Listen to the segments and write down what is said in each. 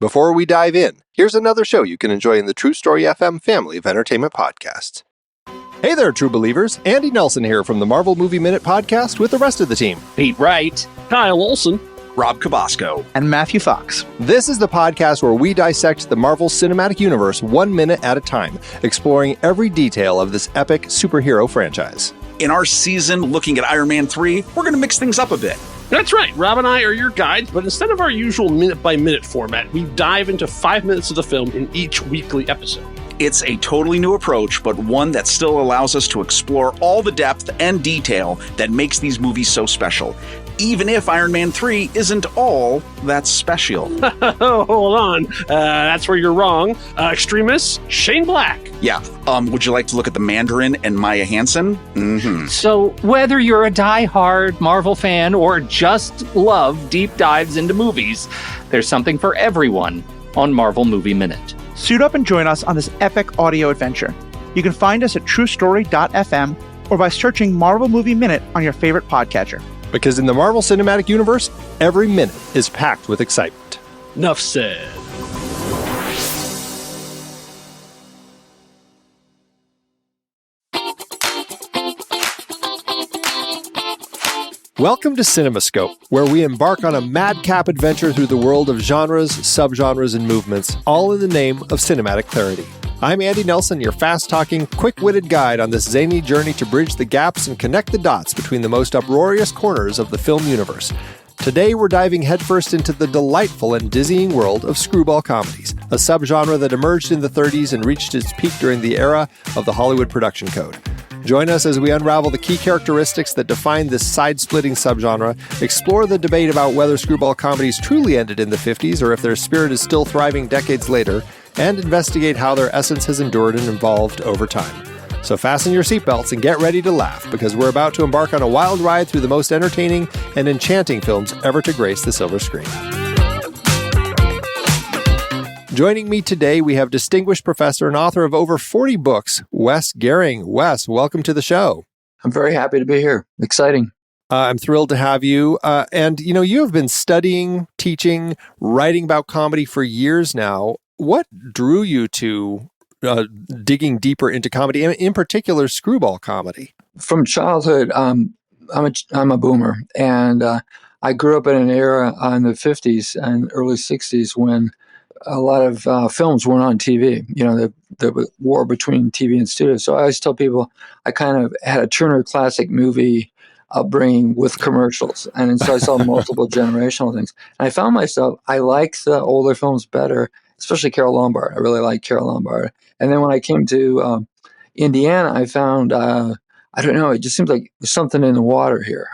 Before we dive in, here's another show you can enjoy in the True Story FM family of entertainment podcasts. Hey there, true believers. Andy Nelson here from the Marvel Movie Minute podcast with the rest of the team. Pete Wright, Kyle Olson, Rob Cabasco, and Matthew Fox. This is the podcast where we dissect the Marvel Cinematic Universe 1 minute at a time, exploring every detail of this epic superhero franchise. In our season looking at Iron Man 3, we're going to mix things up a bit. That's right, Rob and I are your guides, but instead of our usual minute-by-minute format, we dive into 5 minutes of the film in each weekly episode. It's a totally new approach, but one that still allows us to explore all the depth and detail that makes these movies so special, even if Iron Man 3 isn't all that special. Hold on, that's where you're wrong. Extremists, Shane Black. Yeah, would you like to look at the Mandarin and Maya Hansen? Mm-hmm. So whether you're a die-hard Marvel fan or just love deep dives into movies, there's something for everyone on Marvel Movie Minute. Suit up and join us on this epic audio adventure. You can find us at truestory.fm or by searching Marvel Movie Minute on your favorite podcatcher. Because in the Marvel Cinematic Universe, every minute is packed with excitement. Enough said. Welcome to CinemaScope, where we embark on a madcap adventure through the world of genres, subgenres, and movements, all in the name of cinematic clarity. I'm Andy Nelson, your fast-talking, quick-witted guide on this zany journey to bridge the gaps and connect the dots between the most uproarious corners of the film universe. Today, we're diving headfirst into the delightful and dizzying world of screwball comedies, a subgenre that emerged in the 30s and reached its peak during the era of the Hollywood production code. Join us as we unravel the key characteristics that define this side-splitting subgenre, explore the debate about whether screwball comedies truly ended in the 50s or if their spirit is still thriving decades later, and investigate how their essence has endured and evolved over time. So fasten your seatbelts and get ready to laugh, because we're about to embark on a wild ride through the most entertaining and enchanting films ever to grace the silver screen. Joining me today, we have distinguished professor and author of over 40 books, Wes Gehring. Wes, welcome to the show. I'm very happy to be here. Exciting. I'm thrilled to have you. And, you have been studying, teaching, writing about comedy for years now. What drew you to digging deeper into comedy, and in particular, screwball comedy? From childhood, I'm a boomer, and I grew up in an era in the 50s and early 60s when a lot of films weren't on TV. The war between TV and studio. So I always tell people I kind of had a Turner Classic Movie upbringing with commercials, and so I saw multiple generational things. And I found myself, I like the older films better, especially Carole Lombard. I really like Carole Lombard. And then when I came to Indiana, I found, I don't know, it just seems like there's something in the water here.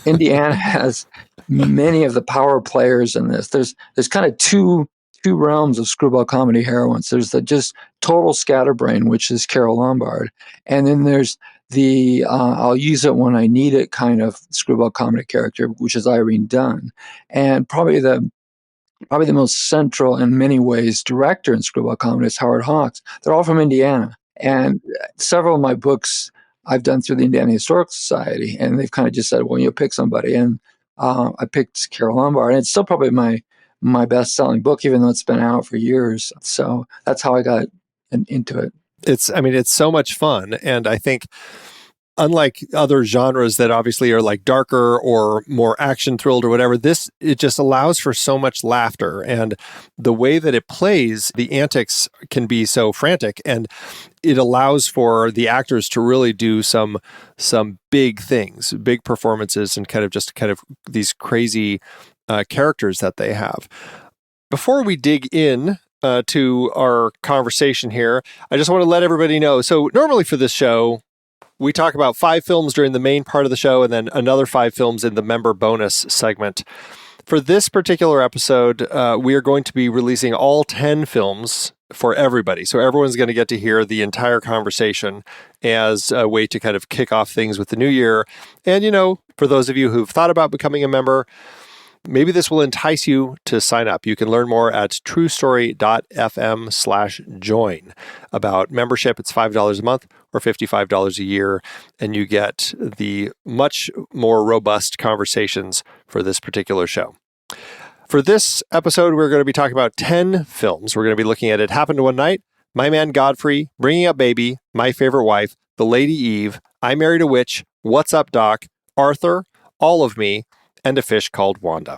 Indiana has many of the power players in this. There's kind of two realms of screwball comedy heroines. There's the just total scatterbrain, which is Carole Lombard. And then there's the I'll use it when I need it kind of screwball comedy character, which is Irene Dunne. And probably the most central in many ways director in screwball comedy is Howard Hawks. They're all from Indiana. And several of my books I've done through the Indiana Historical Society, and they've kind of just said, well, pick somebody. And I picked Carole Lombard. And it's still probably my best-selling book, even though it's been out for years. So that's how I got into it. It's so much fun. And I think, unlike other genres that obviously are like darker or more action-thrilled or whatever, it just allows for so much laughter. And the way that it plays, the antics can be so frantic, and it allows for the actors to really do some big things, big performances, and kind of these crazy characters that they have. Before we dig in to our conversation here, I just want to let everybody know. So normally for this show, we talk about 5 films during the main part of the show and then another 5 films in the member bonus segment. For this particular episode, we are going to be releasing all 10 films for everybody. So everyone's going to get to hear the entire conversation as a way to kind of kick off things with the new year. And, for those of you who've thought about becoming a member, maybe this will entice you to sign up. You can learn more at truestory.fm/join about membership. It's $5 a month or $55 a year, and you get the much more robust conversations for this particular show. For this episode, we're going to be talking about 10 films. We're going to be looking at It Happened One Night, My Man Godfrey, Bringing Up Baby, My Favorite Wife, The Lady Eve, I Married a Witch, What's Up Doc, Arthur, All of Me, and A Fish Called Wanda.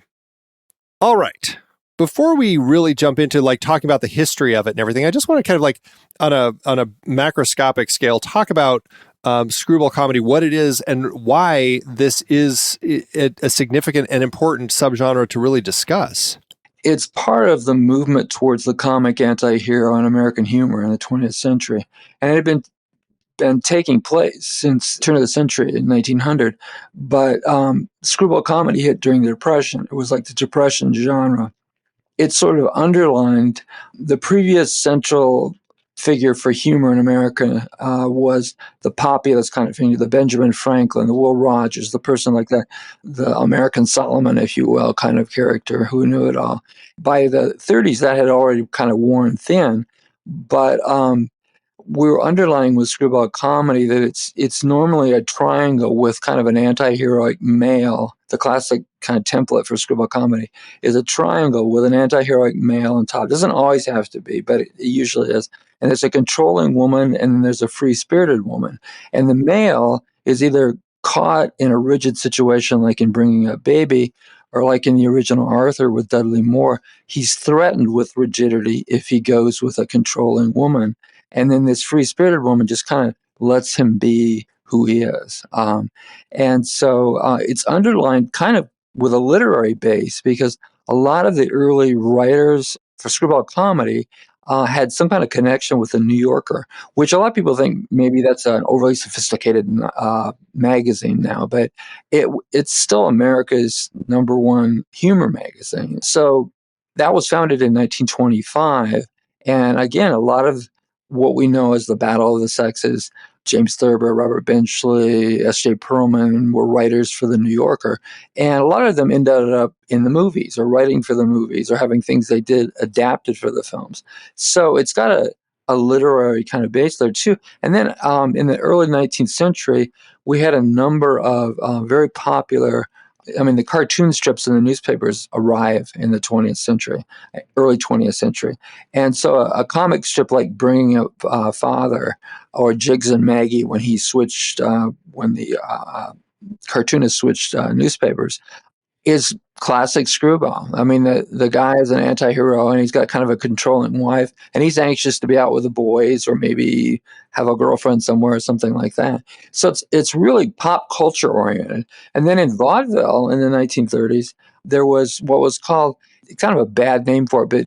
All right. Before we really jump into like talking about the history of it and everything, I just want to kind of like on a macroscopic scale talk about screwball comedy, what it is, and why this is a significant and important subgenre to really discuss. It's part of the movement towards the comic anti-hero in American humor in the 20th century, and it had been taking place since the turn of the century in 1900. But screwball comedy hit during the Depression. It was like the Depression genre. It sort of underlined the previous central figure for humor in America was the populist kind of figure, the Benjamin Franklin, the Will Rogers, the person like that, the American Solomon, if you will, kind of character who knew it all. By the 30s, that had already kind of worn thin, but we're underlying with screwball comedy that it's normally a triangle with kind of an anti-heroic male. The classic kind of template for screwball comedy is a triangle with an anti-heroic male on top. It doesn't always have to be, but it usually is. And there's a controlling woman, and then there's a free-spirited woman. And the male is either caught in a rigid situation like in Bringing Up Baby, or like in the original Arthur with Dudley Moore, he's threatened with rigidity if he goes with a controlling woman. And then this free-spirited woman just kind of lets him be who he is. And so it's underlined kind of with a literary base, because a lot of the early writers for screwball comedy had some kind of connection with the New Yorker, which a lot of people think maybe that's an overly sophisticated magazine now, but it's still America's number one humor magazine. So that was founded in 1925. And again, a lot of what we know as the Battle of the Sexes, James Thurber, Robert Benchley, S.J. Perlman were writers for the New Yorker. And a lot of them ended up in the movies or writing for the movies or having things they did adapted for the films. So it's got a literary kind of base there too. And then in the early 19th century, we had a number of very popular, the cartoon strips in the newspapers arrive in the 20th century, early 20th century. And so a comic strip like Bringing Up Father or Jiggs and Maggie when he switched, when the cartoonist switched newspapers, is classic screwball. The guy is an anti-hero and he's got kind of a controlling wife and he's anxious to be out with the boys or maybe have a girlfriend somewhere or something like that. So it's really pop culture oriented. And then in vaudeville in the 1930s, there was what was called, kind of a bad name for it, but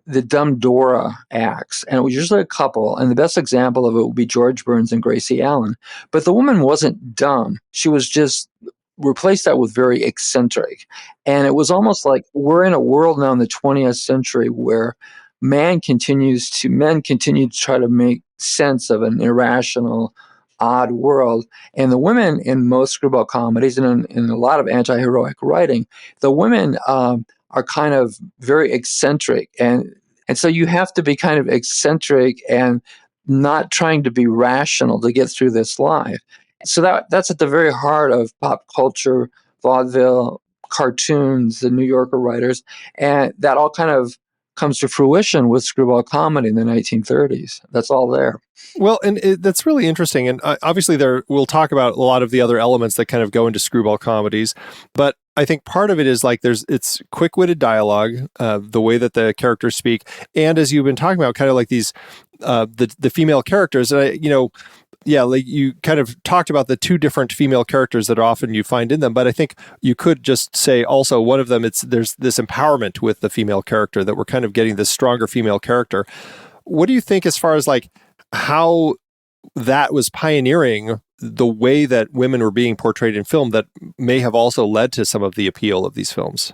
the Dumb Dora acts. And it was usually a couple. And the best example of it would be George Burns and Gracie Allen. But the woman wasn't dumb. She was just replaced that with very eccentric. And it was almost like we're in a world now in the 20th century where men continue to try to make sense of an irrational, odd world. And the women in most screwball comedies and in a lot of anti-heroic writing, the women are kind of very eccentric. And so you have to be kind of eccentric and not trying to be rational to get through this life. So that's at the very heart of pop culture, vaudeville, cartoons, the New Yorker writers, and that all kind of comes to fruition with screwball comedy in the 1930s. That's all there. Well, and that's really interesting. And obviously we'll talk about a lot of the other elements that kind of go into screwball comedies. But I think part of it is like it's quick-witted dialogue, the way that the characters speak. And as you've been talking about, kind of like these, the female characters. And like you kind of talked about the two different female characters that often you find in them, but I think you could just say also one of them, there's this empowerment with the female character that we're kind of getting this stronger female character. What do you think as far as like how that was pioneering the way that women were being portrayed in film that may have also led to some of the appeal of these films?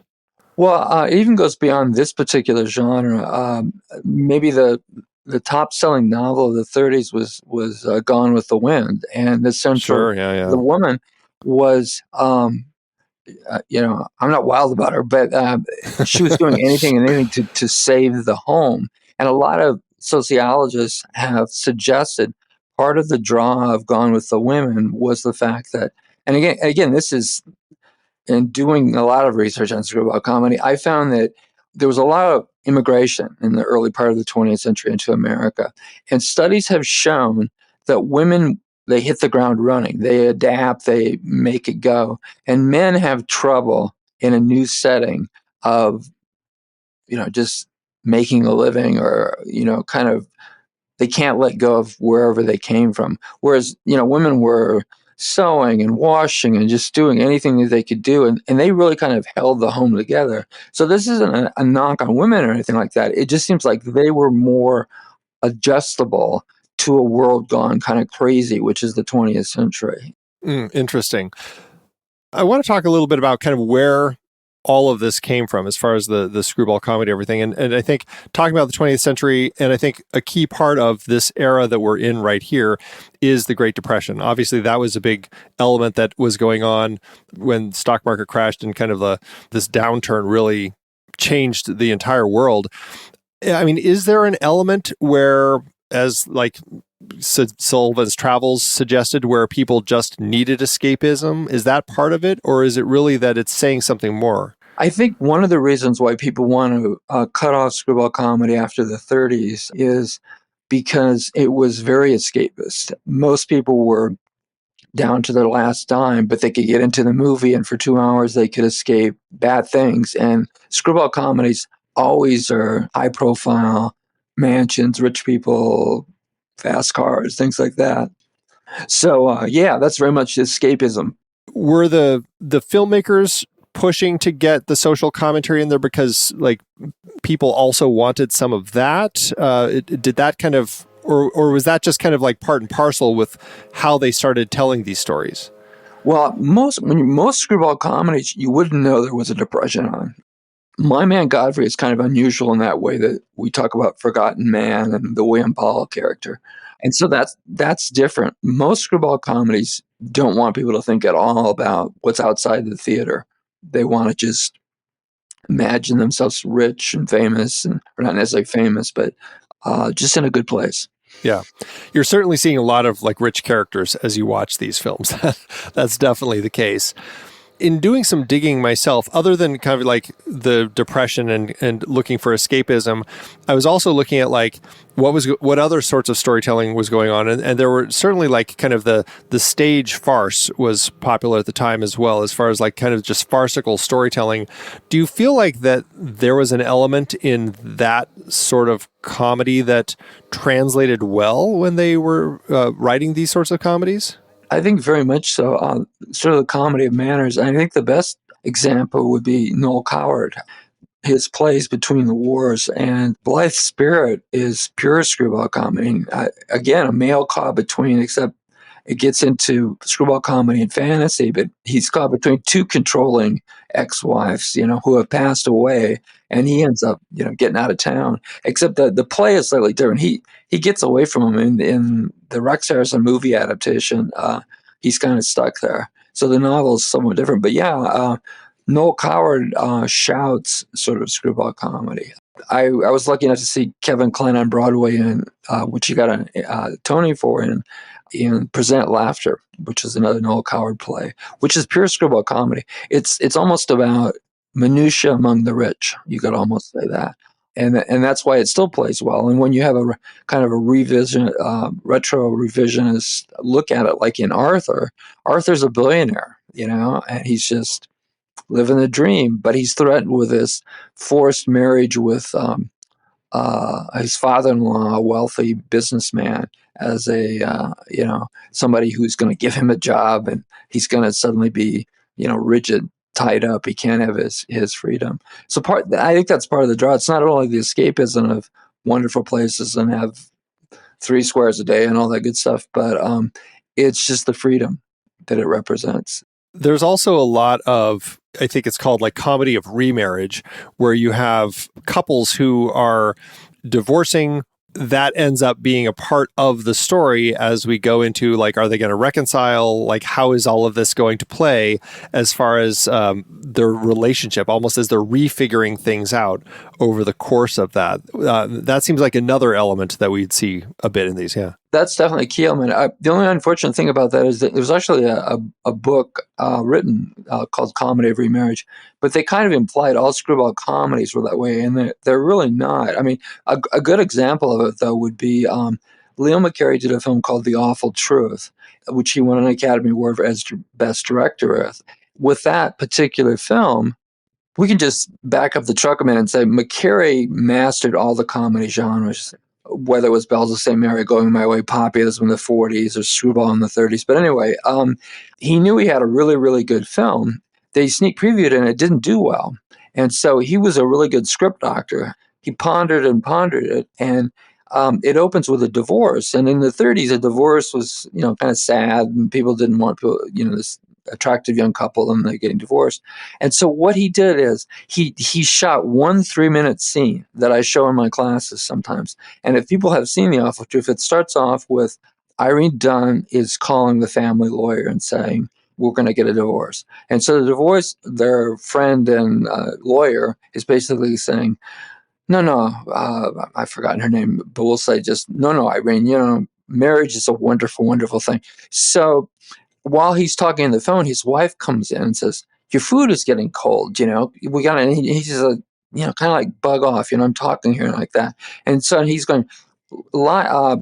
Well, it even goes beyond this particular genre. Maybe the top-selling novel of the 30s was Gone with the Wind, and the central, the woman was, I'm not wild about her, but she was doing anything to save the home. And a lot of sociologists have suggested part of the draw of Gone with the Women was the fact that, and again, this is in doing a lot of research on screwball comedy, I found that there was a lot of immigration in the early part of the 20th century into America. And studies have shown that women, they hit the ground running. They adapt, they make it go. And men have trouble in a new setting of, just making a living, or, kind of, they can't let go of wherever they came from. Whereas, women were sewing and washing and just doing anything that they could do. And they really kind of held the home together. So this isn't a knock on women or anything like that. It just seems like they were more adjustable to a world gone kind of crazy, which is the 20th century. Interesting. I want to talk a little bit about kind of where all of this came from as far as the screwball comedy, everything. And I think talking about the 20th century, and I think a key part of this era that we're in right here is the Great Depression. Obviously, that was a big element that was going on when the stock market crashed, and kind of this downturn really changed the entire world. I mean, is there an element where, as like Sullivan's Travels suggested, where people just needed escapism? Is that part of it? Or is it really that it's saying something more? I think one of the reasons why people want to cut off screwball comedy after the 30s is because it was very escapist. Most people were down to their last dime, but they could get into the movie, and for 2 hours they could escape bad things. And screwball comedies always are high profile, mansions, rich people, fast cars, things like that. So that's very much escapism. Were the filmmakers pushing to get the social commentary in there because like people also wanted some of that? Did that kind of, or was that just kind of like part and parcel with how they started telling these stories? Well, most screwball comedies, you wouldn't know there was a depression on. My Man Godfrey is kind of unusual in that way, that we talk about Forgotten Man and the William Powell character. And so that's different. Most screwball comedies don't want people to think at all about what's outside the theater. They want to just imagine themselves rich and famous, or not necessarily famous, but just in a good place. Yeah. You're certainly seeing a lot of like rich characters as you watch these films. That's definitely the case. In doing some digging myself, other than kind of like the depression and looking for escapism, I was also looking at like what other sorts of storytelling was going on. And there were certainly like kind of the stage farce was popular at the time as well, as far as like kind of just farcical storytelling. Do you feel like that there was an element in that sort of comedy that translated well when they were writing these sorts of comedies? I think very much so. Sort of the comedy of manners. I think the best example would be Noel Coward. His plays between the wars, and Blythe's Spirit is pure screwball comedy. Again, a male caught between, except it gets into screwball comedy and fantasy, but he's caught between two controlling ex-wives, who have passed away, and he ends up, getting out of town. Except that the play is slightly different. He gets away from him in the Rex Harrison movie adaptation. He's kind of stuck there. So the novel is somewhat different. But Noel Coward shouts sort of screwball comedy. I was lucky enough to see Kevin Kline on Broadway, which he got a Tony for, in Present Laughter, which is another Noel Coward play, which is pure screwball comedy. It's almost about minutia among the rich. You could almost say that. And that's why it still plays well. And when you have a kind of a retro revisionist look at it, like in Arthur's a billionaire, and he's just living the dream, but he's threatened with this forced marriage with his father-in-law, a wealthy businessman, as a somebody who's going to give him a job, and he's going to suddenly be rigid, tied up. He can't have his freedom. So I think that's part of the draw. It's not only the escapism of wonderful places and have 3 squares a day and all that good stuff, but it's just the freedom that it represents. There's also a lot of, I think it's called like comedy of remarriage, where you have couples who are divorcing. That ends up being a part of the story as we go into like, are they going to reconcile? Like, how is all of this going to play as far as their relationship, almost as they're refiguring things out over the course of that? That seems like another element that we'd see a bit in these. Yeah. That's definitely a key element. The only unfortunate thing about that is that there's actually a book written called Comedy of Remarriage, but they kind of implied all screwball comedies were that way, and they're really not. I mean, a good example of it, though, would be Leo McCarey did a film called The Awful Truth, which he won an Academy Award as Best Director with. With that particular film, we can just back up the truck a minute and say McCarey mastered all the comedy genres, whether it was Bells of St. Mary, Going My Way, Populism in the 40s, or Screwball in the 30s. But anyway, he knew he had a really, really good film. They sneak previewed it and it didn't do well. And so he was a really good script doctor. He pondered and pondered it, and it opens with a divorce. And in the 30s, a divorce was, kind of sad, and people didn't want people, this attractive young couple, and they're getting divorced. And so what he did is he shot 1 3-minute scene that I show in my classes sometimes. And if people have seen The Awful Truth, it starts off with Irene Dunn is calling the family lawyer and saying, we're going to get a divorce. And so their friend and lawyer is basically saying, no, I've forgotten her name, but we'll say just, no, Irene, marriage is a wonderful, wonderful thing. So while he's talking on the phone, his wife comes in and says, your food is getting cold, we got to, and he says, kind of like bug off, I'm talking here like that. And so he's going,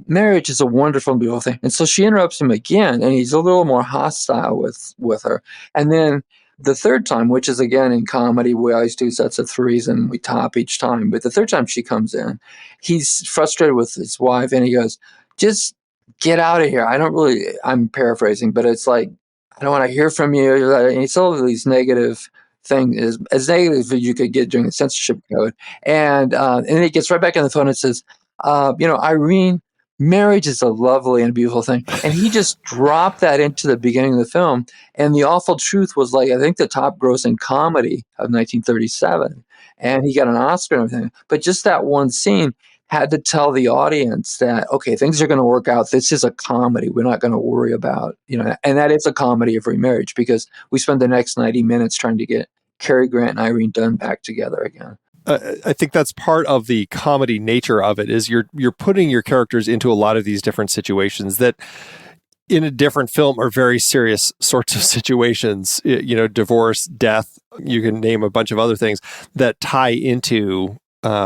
marriage is a wonderful, beautiful thing. And so she interrupts him again, and he's a little more hostile with her. And then the third time, which is again in comedy, we always do sets of threes and we top each time. But the third time she comes in, he's frustrated with his wife, and he goes, just get out of here. I'm paraphrasing, but it's like, I don't want to hear from you. And it's all of these negative things, as negative as you could get during the censorship code. And then he gets right back on the phone and says, Irene, marriage is a lovely and beautiful thing. And he just dropped that into the beginning of the film. And The Awful Truth was like, I think, the top grossing comedy of 1937. And he got an Oscar and everything. But just that one scene had to tell the audience that, okay, things are going to work out. This is a comedy. We're not going to worry about, and that is a comedy of remarriage, because we spend the next 90 minutes trying to get Cary Grant and Irene Dunn back together again. I think that's part of the comedy nature of it, is you're putting your characters into a lot of these different situations that in a different film are very serious sorts of situations, divorce, death, you can name a bunch of other things that tie into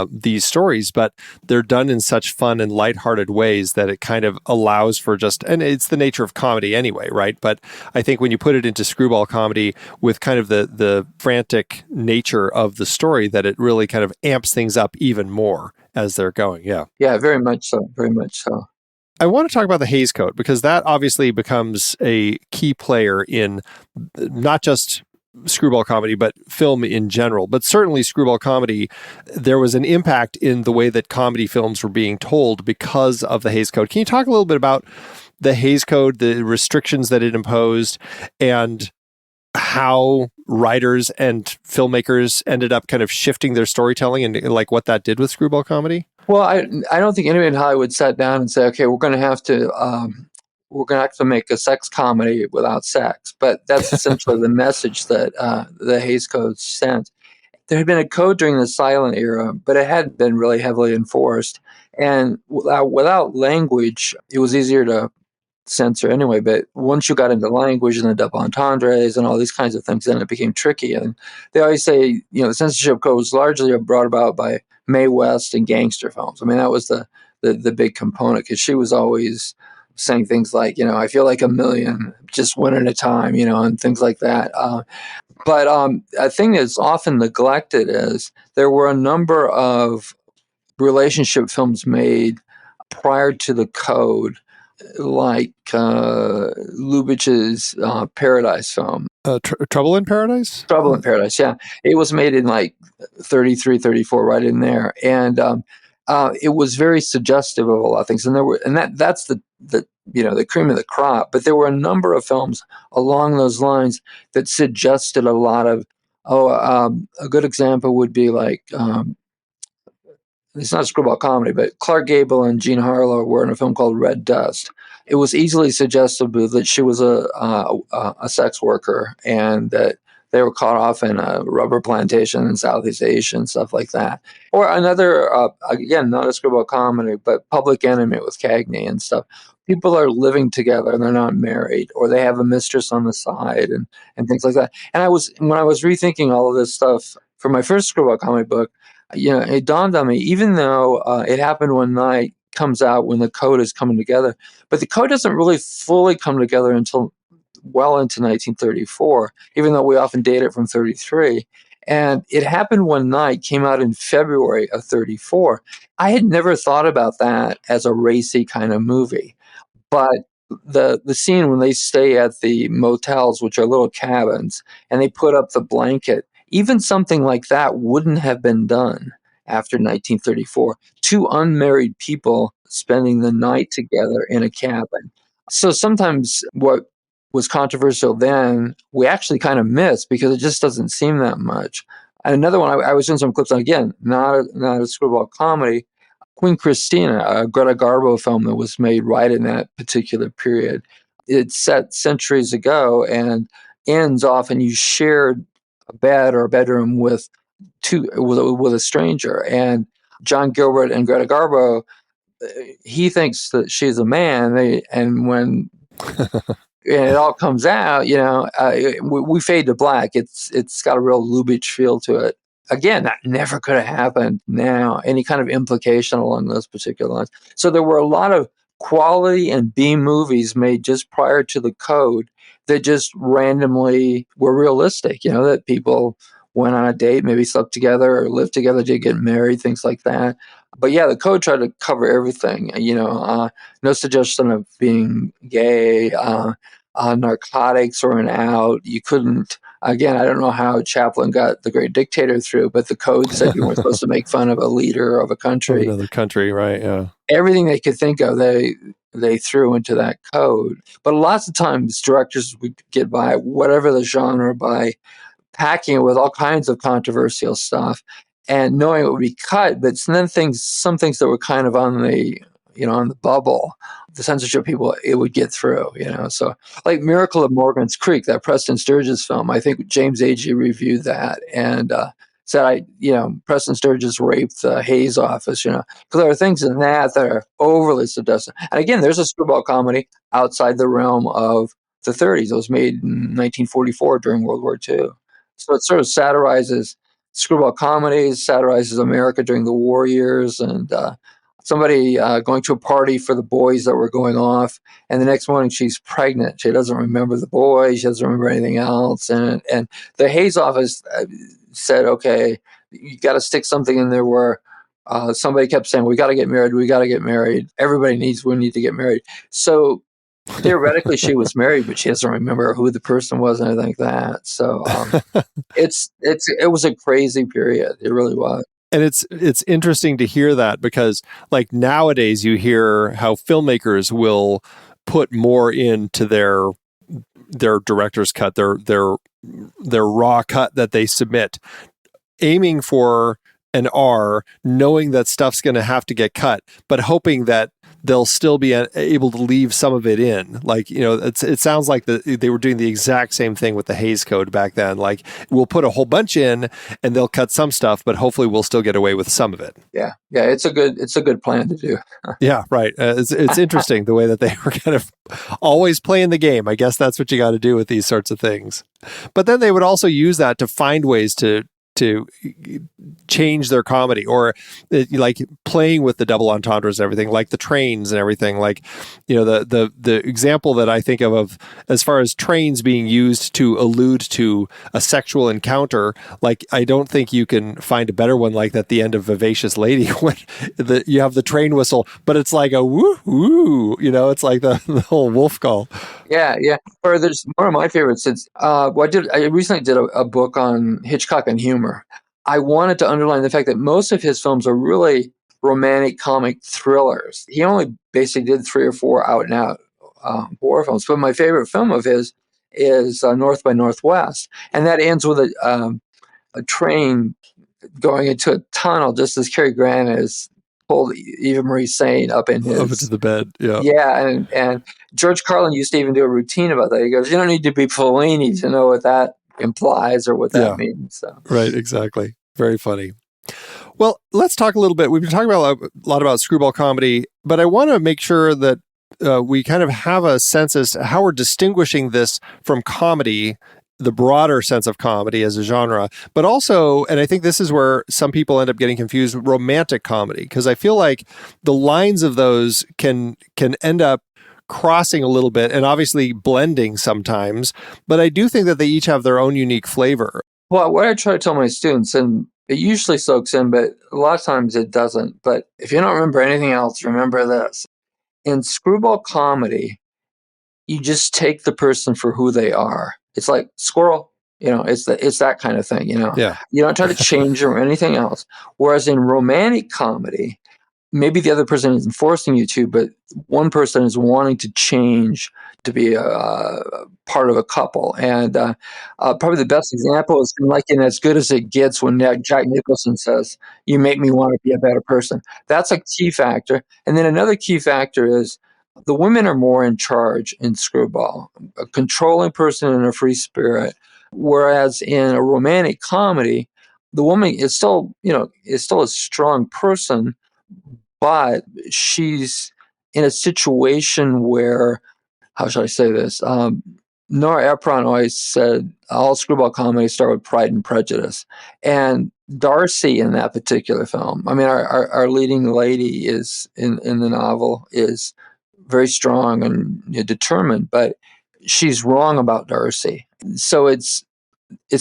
these stories, but they're done in such fun and lighthearted ways that it kind of allows for and it's the nature of comedy anyway, right? But I think when you put it into screwball comedy with kind of the frantic nature of the story, that it really kind of amps things up even more as they're going. Yeah. Yeah, very much so. Very much so. I want to talk about the Hays Code, because that obviously becomes a key player in not just screwball comedy, but film in general. But certainly screwball comedy, there was an impact in the way that comedy films were being told because of the Hays Code. Can you talk a little bit about the Hays Code, the restrictions that it imposed, and how writers and filmmakers ended up kind of shifting their storytelling and like what that did with screwball comedy? Well, I don't think anybody in Hollywood sat down and said, okay, we're going to have to make a sex comedy without sex. But that's essentially the message that the Hays Code sent. There had been a code during the silent era, but it hadn't been really heavily enforced. And without language, it was easier to censor anyway. But once you got into language and the double entendres and all these kinds of things, then it became tricky. And they always say, the censorship code was largely brought about by Mae West and gangster films. I mean, that was the big component, because she was always saying things like, I feel like a million, just one at a time, and things like that. But a thing that's often neglected is there were a number of relationship films made prior to the code, like Lubitsch's Paradise film. Trouble in Paradise? Trouble in Paradise, yeah. It was made in like 33, 34, right in there. And it was very suggestive of a lot of things. And that's the cream of the crop. But there were a number of films along those lines that suggested a lot of, a good example would be like, it's not a screwball comedy, but Clark Gable and Jean Harlow were in a film called Red Dust. It was easily suggestive that she was a sex worker, and that they were caught off in a rubber plantation in Southeast Asia and stuff like that. Or another, again, not a screwball comedy, but Public Enemy with Cagney and stuff. People are living together and they're not married, or they have a mistress on the side and things like that. And when I was rethinking all of this stuff for my first screwball comedy book, it dawned on me, even though It Happened One Night comes out when the code is coming together, but the code doesn't really fully come together until well into 1934, even though we often date it from 33. And It Happened One Night came out in February of 34. I had never thought about that as a racy kind of movie. But the scene when they stay at the motels, which are little cabins, and they put up the blanket, even something like that wouldn't have been done after 1934. Two unmarried people spending the night together in a cabin. So sometimes what was controversial then, we actually kind of miss because it just doesn't seem that much. And another one, I was doing some clips on, again, not a screwball comedy, Queen Christina, a Greta Garbo film that was made right in that particular period. It's set centuries ago and ends off, and you shared a bed or a bedroom with a stranger. And John Gilbert and Greta Garbo, he thinks that she's a man, and when it all comes out, we fade to black. It's got a real Lubitsch feel to it. Again, that never could have happened now, any kind of implication along those particular lines. So there were a lot of quality and B movies made just prior to the code that just randomly were realistic, that people went on a date, maybe slept together or lived together, did get married, things like that. But yeah, the code tried to cover everything, no suggestion of being gay, narcotics or an out. You couldn't, again, I don't know how Chaplin got The Great Dictator through, but the code said you weren't supposed to make fun of a leader of a country. Another country, right, yeah. Everything they could think of, they threw into that code. But lots of times directors would get by, whatever the genre, by packing it with all kinds of controversial stuff and knowing it would be cut, but then some things that were kind of on the on the bubble, the censorship people, it would get through, So like Miracle of Morgan's Creek, that Preston Sturges film, I think James Agee reviewed that and said, Preston Sturges raped the Hayes office, because there are things in that are overly suggestive. And again, there's a screwball comedy outside the realm of the 30s. It was made in 1944 during World War II. So it sort of satirizes screwball comedies, satirizes America during the war years, and somebody going to a party for the boys that were going off, and the next morning she's pregnant. She doesn't remember the boys. She doesn't remember anything else. And the Hayes office said, okay, you got to stick something in there where somebody kept saying, we got to get married. We got to get married. We need to get married. So theoretically she was married, but she doesn't remember who the person was and anything like that. So it was a crazy period. It really was. And it's interesting to hear that because like nowadays you hear how filmmakers will put more into their director's cut, their raw cut that they submit, aiming for an R, knowing that stuff's going to have to get cut, but hoping that they'll still be able to leave some of it in. Like, it sounds like they were doing the exact same thing with the Hays Code back then. Like, we'll put a whole bunch in and they'll cut some stuff, but hopefully we'll still get away with some of it. Yeah. It's a good plan to do. Yeah, right. It's interesting the way that they were kind of always playing the game. I guess that's what you got to do with these sorts of things. But then they would also use that to find ways to change their comedy, or like playing with the double entendres and everything, like the trains and everything. Like, the example that I think of as far as trains being used to allude to a sexual encounter, like I don't think you can find a better one like at the end of Vivacious Lady when you have the train whistle, but it's like a woo woo, it's like the whole wolf call. Yeah. Or there's one of my favorites. It's I recently did a book on Hitchcock and humor. I wanted to underline the fact that most of his films are really romantic comic thrillers. He only basically did 3 or 4 out and out horror films. But my favorite film of his is North by Northwest, and that ends with a train going into a tunnel just as Cary Grant is pulled Eva Marie Saint up into the bed. Yeah. Yeah. And George Carlin used to even do a routine about that. He goes, you don't need to be Fellini to know what that implies or what that Yeah. means. So. Right, exactly. Very funny. Well, let's talk a little bit. We've been talking about a lot about screwball comedy, but I want to make sure that we kind of have a sense as to how we're distinguishing this from comedy, the broader sense of comedy as a genre, but also, and I think this is where some people end up getting confused, romantic comedy, because I feel like the lines of those can end up crossing a little bit and obviously blending sometimes, but I do think that they each have their own unique flavor. Well, what I try to tell my students, and it usually soaks in, but a lot of times it doesn't. But if you don't remember anything else, remember this. In screwball comedy, you just take the person for who they are. It's like squirrel, it's that kind of thing, Yeah. You don't try to change them or anything else. Whereas in romantic comedy, maybe the other person isn't forcing you to, but one person is wanting to change to be a part of a couple. And probably the best example is like in As Good as It Gets when Jack Nicholson says, "You make me want to be a better person." That's a key factor. And then another key factor is the women are more in charge in Screwball, a controlling person and a free spirit. Whereas in a romantic comedy, the woman is still a strong person, but she's in a situation where, how should I say this? Nora Ephron always said all screwball comedies start with Pride and Prejudice. And Darcy in that particular film, I mean, our leading lady is in the novel is very strong and determined, but she's wrong about Darcy. So it's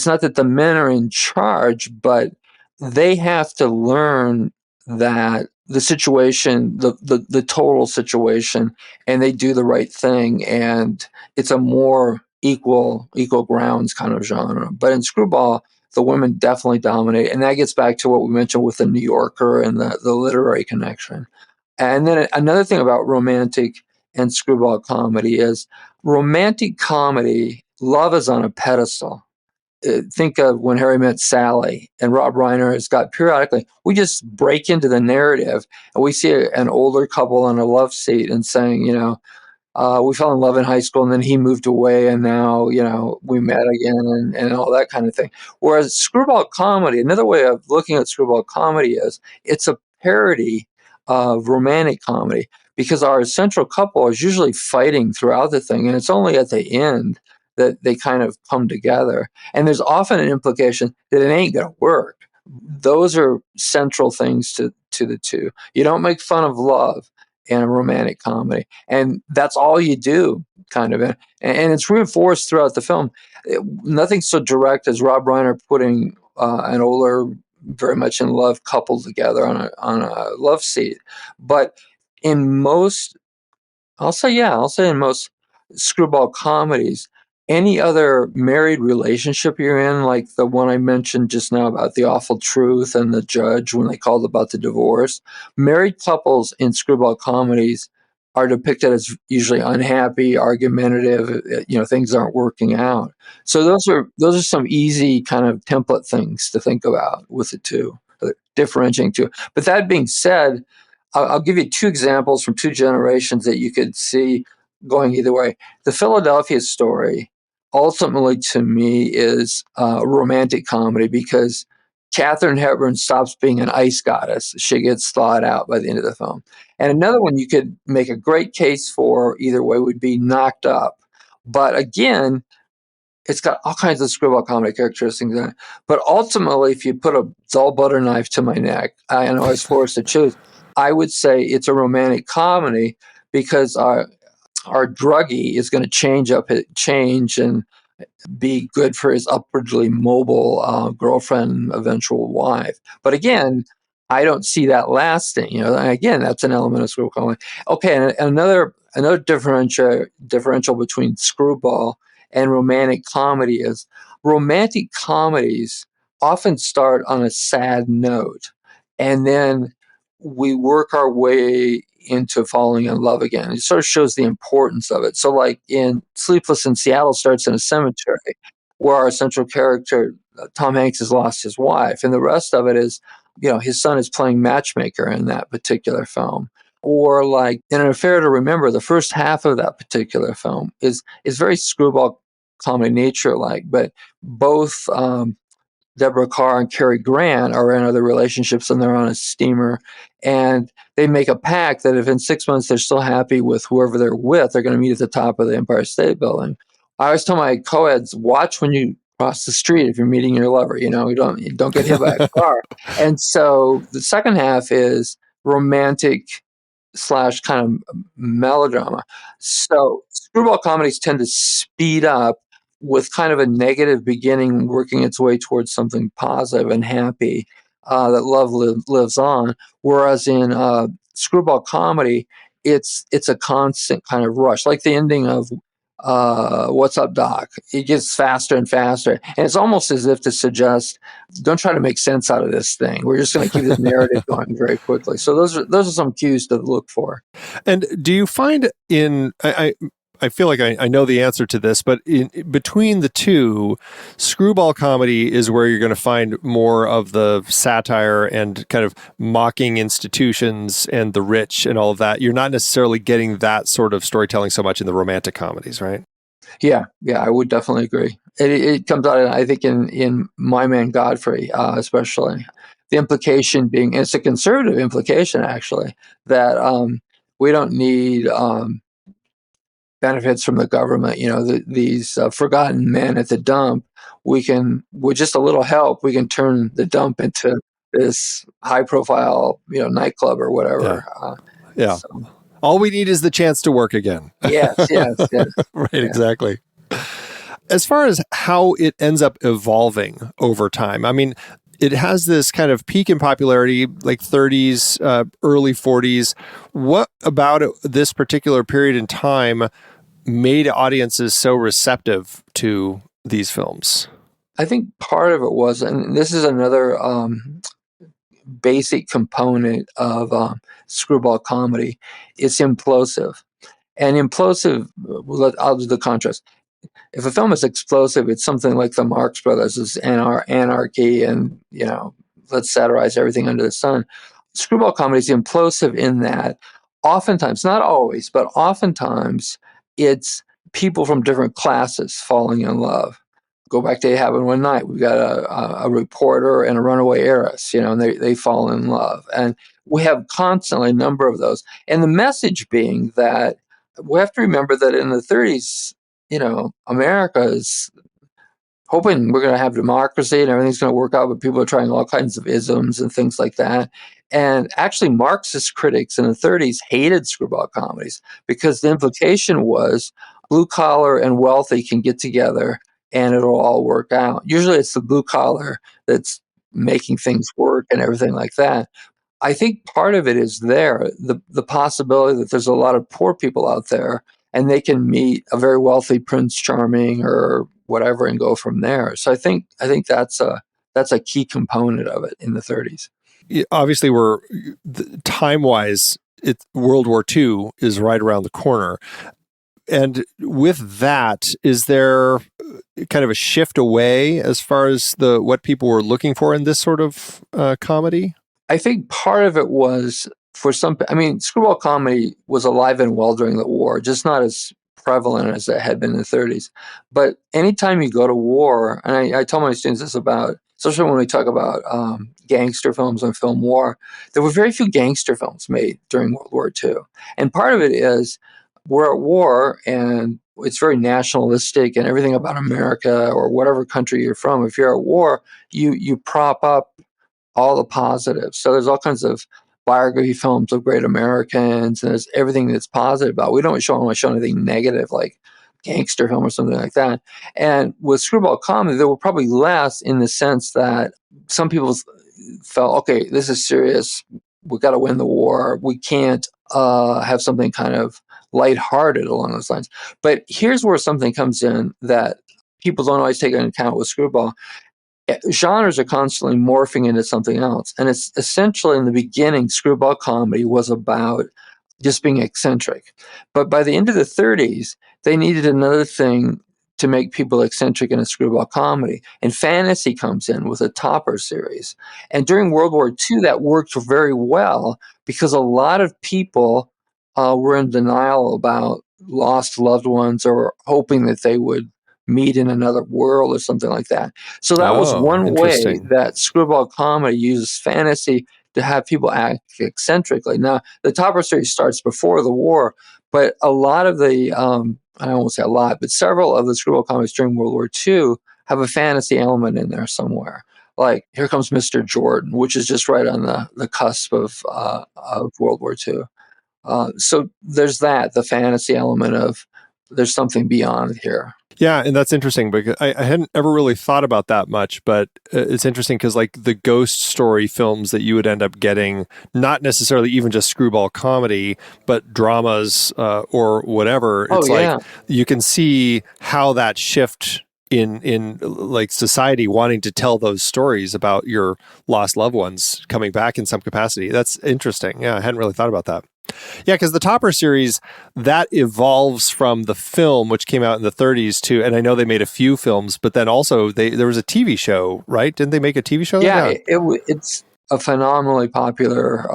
not that the men are in charge, but they have to learn that the situation, the total situation, and they do the right thing, and it's a more equal grounds kind of genre. But in Screwball, the women definitely dominate, and that gets back to what we mentioned with the New Yorker and the literary connection. And then another thing about romantic and screwball comedy is romantic comedy, love is on a pedestal. Think of When Harry Met Sally, and Rob Reiner has got periodically, we just break into the narrative and we see an older couple on a love seat and saying, we fell in love in high school and then he moved away and now, we met again and all that kind of thing. Whereas screwball comedy, another way of looking at screwball comedy is it's a parody of romantic comedy because our central couple is usually fighting throughout the thing, and it's only at the end that they kind of come together. And there's often an implication that it ain't going to work. Those are central things to the two. You don't make fun of love in a romantic comedy. And that's all you do, kind of. And it's reinforced throughout the film. Nothing so direct as Rob Reiner putting an older, very much in love couple together on a love seat. But in most, I'll say in most screwball comedies, any other married relationship you're in, like the one I mentioned just now about The Awful Truth and the judge when they called about the divorce, married couples in screwball comedies are depicted as usually unhappy, argumentative, things aren't working out. So those are some easy kind of template things to think about with the two, differentiating two. But that being said, I'll give you two examples from two generations that you could see going either way. The Philadelphia Story, ultimately to me, is a romantic comedy because Katharine Hepburn stops being an ice goddess. She gets thawed out by the end of the film. And another one you could make a great case for either way would be Knocked Up. But again, it's got all kinds of screwball comedy characteristics in it. But ultimately, if you put a dull butter knife to my neck, I was forced to choose, I would say it's a romantic comedy because our druggie is going to change and be good for his upwardly mobile girlfriend, eventual wife. But again, I don't see that lasting. And again, that's an element of screwball comedy. Okay, and another differential between screwball and romantic comedy is romantic comedies often start on a sad note, and then we work our way into falling in love again. It sort of shows the importance of it. So like in Sleepless in Seattle starts in a cemetery where our central character, Tom Hanks, has lost his wife. And the rest of it is, his son is playing matchmaker in that particular film. Or like in An Affair to Remember, the first half of that particular film is very screwball comedy nature like. But both Deborah Carr and Cary Grant are in other relationships, and they're on a steamer, and they make a pact that if in 6 months they're still happy with whoever they're with, they're going to meet at the top of the Empire State Building. I always tell my co-eds, watch when you cross the street if you're meeting your lover. You don't get hit by a car. And so the second half is romantic / kind of melodrama. So screwball comedies tend to speed up with kind of a negative beginning, working its way towards something positive and happy, that love lives on. Whereas in screwball comedy, it's a constant kind of rush, like the ending of What's Up, Doc? It gets faster and faster, and it's almost as if to suggest, don't try to make sense out of this thing. We're just going to keep this narrative going very quickly. So those are some cues to look for. And do you find I feel like I know the answer to this, but between the two, screwball comedy is where you're going to find more of the satire and kind of mocking institutions and the rich and all of that. You're not necessarily getting that sort of storytelling so much in the romantic comedies, right? Yeah, I would definitely agree. It comes out, I think, in My Man Godfrey, especially. The implication being, it's a conservative implication, actually, that we don't need benefits from the government. These forgotten men at the dump, with just a little help, we can turn the dump into this high profile, nightclub or whatever. Yeah. So. All we need is the chance to work again. Yes. Right, yeah. Exactly. As far as how it ends up evolving over time, I mean, it has this kind of peak in popularity, like 30s, early 40s. What about this particular period in time made audiences so receptive to these films? I think part of it was, and this is another basic component of screwball comedy, it's implosive. And implosive, I'll do the contrast. If a film is explosive, it's something like the Marx Brothers' Anarchy and, let's satirize everything under the sun. Screwball comedy is implosive in that oftentimes, not always, but oftentimes it's people from different classes falling in love. Go back to It Happened One Night. We've got a reporter and a runaway heiress, and they fall in love. And we have constantly a number of those. And the message being that we have to remember that in the 30s, America is hoping we're going to have democracy and everything's going to work out, but people are trying all kinds of isms and things like that. And actually, Marxist critics in the 30s hated screwball comedies because the implication was blue collar and wealthy can get together and it'll all work out. Usually it's the blue collar that's making things work and everything like that. I think part of it is the possibility that there's a lot of poor people out there and they can meet a very wealthy Prince Charming or whatever and go from there. So I think that's a key component of it in the 30s. Obviously, we're time-wise, World War II is right around the corner. And with that, is there kind of a shift away as far as what people were looking for in this sort of comedy? I think part of it was screwball comedy was alive and well during the war, just not as prevalent as it had been in the 30s. But anytime you go to war, and I tell my students this about, especially when we talk about gangster films and film war, there were very few gangster films made during World War II. And part of it is we're at war and it's very nationalistic and everything about America or whatever country you're from. If you're at war, you prop up all the positives. So there's all kinds of biography films of great Americans, and there's everything that's positive about. We don't want to show anything negative like gangster film or something like that. And with screwball comedy, there were probably less in the sense that some people felt, okay, this is serious. We've got to win the war. We can't have something kind of lighthearted along those lines. But here's where something comes in that people don't always take into account with screwball. Genres are constantly morphing into something else. And it's essentially in the beginning, screwball comedy was about just being eccentric. But by the end of the 30s, they needed another thing to make people eccentric in a screwball comedy. And fantasy comes in with a Topper series. And during World War II, that worked very well because a lot of people were in denial about lost loved ones or hoping that they would meet in another world or something like that. So that was Oh, one way interesting. that screwball comedy uses fantasy to have people act eccentrically. Now, the Topper series starts before the war, but a lot of the, I won't say a lot, but several of the screwball comedies during World War II have a fantasy element in there somewhere. Like Here Comes Mr. Jordan, which is just right on the cusp of World War II. So there's the fantasy element of there's something beyond here. Yeah, and that's interesting because I hadn't ever really thought about that much, but it's interesting because like the ghost story films that you would end up getting, not necessarily even just screwball comedy, but dramas or whatever. Oh, It's yeah. like you can see how that shift in like society wanting to tell those stories about your lost loved ones coming back in some capacity. That's interesting. Yeah, I hadn't really thought about that. Yeah, because the Topper series, that evolves from the film, which came out in the 30s too. And I know they made a few films, but then also there was a TV show, right? Didn't they make a TV show? Yeah, it's a phenomenally popular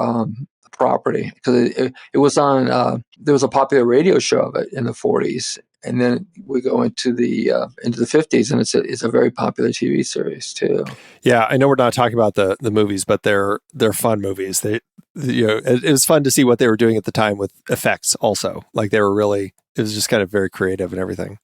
property because it was on. There was a popular radio show of it in the 40s, and then we go into the 50s, and it's a very popular TV series too. Yeah, I know we're not talking about the movies, but they're fun movies. It was fun to see what they were doing at the time with effects also. Like they were really, it was just kind of very creative and everything.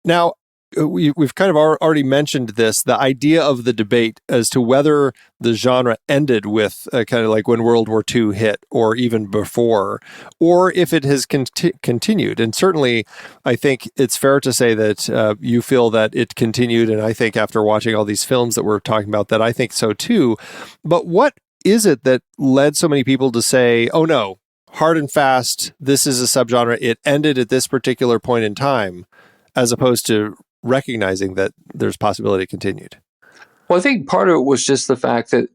Now, we've kind of already mentioned this, the idea of the debate as to whether the genre ended with kind of like when World War II hit or even before, or if it has continued. And certainly, I think it's fair to say that you feel that it continued. And I think after watching all these films that we're talking about, that I think so too. But what is it that led so many people to say, oh no, hard and fast, this is a subgenre, it ended at this particular point in time, as opposed to recognizing that there's possibility it continued? Well, I think part of it was just the fact that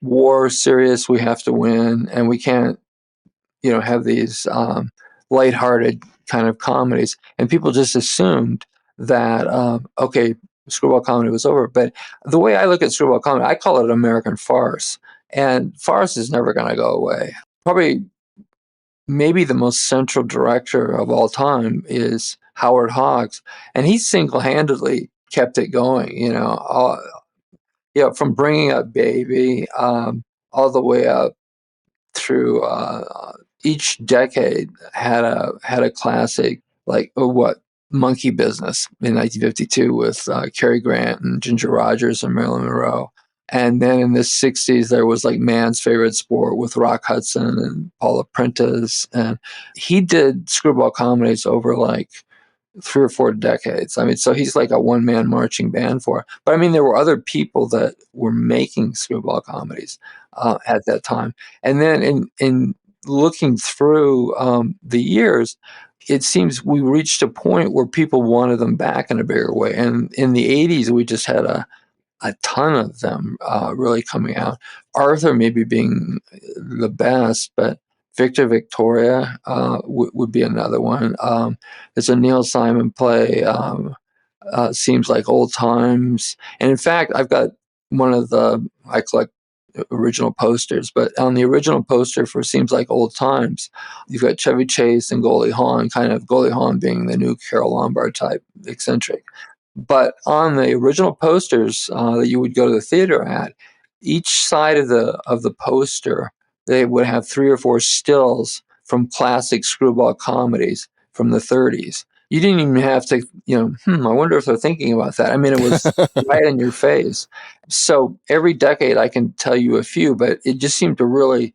war is serious, we have to win, and we can't, have these lighthearted kind of comedies. And people just assumed that, okay, screwball comedy was over. But the way I look at screwball comedy, I call it American farce. And farce is never going to go away. Probably, maybe the most central director of all time is Howard Hawks, and he single-handedly kept it going. From Bringing Up Baby all the way up through each decade had a classic like Monkey Business in 1952 with Cary Grant and Ginger Rogers and Marilyn Monroe. And then in the 60s, there was like Man's Favorite Sport with Rock Hudson and Paula Prentice. And he did screwball comedies over like 3 or 4 decades. I mean, so he's like a one-man marching band for it. But I mean, there were other people that were making screwball comedies at that time. And then in looking through the years, it seems we reached a point where people wanted them back in a bigger way. And in the 80s, we just had a ton of them really coming out. Arthur maybe being the best, but Victor Victoria would be another one. There's a Neil Simon play, Seems Like Old Times. And in fact, I've got one of I collect original posters, but on the original poster for Seems Like Old Times, you've got Chevy Chase and Goldie Hawn, kind of Goldie Hawn being the new Carole Lombard type eccentric. But on the original posters that you would go to the theater at, each side of the poster, they would have 3 or 4 stills from classic screwball comedies from the 30s. You didn't even have to, I wonder if they're thinking about that. I mean, it was right in your face. So every decade I can tell you a few, but it just seemed to really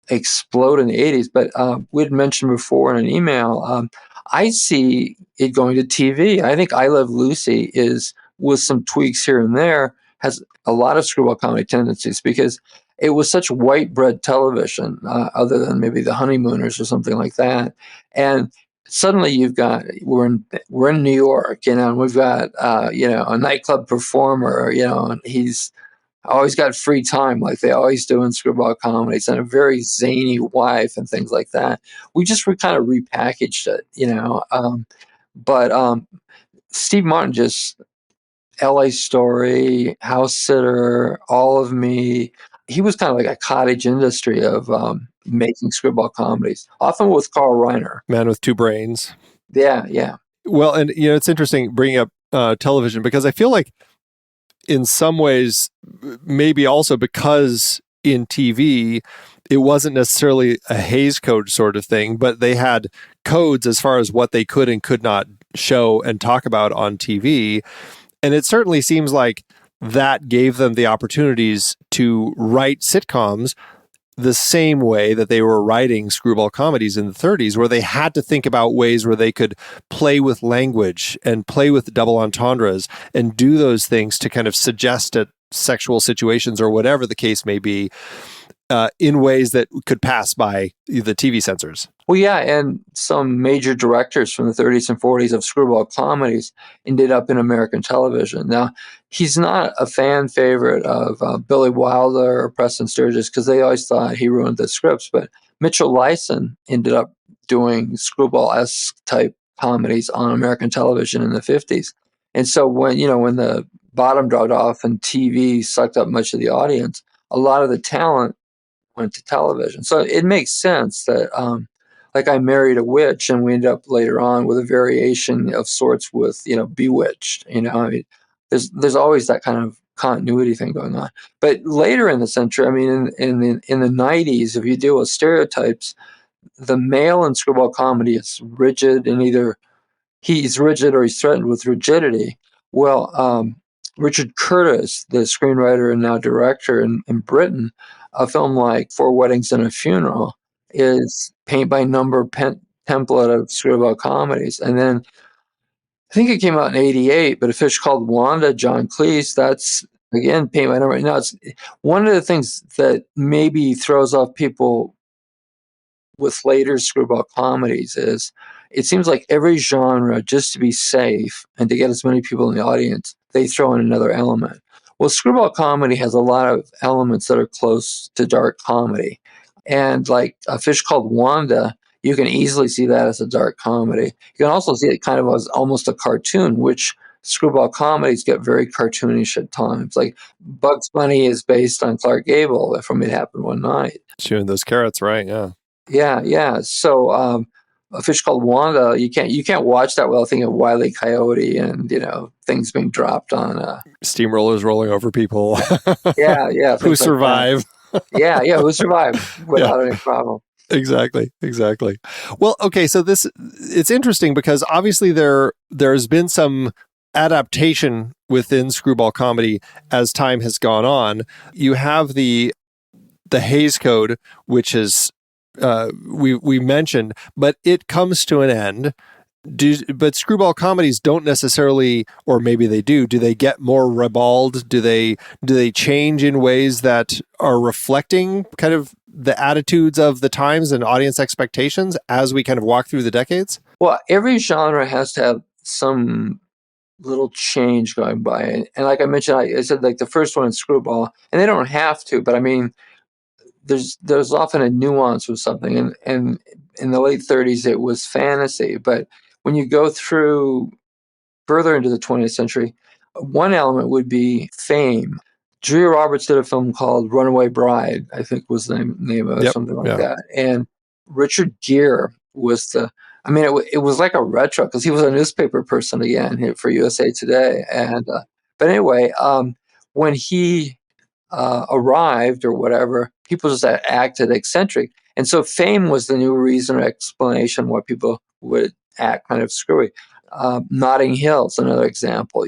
explode in the 80s. But we had mentioned before in an email, I see it going to TV. I think I Love Lucy is, with some tweaks here and there, has a lot of screwball comedy tendencies because it was such white bread television, other than maybe The Honeymooners or something like that. And suddenly we're in New York, and we've got a nightclub performer, and he's always got free time, like they always do in screwball comedies, and a very zany wife and things like that. We kind of repackaged it, but Steve Martin just L.A. Story, House Sitter, All of Me. He was kind of like a cottage industry of making screwball comedies, often with Carl Reiner. Man with Two Brains. Yeah. Well, and it's interesting bringing up television, because I feel like in some ways, maybe also because in TV, it wasn't necessarily a Hays Code sort of thing, but they had codes as far as what they could and could not show and talk about on TV. And it certainly seems like that gave them the opportunities to write sitcoms the same way that they were writing screwball comedies in the 30s, where they had to think about ways where they could play with language and play with double entendres and do those things to kind of suggest at sexual situations or whatever the case may be, in ways that could pass by the TV censors. Well, yeah, and some major directors from the 30s and 40s of screwball comedies ended up in American television. Now, he's not a fan favorite of Billy Wilder or Preston Sturges because they always thought he ruined the scripts. But Mitchell Leisen ended up doing screwball-esque type comedies on American television in the 50s. And so when the bottom dropped off and TV sucked up much of the audience, a lot of the talent went to television. So it makes sense that, like, I Married a Witch, and we ended up later on with a variation of sorts with, Bewitched. I mean, there's always that kind of continuity thing going on. But later in the century, I mean, in the 90s, if you deal with stereotypes, the male in screwball comedy is rigid, and either he's rigid or he's threatened with rigidity. Well, Richard Curtis, the screenwriter and now director in Britain, a film like Four Weddings and a Funeral is paint by number template of screwball comedies. And then I think it came out in '88, but A Fish Called Wanda, John Cleese, that's again paint by number. Now, it's one of the things that maybe throws off people with later screwball comedies is it seems like every genre, just to be safe and to get as many people in the audience, they throw in another element. Well, screwball comedy has a lot of elements that are close to dark comedy. And like A Fish Called Wanda, you can easily see that as a dark comedy. You can also see it kind of as almost a cartoon, which screwball comedies get very cartoonish at times. Like Bugs Bunny is based on Clark Gable from It Happened One Night. Chewing those carrots, right? Yeah. Yeah. So A Fish Called Wanda, you can't watch that without thinking of Wile E. Coyote and things being dropped on steamrollers rolling over people. yeah, who survive. yeah, who survive without any problem. Exactly. Well, okay, so it's interesting because obviously there's been some adaptation within screwball comedy as time has gone on. You have the Hays Code, which is we mentioned, but it comes to an end. But screwball comedies don't necessarily, or maybe they do. Do they get more ribald? Do they change in ways that are reflecting kind of the attitudes of the times and audience expectations as we kind of walk through the decades? Well, every genre has to have some little change going by, and like I mentioned, I said like the first one is screwball, and they don't have to, but I mean, there's often a nuance with something, and in the late 30s it was fantasy, but when you go through further into the 20th century, one element would be fame. Julia Roberts did a film called Runaway Bride, I think was the name of it, something like that. And Richard Gere was it was like a retro because he was a newspaper person again for USA Today. And but anyway, when he arrived or whatever, people just acted eccentric. And so fame was the new reason or explanation why people would act kind of screwy. Notting Hill's another example.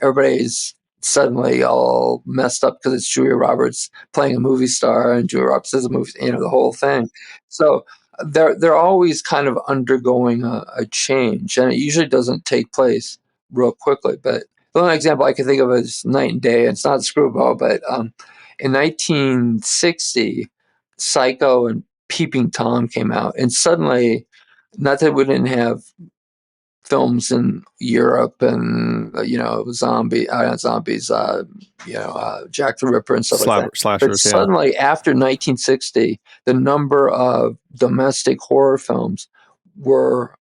Everybody's suddenly all messed up because it's Julia Roberts playing a movie star, and Julia Roberts is a movie, the whole thing. So they're always kind of undergoing a change, and it usually doesn't take place real quickly. But the only example I can think of is Night and Day. It's not Screwball, but in 1960, Psycho and Peeping Tom came out, and suddenly, not that we didn't have films in Europe and zombies, Jack the Ripper and stuff like that. Slashers, but suddenly, after 1960, the number of domestic horror films were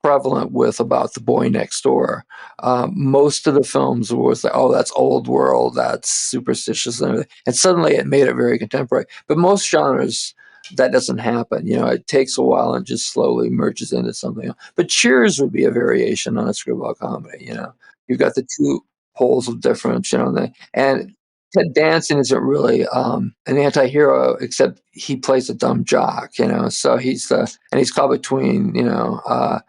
prevalent with about The Boy Next Door. Most of the films was like, oh, that's old world, that's superstitious and everything. And suddenly it made it very contemporary. But most genres that doesn't happen. It takes a while and just slowly merges into something else. But Cheers would be a variation on a screwball comedy. You've got the two poles of difference, and Ted Danson isn't really an anti-hero, except he plays a dumb jock, so he's caught between, an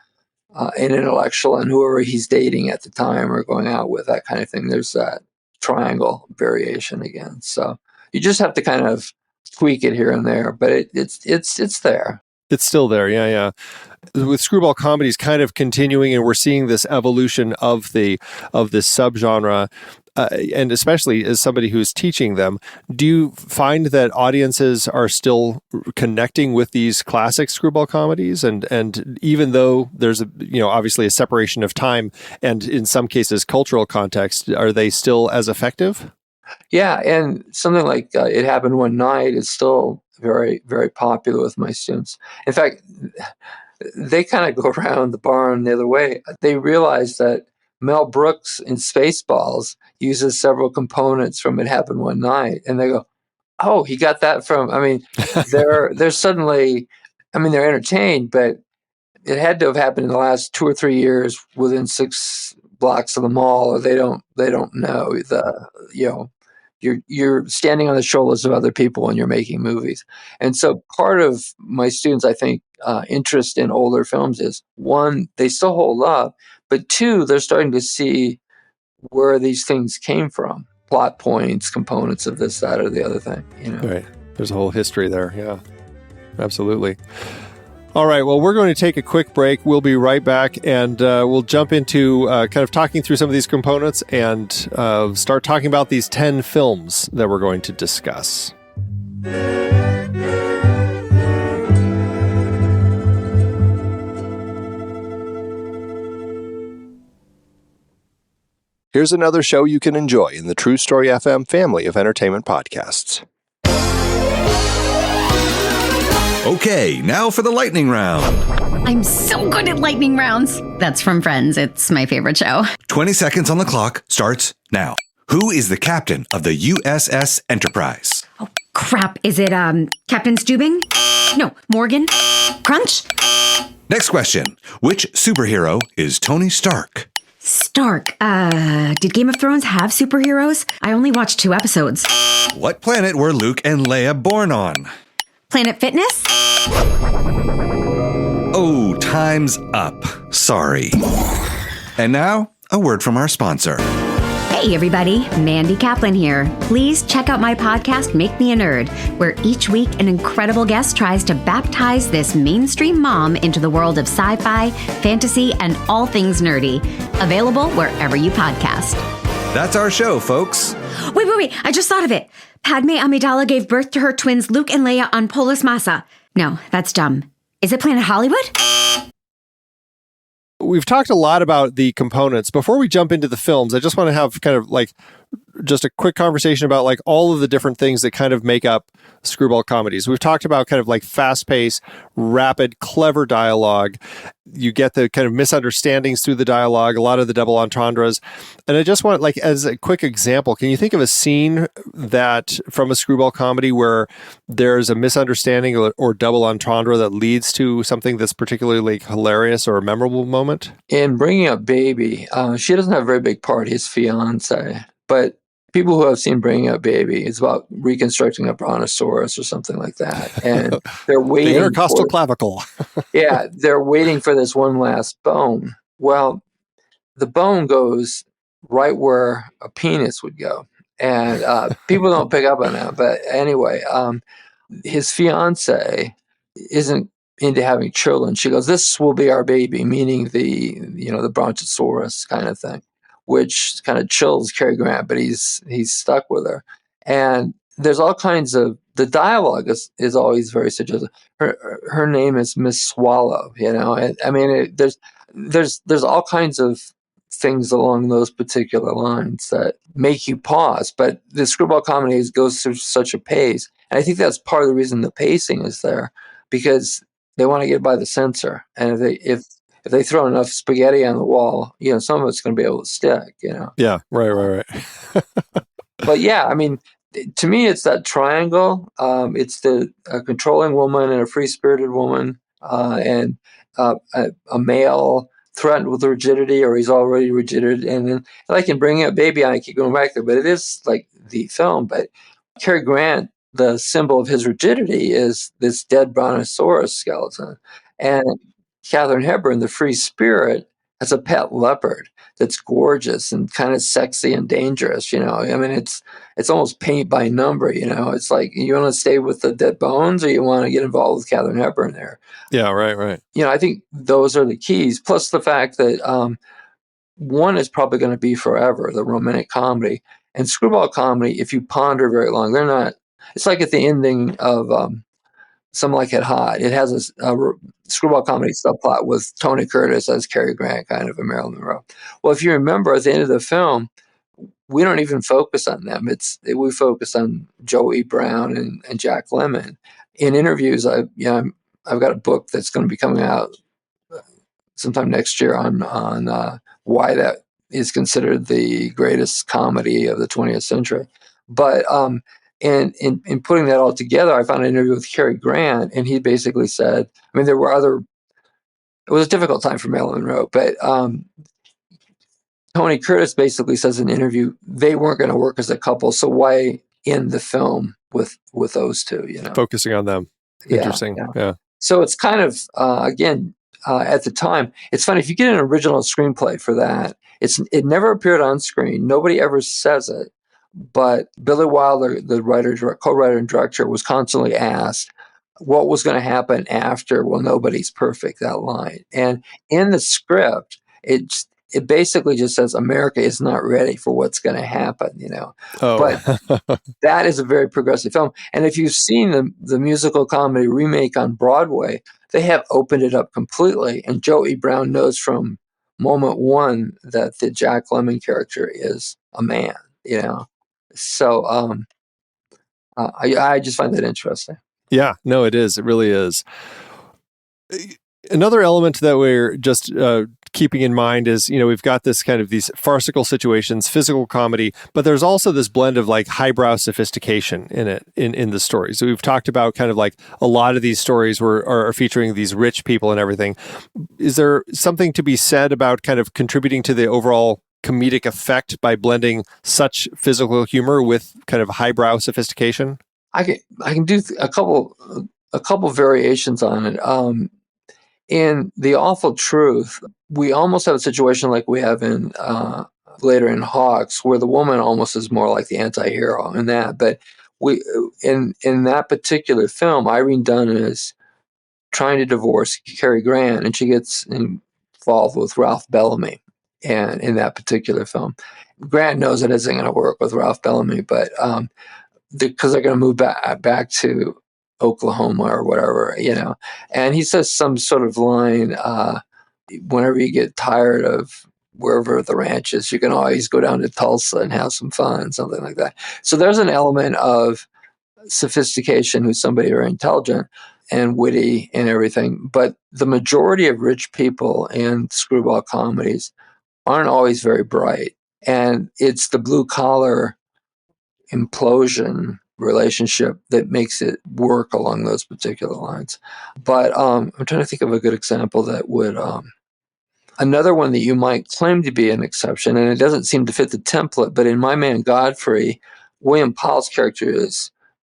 intellectual and whoever he's dating at the time or going out with, that kind of thing. There's that triangle variation again. So you just have to kind of tweak it here and there, but it's there. It's still there. Yeah. With screwball comedies kind of continuing, and we're seeing this evolution of this subgenre. And especially as somebody who's teaching them, do you find that audiences are still connecting with these classic screwball comedies? And even though there's obviously a separation of time and in some cases cultural context, are they still as effective? Yeah, and something like It Happened One Night is still very, very popular with my students. In fact, they kind of go around the barn the other way. They realize that Mel Brooks in Spaceballs uses several components from It Happened One Night, and they go, "Oh, he got that from." I mean, they're suddenly, they're entertained, but it had to have happened in the last 2 or 3 years within 6 blocks of the mall, or they don't know you're standing on the shoulders of other people when you're making movies. And so part of my students, I think, interest in older films is, one, they still hold up, but two, they're starting to see where these things came from, plot points, components of this, that, or the other thing. Right. There's a whole history there. Yeah, absolutely. All right. Well, we're going to take a quick break. We'll be right back, and we'll jump into kind of talking through some of these components and start talking about these 10 films that we're going to discuss. Here's another show you can enjoy in the True Story FM family of entertainment podcasts. Okay, now for the lightning round. I'm so good at lightning rounds. That's from Friends. It's my favorite show. 20 seconds on the clock starts now. Who is the captain of the USS Enterprise? Oh, crap. Is it, Captain Stubing? No, Morgan? Crunch? Next question. Which superhero is Tony Stark? Stark. Did Game of Thrones have superheroes? I only watched 2 episodes. What planet were Luke and Leia born on? Planet Fitness? Oh, time's up. Sorry. And now, a word from our sponsor. Hey everybody, Mandy Kaplan here. Please check out my podcast, Make Me a Nerd, where each week an incredible guest tries to baptize this mainstream mom into the world of sci-fi, fantasy, and all things nerdy. Available wherever you podcast. That's our show, folks. Wait, I just thought of it. Padme Amidala gave birth to her twins Luke and Leia on Polis Massa. No, that's dumb. Is it Planet Hollywood? We've talked a lot about the components. Before we jump into the films, I just want to have kind of like just a quick conversation about like all of the different things that kind of make up screwball comedies. We've talked about kind of like fast-paced, rapid, clever dialogue. You get the kind of misunderstandings through the dialogue, a lot of the double entendres. And I just want, like, as a quick example, can you think of a scene that from a screwball comedy where there's a misunderstanding or double entendre that leads to something that's particularly hilarious or a memorable moment? In Bringing Up Baby, she doesn't have a very big part, his fiance, but people who have seen Bringing Up Baby, it's about reconstructing a brontosaurus or something like that. And they're waiting the intercostal clavicle. Yeah, they're waiting for this one last bone. Well, the bone goes right where a penis would go. And people don't pick up on that. But anyway, his fiance isn't into having children. She goes, "This will be our baby," meaning the brontosaurus kind of thing, which kind of chills Cary Grant, but he's stuck with her. And there's all kinds of, the dialogue is always very suggestive. Her name is Miss Swallow, and I mean, there's all kinds of things along those particular lines that make you pause. But the screwball comedy goes through such a pace, and I think that's part of the reason the pacing is there, because they want to get by the censor, and if they throw enough spaghetti on the wall, some of it's going to be able to stick, Yeah, right. But yeah, I mean, To me, it's that triangle. It's the controlling woman and a free-spirited woman, and a male threatened with rigidity, or he's already rigid. And then, like in Bringing Up Baby, I keep going back there, but it is like the film. But Cary Grant, the symbol of his rigidity is this dead brontosaurus skeleton, and Katharine Hepburn, the free spirit, has a pet leopard that's gorgeous and kind of sexy and dangerous. I mean, it's almost paint by number. It's like, you want to stay with the dead bones, or you want to get involved with Katharine Hepburn there. Yeah, right. I think those are the keys. Plus the fact that one is probably going to be forever, the romantic comedy. And screwball comedy, if you ponder very long, they're not. It's like at the ending of Some Like It Hot. It has a screwball comedy subplot with Tony Curtis as Cary Grant, kind of a Marilyn Monroe. Well, if you remember, at the end of the film, we don't even focus on them. We focus on Joey Brown and Jack Lemmon. In interviews, I've got a book that's going to be coming out sometime next year on why that is considered the greatest comedy of the 20th century. But and in putting that all together, I found an interview with Cary Grant, and he basically said, I mean, it was a difficult time for Marilyn Monroe, but Tony Curtis basically says in an interview, they weren't going to work as a couple, so why end the film with those two? Focusing on them. Interesting. Yeah. So it's kind of, again, at the time, it's funny, if you get an original screenplay for that, it never appeared on screen. Nobody ever says it. But Billy Wilder, the co-writer and director, was constantly asked what was going to happen after, well, nobody's perfect, that line. And in the script, it basically just says America is not ready for what's going to happen, Oh. But that is a very progressive film. And if you've seen the musical comedy remake on Broadway, they have opened it up completely. And Joey Brown knows from moment one that the Jack Lemmon character is a man, So I just find that interesting. Yeah, no, it is. It really is. Another element that we're just keeping in mind is, we've got this kind of these farcical situations, physical comedy, but there's also this blend of like highbrow sophistication in it, in the stories. So we've talked about kind of like a lot of these stories are featuring these rich people and everything. Is there something to be said about kind of contributing to the overall comedic effect by blending such physical humor with kind of highbrow sophistication? I can do a couple variations on it. In The Awful Truth, we almost have a situation like we have in later in Hawks, where the woman almost is more like the anti-hero in that. But in that particular film, Irene Dunne is trying to divorce Cary Grant, and she gets involved with Ralph Bellamy. And in that particular film, Grant knows it isn't going to work with Ralph Bellamy, but because they're going to move back to Oklahoma or whatever, and he says some sort of line, whenever you get tired of wherever the ranch is, you can always go down to Tulsa and have some fun, something like that. So there's an element of sophistication who's somebody very intelligent and witty and everything. But the majority of rich people in screwball comedies aren't always very bright. And it's the blue collar implosion relationship that makes it work along those particular lines. But I'm trying to think of a good example that would, another one that you might claim to be an exception, and it doesn't seem to fit the template, but in My Man Godfrey, William Powell's character is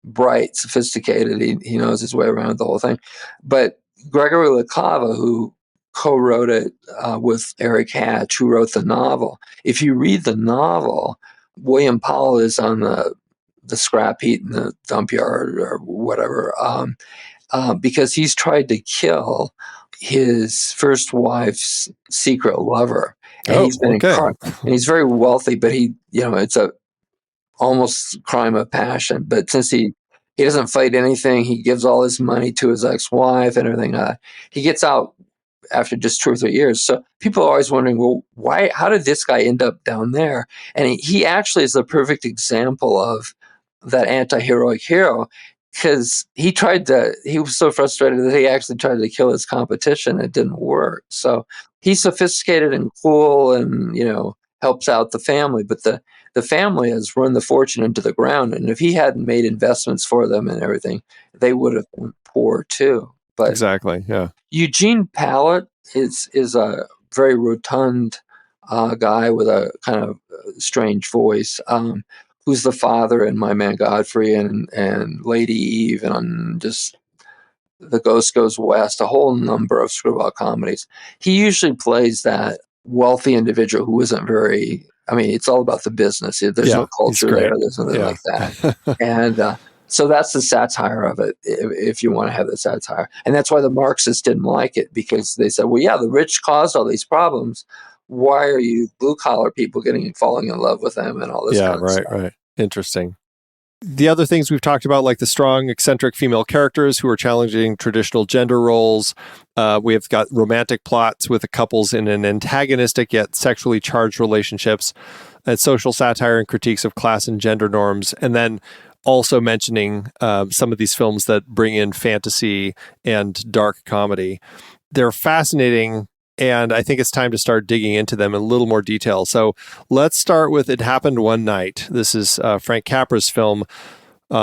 bright, sophisticated. He knows his way around the whole thing. But Gregory LaCava, who co-wrote it with Eric Hatch, who wrote the novel, if you read the novel, William Powell is on the scrap heap in the dump yard or whatever, because he's tried to kill his first wife's secret lover. And he's been and he's very wealthy, but it's a almost crime of passion. But since he doesn't fight anything, he gives all his money to his ex-wife and everything. He gets out after just 2 or 3 years. So people are always wondering, well, how did this guy end up down there? And he actually is the perfect example of that anti-heroic hero, because he was so frustrated that he actually tried to kill his competition. It didn't work. So he's sophisticated and cool and, helps out the family. But the family has run the fortune into the ground. And if he hadn't made investments for them and everything, they would have been poor too. But Exactly. Yeah. Eugene Pallett is a very rotund guy with a kind of strange voice, who's the father in My Man Godfrey and Lady Eve and just The Ghost Goes West, a whole number of screwball comedies. He usually plays that wealthy individual who isn't very, I mean, it's all about the business. There's no culture there. There's nothing like that. And so that's the satire of it, if you want to have the satire. And that's why the Marxists didn't like it, because they said, well, yeah, the rich caused all these problems. Why are you blue-collar people falling in love with them and all this kind of stuff? Right. Interesting. The other things we've talked about, like the strong, eccentric female characters who are challenging traditional gender roles. We've got romantic plots with the couples in an antagonistic yet sexually charged relationships, social satire and critiques of class and gender norms, and then also mentioning some of these films that bring in fantasy and dark comedy. They're fascinating, and I think it's time to start digging into them in a little more detail. So let's start with It Happened One Night. This is Frank Capra's film.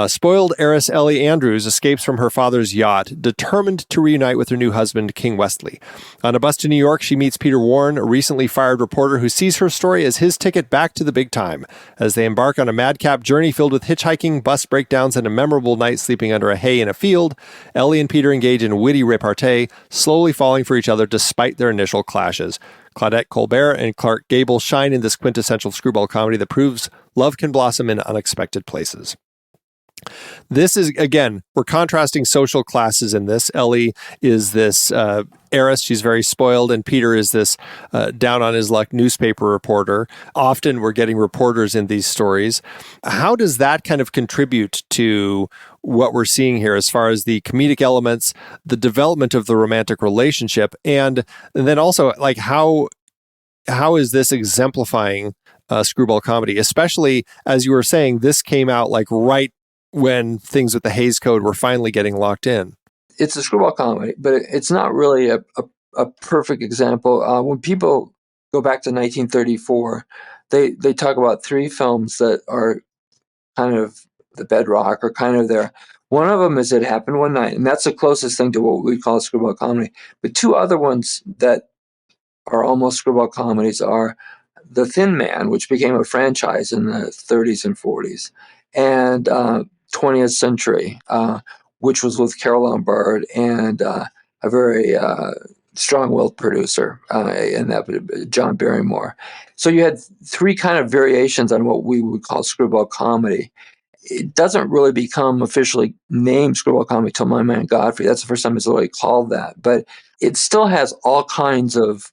Spoiled heiress Ellie Andrews escapes from her father's yacht, determined to reunite with her new husband, King Westley. On a bus to New York, she meets Peter Warren, a recently fired reporter who sees her story as his ticket back to the big time. As they embark on a madcap journey filled with hitchhiking, bus breakdowns, and a memorable night sleeping under a hay in a field, Ellie and Peter engage in witty repartee, slowly falling for each other despite their initial clashes. Claudette Colbert and Clark Gable shine in this quintessential screwball comedy that proves love can blossom in unexpected places. This is, again, we're contrasting social classes in this. Ellie is this heiress. She's very spoiled. And Peter is this down on his luck newspaper reporter. Often we're getting reporters in these stories. How does that kind of contribute to what we're seeing here as far as the comedic elements, the development of the romantic relationship, and then also like how is this exemplifying screwball comedy? Especially, as you were saying, this came out like right when things with the Hays Code were finally getting locked in. It's a screwball comedy, but it's not really a perfect example. When people go back to 1934, they talk about three films that are kind of the bedrock or kind of there. One of them is It Happened One Night, and that's the closest thing to what we call a screwball comedy. But two other ones that are almost screwball comedies are The Thin Man, which became a franchise in the 30s and 40s, and 20th Century, which was with Carol Lombard and a very strong-willed producer, and that John Barrymore. So you had three kind of variations on what we would call screwball comedy. It doesn't really become officially named screwball comedy till My Man Godfrey. That's the first time it's really called that. But it still has all kinds of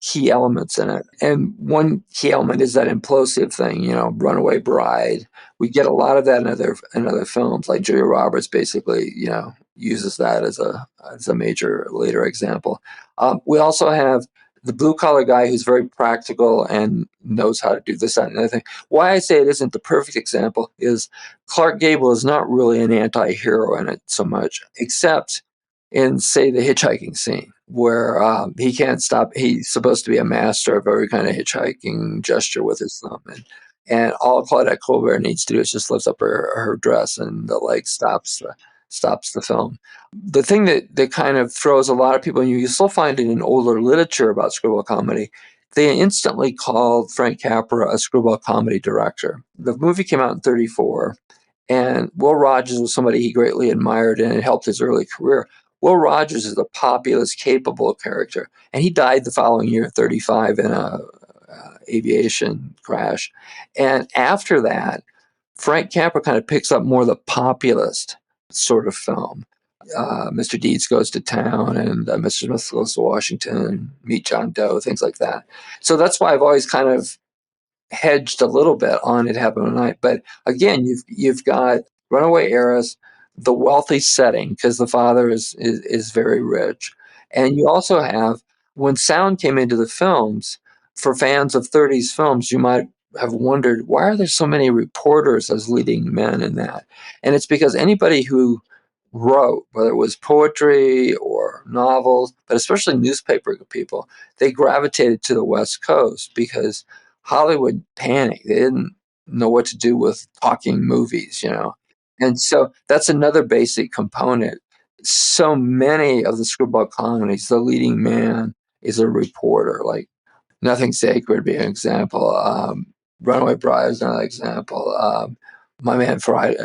key elements in it. And one key element is that implosive thing, Runaway Bride. We get a lot of that in other films, like Julia Roberts basically, uses that as a major later example. We also have the blue-collar guy who's very practical and knows how to do this, that, and another thing. Why I say it isn't the perfect example is Clark Gable is not really an anti-hero in it so much, except in, say, the hitchhiking scene, where he can't stop. He's supposed to be a master of every kind of hitchhiking gesture with his thumb. And all Claudette Colbert needs to do is just lift up her dress, and the leg stops the film. The thing that kind of throws a lot of people, and you still find it in older literature about screwball comedy, they instantly called Frank Capra a screwball comedy director. The movie came out in 1934, and Will Rogers was somebody he greatly admired, and it helped his early career. Will Rogers is a populous, capable character, and he died the following year, 1935, in a aviation crash. And after that, Frank Capra kind of picks up more of the populist sort of film. Mr. Deeds Goes to Town and Mr. Smith Goes to Washington, Meet John Doe, things like that. So that's why I've always kind of hedged a little bit on It Happened One Night. But again, you've got runaway heiress, the wealthy setting, because the father is very rich. And you also have, when sound came into the films, for fans of 30s films, you might have wondered, why are there so many reporters as leading men in that? And it's because anybody who wrote, whether it was poetry or novels, but especially newspaper people, they gravitated to the West Coast because Hollywood panicked. They didn't know what to do with talking movies, you know. And so that's another basic component. So many of the screwball comedies, the leading man is a reporter. Like Nothing Sacred would be an example. Runaway Bride is another example. My Man Friday,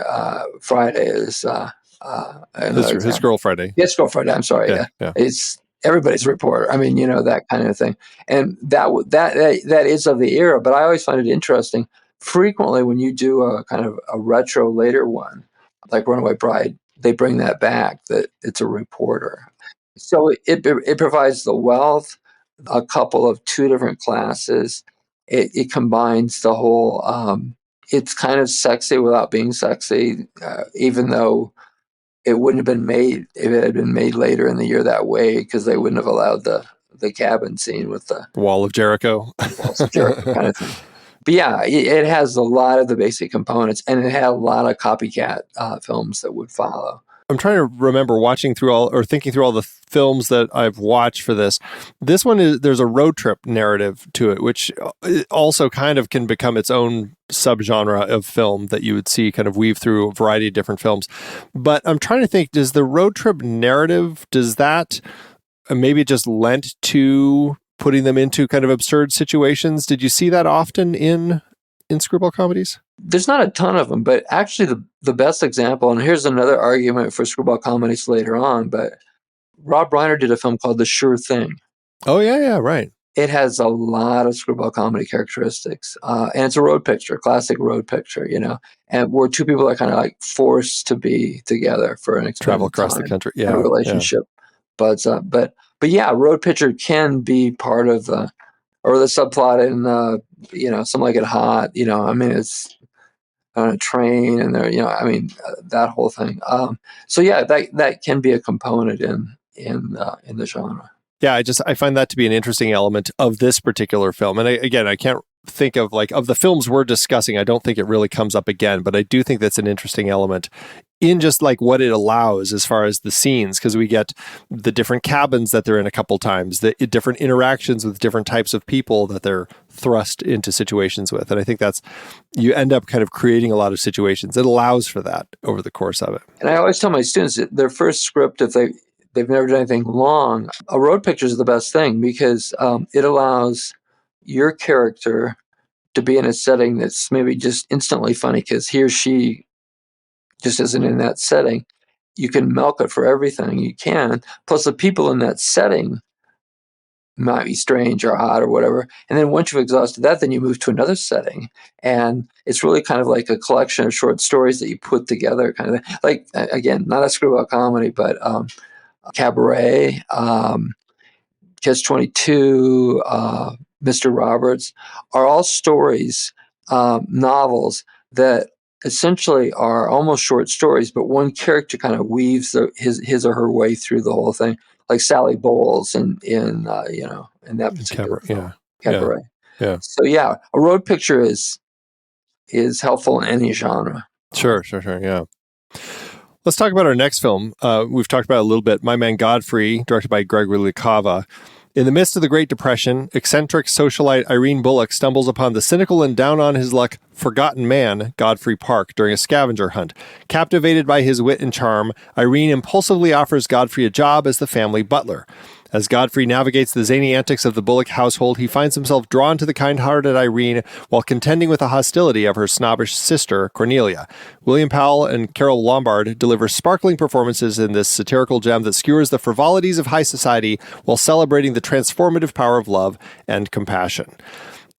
Friday is another His Girl Friday. Yes, Girl Friday. I'm sorry. Yeah. It's everybody's a reporter. I mean, you know, that kind of thing. And that is of the era. But I always find it interesting. Frequently, when you do a kind of a retro later one, like Runaway Bride, they bring that back. That it's a reporter. So it provides the wealth, a couple of two different classes. It combines the whole. It's kind of sexy without being sexy, even though it wouldn't have been made if it had been made later in the year that way, because they wouldn't have allowed the cabin scene with the Wall of Jericho. Walls of Jericho kind of thing. But yeah, it has a lot of the basic components, and it had a lot of copycat films that would follow. I'm trying to remember thinking through all the films that I've watched for this. This one there's a road trip narrative to it, which also kind of can become its own subgenre of film that you would see kind of weave through a variety of different films. But I'm trying to think, does the road trip narrative, does that maybe just lent to putting them into kind of absurd situations? Did you see that often in screwball comedies? There's not a ton of them, but actually the best example, and here's another argument for screwball comedies later on, but Rob Reiner did a film called The Sure Thing. Oh, yeah, right. It has a lot of screwball comedy characteristics, and it's a road picture, classic road picture, you know, and where two people are kind of like forced to be together for an extended travel across time, the country, a relationship. Yeah. But yeah, road picture can be part of the subplot in Some Like It Hot. You know, I mean, it's on a train, and there, you know, I mean, that whole thing. So yeah, that can be a component in the genre. Yeah, I find that to be an interesting element of this particular film. And I can't think of the films we're discussing, I don't think it really comes up again, but I do think that's an interesting element in just like what it allows as far as the scenes, because we get the different cabins that they're in a couple times, the different interactions with different types of people that they're thrust into situations with. And I think you end up kind of creating a lot of situations. It allows for that over the course of it. And I always tell my students that their first script, if they've never done anything long, a road picture is the best thing, because it allows your character to be in a setting that's maybe just instantly funny because he or she just isn't in that setting. You can milk it for everything you can. Plus, the people in that setting might be strange or odd or whatever. And then once you've exhausted that, then you move to another setting. And it's really kind of like a collection of short stories that you put together, kind of thing. Like, again, not a screwball comedy, but Cabaret, Catch-22, Mr. Roberts are all stories, novels that essentially are almost short stories, but one character kind of weaves his or her way through the whole thing, like Sally Bowles in that particular film, Cabaret. Yeah. So yeah, a road picture is helpful in any genre. Sure. Yeah. Let's talk about our next film. We've talked about it a little bit. My Man Godfrey, directed by Gregory LaCava. In the midst of the Great Depression, eccentric socialite Irene Bullock stumbles upon the cynical and down-on-his-luck forgotten man, Godfrey Park, during a scavenger hunt. Captivated by his wit and charm, Irene impulsively offers Godfrey a job as the family butler. As Godfrey navigates the zany antics of the Bullock household, he finds himself drawn to the kind-hearted Irene while contending with the hostility of her snobbish sister, Cornelia. William Powell and Carol Lombard deliver sparkling performances in this satirical gem that skewers the frivolities of high society while celebrating the transformative power of love and compassion.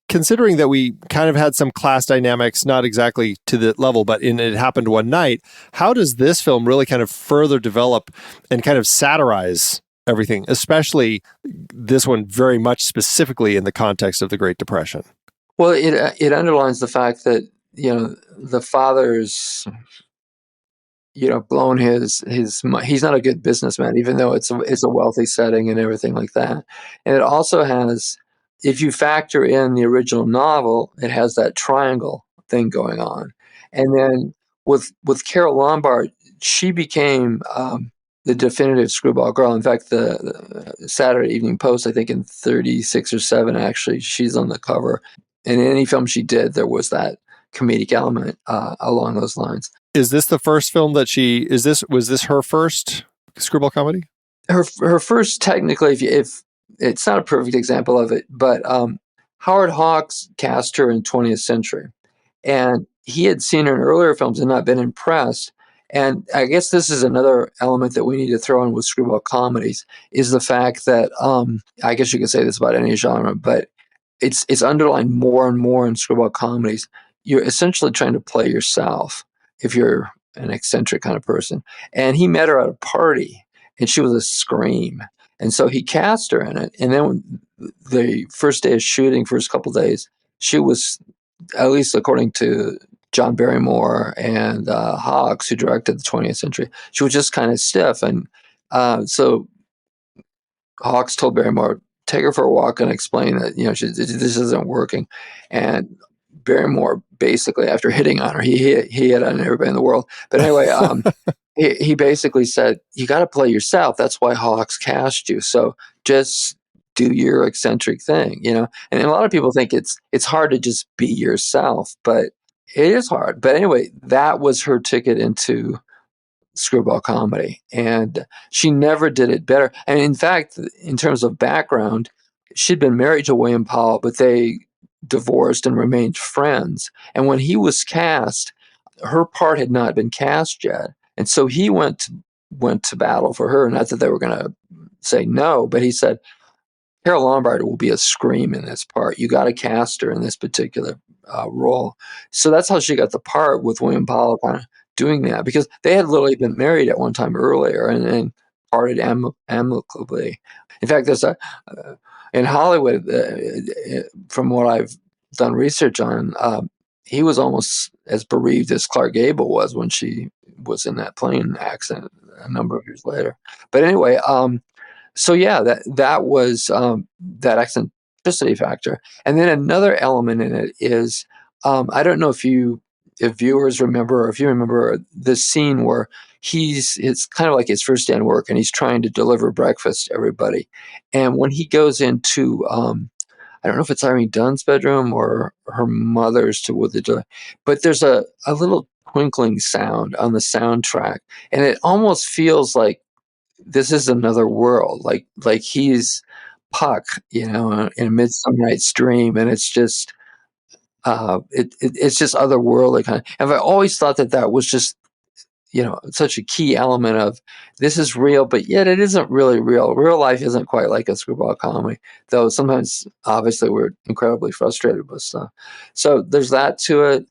Considering that we kind of had some class dynamics, not exactly to the level, but It Happened One Night, how does this film really kind of further develop and kind of satirize everything, especially this one very much specifically in the context of the Great Depression? Well, it underlines the fact that, you know, the father's, you know, blown his he's not a good businessman, even though it's a wealthy setting and everything like that. And it also has, if you factor in the original novel, it has that triangle thing going on. And then with Carol Lombard, she became the definitive screwball girl. In fact, the Saturday Evening Post, I think in 36 or 7, actually, she's on the cover. And in any film she did, there was that comedic element along those lines. Is this the first film that was this her first screwball comedy? Her first, technically, if it's not a perfect example of it, but Howard Hawks cast her in 20th Century, and he had seen her in earlier films and not been impressed. And I guess this is another element that we need to throw in with screwball comedies, is the fact that I guess you could say this about any genre, but it's underlined more and more in screwball comedies. You're essentially trying to play yourself if you're an eccentric kind of person. And he met her at a party, and she was a scream. And so he cast her in it. And then when the first day of shooting, first couple of days, she was, at least according to John Barrymore and Hawks, who directed the 20th Century, she was just kind of stiff. And so Hawks told Barrymore, take her for a walk and explain that, this isn't working. And Barrymore, basically, after hitting on her, he hit on everybody in the world. But anyway, he basically said, you got to play yourself. That's why Hawks cast you. So just do your eccentric thing, And a lot of people think it's hard to just be yourself, but it is hard. But anyway, that was her ticket into screwball comedy, and she never did it better. And in fact, in terms of background, she'd been married to William Powell, but they divorced and remained friends. And when he was cast, her part had not been cast yet, and so he went to battle for her. Not that they were going to say no, but he said, Carol Lombard will be a scream in this part. You got to cast her in this particular role. So that's how she got the part, with William Powell kind of doing that, because they had literally been married at one time earlier and parted amicably. In fact, there's in Hollywood, from what I've done research on, he was almost as bereaved as Clark Gable was when she was in that plane accident a number of years later. But anyway, so yeah, that was that eccentricity factor. And then another element in it is, I don't know if viewers remember, or if you remember this scene where it's kind of like his first day in work, and he's trying to deliver breakfast to everybody. And when he goes into, I don't know if it's Irene Dunn's bedroom or her mother's but there's a little twinkling sound on the soundtrack, and it almost feels like this is another world, like he's Puck, in A Midsummer Night's Dream, and it's just it's just otherworldly kind of. And I always thought that was just such a key element of, this is real, but yet it isn't really real. Real life isn't quite like a screwball comedy, though sometimes obviously we're incredibly frustrated with stuff. So there's that to it.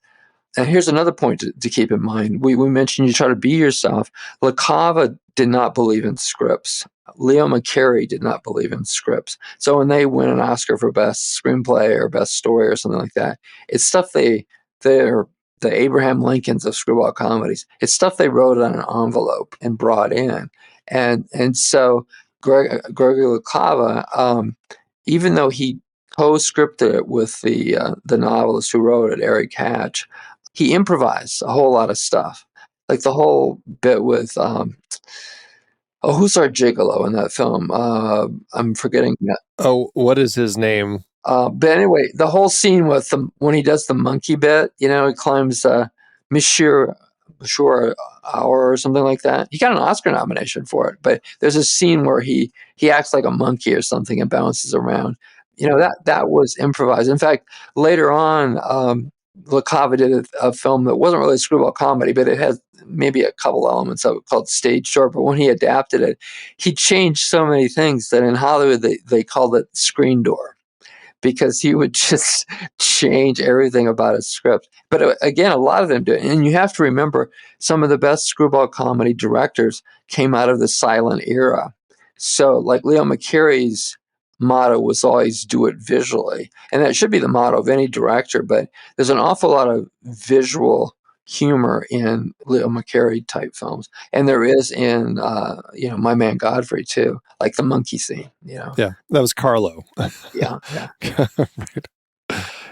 And here's another point to keep in mind. We mentioned you try to be yourself. La Cava did not believe in scripts. Leo McCarey did not believe in scripts. So when they win an Oscar for best screenplay or best story or something like that, it's stuff they're the Abraham Lincolns of screwball comedies. It's stuff they wrote on an envelope and brought in. And so Gregory La Cava, even though he co-scripted it with the novelist who wrote it, Eric Hatch, he improvised a whole lot of stuff. Like the whole bit with who's our gigolo in that film? I'm forgetting that. Oh, what is his name? But anyway, the whole scene with when he does the monkey bit, he climbs Monsieur Hour or something like that. He got an Oscar nomination for it, but there's a scene where he acts like a monkey or something and bounces around. That was improvised. In fact, later on, La Cava did a film that wasn't really a screwball comedy, but it has maybe a couple elements of it, called Stage Short. But when he adapted it, he changed so many things that in Hollywood they called it Screen Door, because he would just change everything about his script. But again, a lot of them do it. And you have to remember, some of the best screwball comedy directors came out of the silent era. So like Leo McCarey's motto was always do it visually. And that should be the motto of any director, but there's an awful lot of visual humor in Leo McCarey type films. And there is in, My Man Godfrey too, like the monkey scene, Yeah, that was Carlo. Yeah. Right.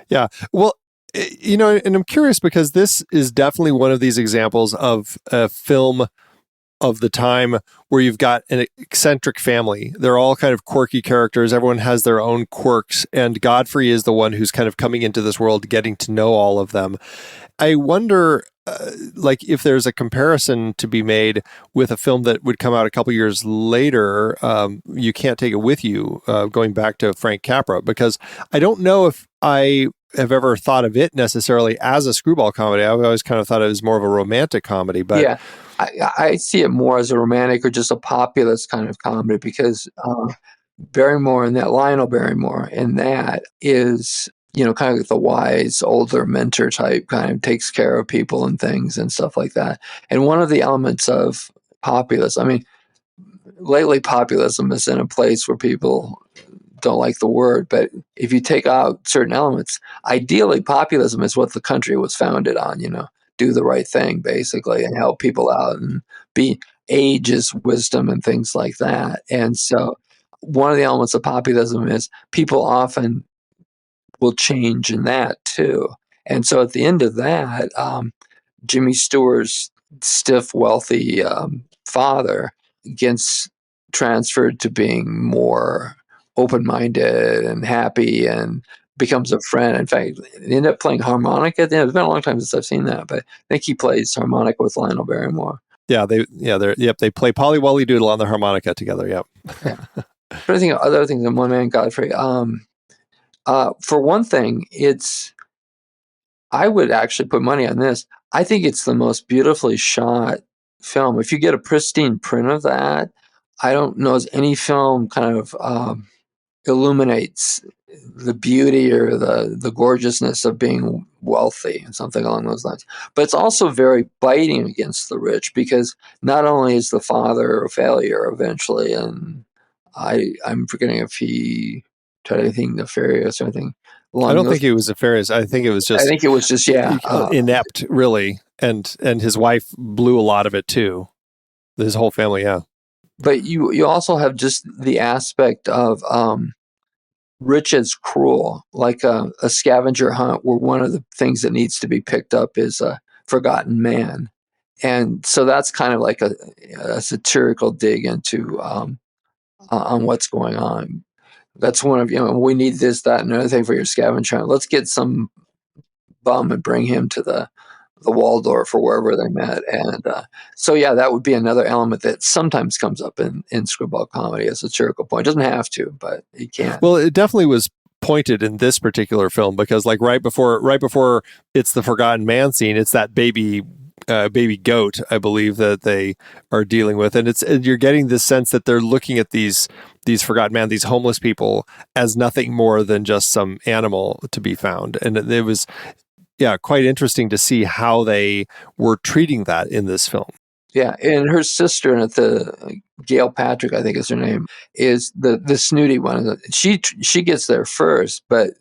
Yeah. Well, and I'm curious, because this is definitely one of these examples of a film of the time where you've got an eccentric family. They're all kind of quirky characters. Everyone has their own quirks, and Godfrey is the one who's kind of coming into this world, getting to know all of them. I wonder, like, if there's a comparison to be made with a film that would come out a couple years later, You Can't Take It With You, going back to Frank Capra, because I don't know if I have ever thought of it necessarily as a screwball comedy. I've always kind of thought it was more of a romantic comedy, but yeah, I see it more as a romantic or just a populist kind of comedy, because Barrymore and that Lionel Barrymore and that is, kind of like the wise older mentor type, kind of takes care of people and things and stuff like that. And one of the elements of populism, I mean, lately populism is in a place where people don't like the word, but if you take out certain elements, ideally populism is what the country was founded on, do the right thing basically and help people out and age is wisdom and things like that. And so one of the elements of populism is people often will change in that too. And so at the end of that, Jimmy Stewart's stiff, wealthy father gets transferred to being more open-minded and happy and becomes a friend. In fact, they end up playing harmonica at the end. It's been a long time since I've seen that, but I think he plays harmonica with Lionel Barrymore. They play Polly Wolly Doodle on the harmonica together. Yep. Yeah. But I think other things than One Man Godfrey. For one thing, I would actually put money on this. I think it's the most beautifully shot film. If you get a pristine print of that, I don't know as any film kind of illuminates the beauty or the gorgeousness of being wealthy and something along those lines. But it's also very biting against the rich, because not only is the father a failure eventually, and I'm forgetting if he tried anything nefarious or anything. I don't think it was nefarious. I think it was just inept, really, and his wife blew a lot of it too. His whole family, yeah. But you also have just the aspect of rich as cruel, like a scavenger hunt where one of the things that needs to be picked up is a forgotten man. And so that's kind of like a satirical dig into on what's going on. That's one of, we need this, that, and another thing for your scavenger hunt. Let's get some bum and bring him to the Waldorf or wherever they met. And so, yeah, that would be another element that sometimes comes up in screwball comedy as a satirical point. It doesn't have to, but it can. Well, it definitely was pointed in this particular film, because like right before it's the forgotten man scene, it's that baby goat, I believe, that they are dealing with, and you're getting this sense that they're looking at these forgotten man, these homeless people, as nothing more than just some animal to be found. And it was quite interesting to see how they were treating that in this film. Yeah, and her sister, Gail Patrick, I think is her name, is the snooty one. She gets there first, but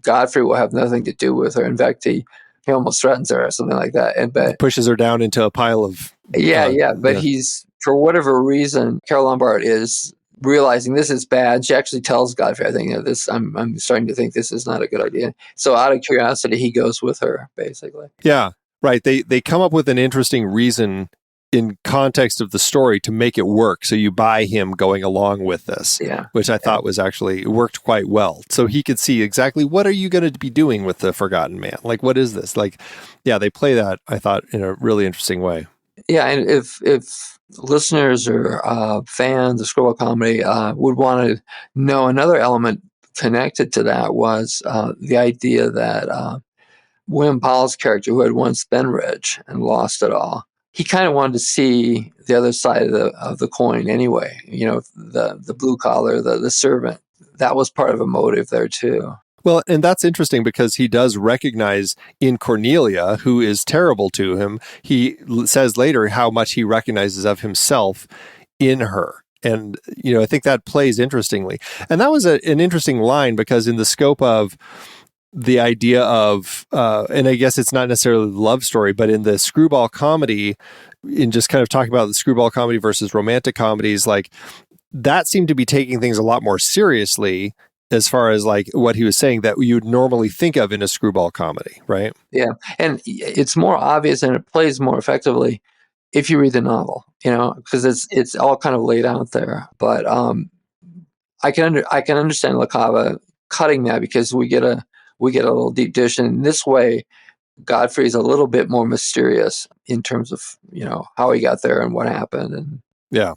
Godfrey will have nothing to do with her. In fact, he almost threatens her or something like that, but pushes her down into a pile of he's, for whatever reason, Carole Lombard is realizing this is bad. She actually tells Godfrey, I think, I'm starting to think this is not a good idea. So out of curiosity, he goes with her, basically. Yeah, right. They come up with an interesting reason in context of the story to make it work. So you buy him going along with this, which I thought was actually worked quite well. So he could see exactly, what are you going to be doing with the forgotten man? Like, what is this? Like, they play that, I thought, in a really interesting way. Yeah, and if listeners or fans of screwball comedy would want to know another element connected to that, was the idea that William Powell's character, who had once been rich and lost it all, he kind of wanted to see the other side of the coin anyway. The blue collar, the servant. That was part of a motive there too. Well, and that's interesting because he does recognize in Cornelia, who is terrible to him, he says later how much he recognizes of himself in her. And, I think that plays interestingly. And that was an interesting line, because in the scope of the idea of, and I guess it's not necessarily the love story, but in the screwball comedy, in just kind of talking about the screwball comedy versus romantic comedies, like that seemed to be taking things a lot more seriously, as far as like what he was saying that you'd normally think of in a screwball comedy, right? Yeah. And it's more obvious and it plays more effectively if you read the novel, because it's all kind of laid out there. But I can understand LaCava cutting that, because we get a little deep dish, and in this way, Godfrey is a little bit more mysterious in terms of how he got there and what happened. And yeah.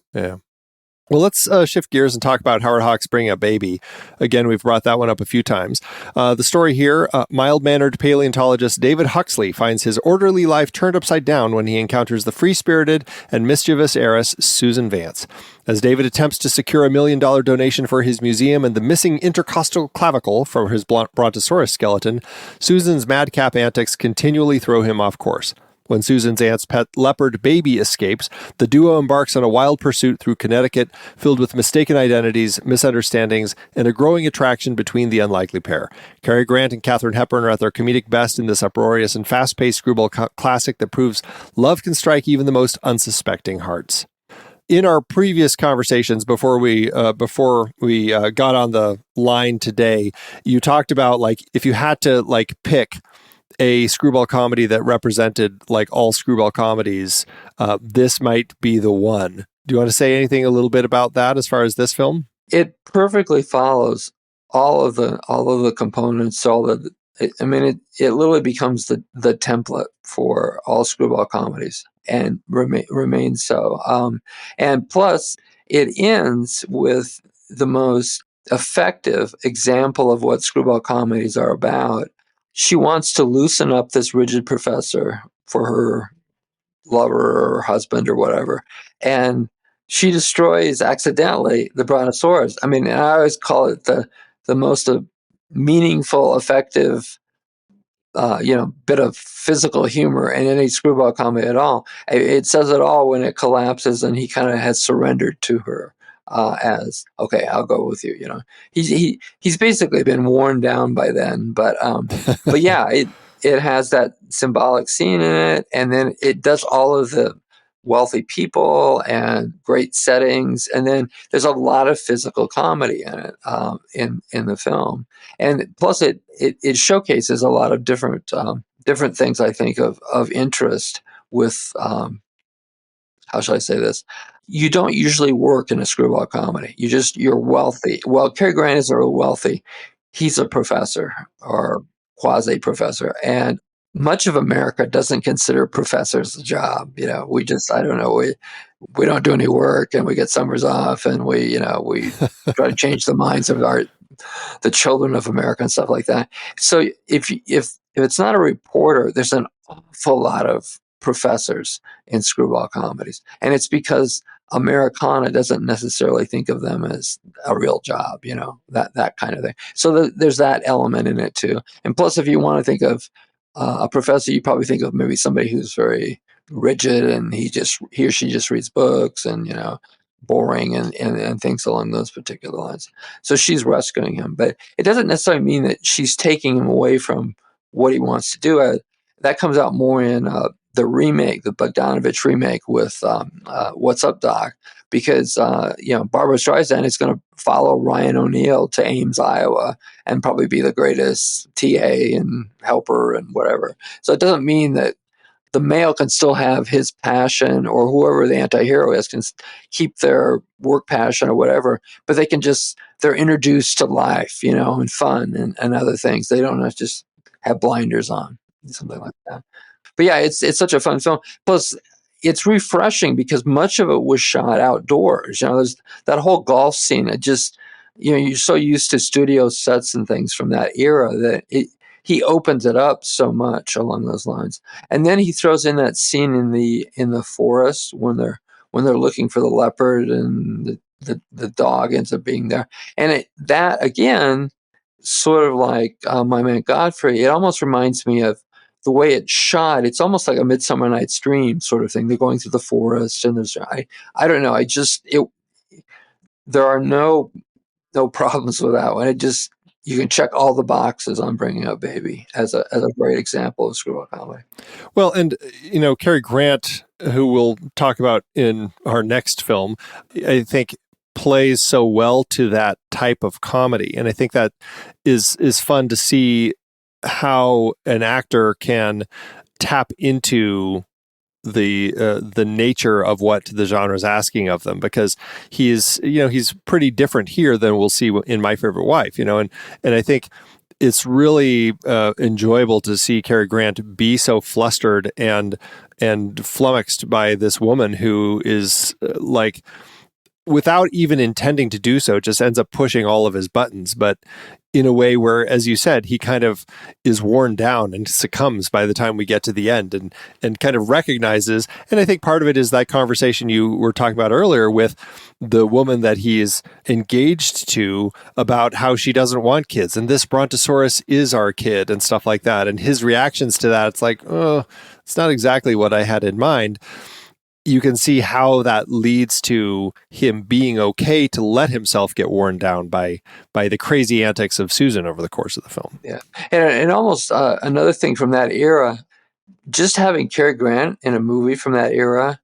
Well, let's shift gears and talk about Howard Hawks' Bringing Up Baby. Again, we've brought that one up a few times. The story here, mild-mannered paleontologist David Huxley finds his orderly life turned upside down when he encounters the free-spirited and mischievous heiress Susan Vance. As David attempts to secure a $1 million donation for his museum and the missing intercostal clavicle from his brontosaurus skeleton, Susan's madcap antics continually throw him off course. When Susan's aunt's pet leopard baby escapes, the duo embarks on a wild pursuit through Connecticut, filled with mistaken identities, misunderstandings, and a growing attraction between the unlikely pair. Cary Grant and Katharine Hepburn are at their comedic best in this uproarious and fast-paced screwball classic that proves love can strike even the most unsuspecting hearts. In our previous conversations before we got on the line today, you talked about if you had to pick a screwball comedy that represented all screwball comedies, this might be the one. Do you want to say anything a little bit about that as far as this film? It perfectly follows all of the components. It literally becomes the template for all screwball comedies, and remains so. And plus, it ends with the most effective example of what screwball comedies are about. She wants to loosen up this rigid professor for her lover or husband or whatever, and she destroys accidentally the brontosaurus. I always call it the most meaningful, effective, bit of physical humor in any screwball comedy at all. It says it all when it collapses and he kind of has surrendered to her. As okay, I'll go with you. He's basically been worn down by then, but yeah, it has that symbolic scene in it, and then it does all of the wealthy people and great settings, and then there's a lot of physical comedy in it, in the film, and plus it showcases a lot of different things, I think, of interest with how shall I say this? You don't usually work in a screwball comedy. You're wealthy. Well, Cary Grant is real wealthy. He's a professor or quasi-professor, and much of America doesn't consider professors a job. We don't do any work, and we get summers off, and we try to change the minds of the children of America and stuff like that. So if it's not a reporter, there's an awful lot of professors in screwball comedies, and it's because Americana doesn't necessarily think of them as a real job, that kind of thing. So there's that element in it too. And plus, if you want to think of a professor, you probably think of maybe somebody who's very rigid and he or she just reads books and boring and things along those particular lines. So she's rescuing him, but it doesn't necessarily mean that she's taking him away from what he wants to do. That comes out more in the remake, the Bogdanovich remake with What's Up, Doc? Because Barbra Streisand is going to follow Ryan O'Neal to Ames, Iowa, and probably be the greatest TA and helper and whatever. So it doesn't mean that the male can still have his passion, or whoever the anti-hero is can keep their work passion or whatever, but they're introduced to life, and fun and other things. They don't have to just have blinders on, something like that. But yeah, it's such a fun film. Plus, it's refreshing because much of it was shot outdoors. There's that whole golf scene. It just, you're so used to studio sets and things from that era that he opens it up so much along those lines. And then he throws in that scene in the forest when they're looking for the leopard and the dog ends up being there. And that again, sort of like My Man Godfrey, it almost reminds me of the way it's shot. It's almost like a Midsummer Night's Dream sort of thing. They're going through the forest, and I don't know. There are no problems with that one. You can check all the boxes on Bringing Up Baby as a great example of screwball comedy. Well, and Cary Grant, who we'll talk about in our next film, I think plays so well to that type of comedy, and I think that is fun to see how an actor can tap into the nature of what the genre is asking of them, because he's pretty different here than we'll see in My Favorite Wife, and I think it's really enjoyable to see Cary Grant be so flustered and flummoxed by this woman who is like, without even intending to do so, just ends up pushing all of his buttons, but in a way where, as you said, he kind of is worn down and succumbs by the time we get to the end, and kind of recognizes. And I think part of it is that conversation you were talking about earlier with the woman that he is engaged to about how she doesn't want kids, and this Brontosaurus is our kid and stuff like that. And his reactions to that, it's like, oh, it's not exactly what I had in mind. You can see how that leads to him being okay to let himself get worn down by the crazy antics of Susan over the course of the film. Yeah. And almost another thing from that era, just having Cary Grant in a movie from that era,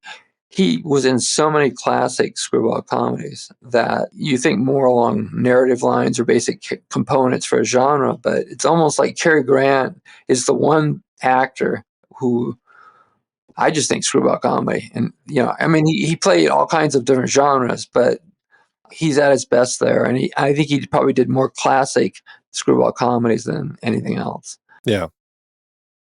he was in so many classic screwball comedies that you think more along narrative lines or basic components for a genre, but it's almost like Cary Grant is the one actor who I just think screwball comedy. And, he played all kinds of different genres, but he's at his best there. And I think he probably did more classic screwball comedies than anything else. Yeah.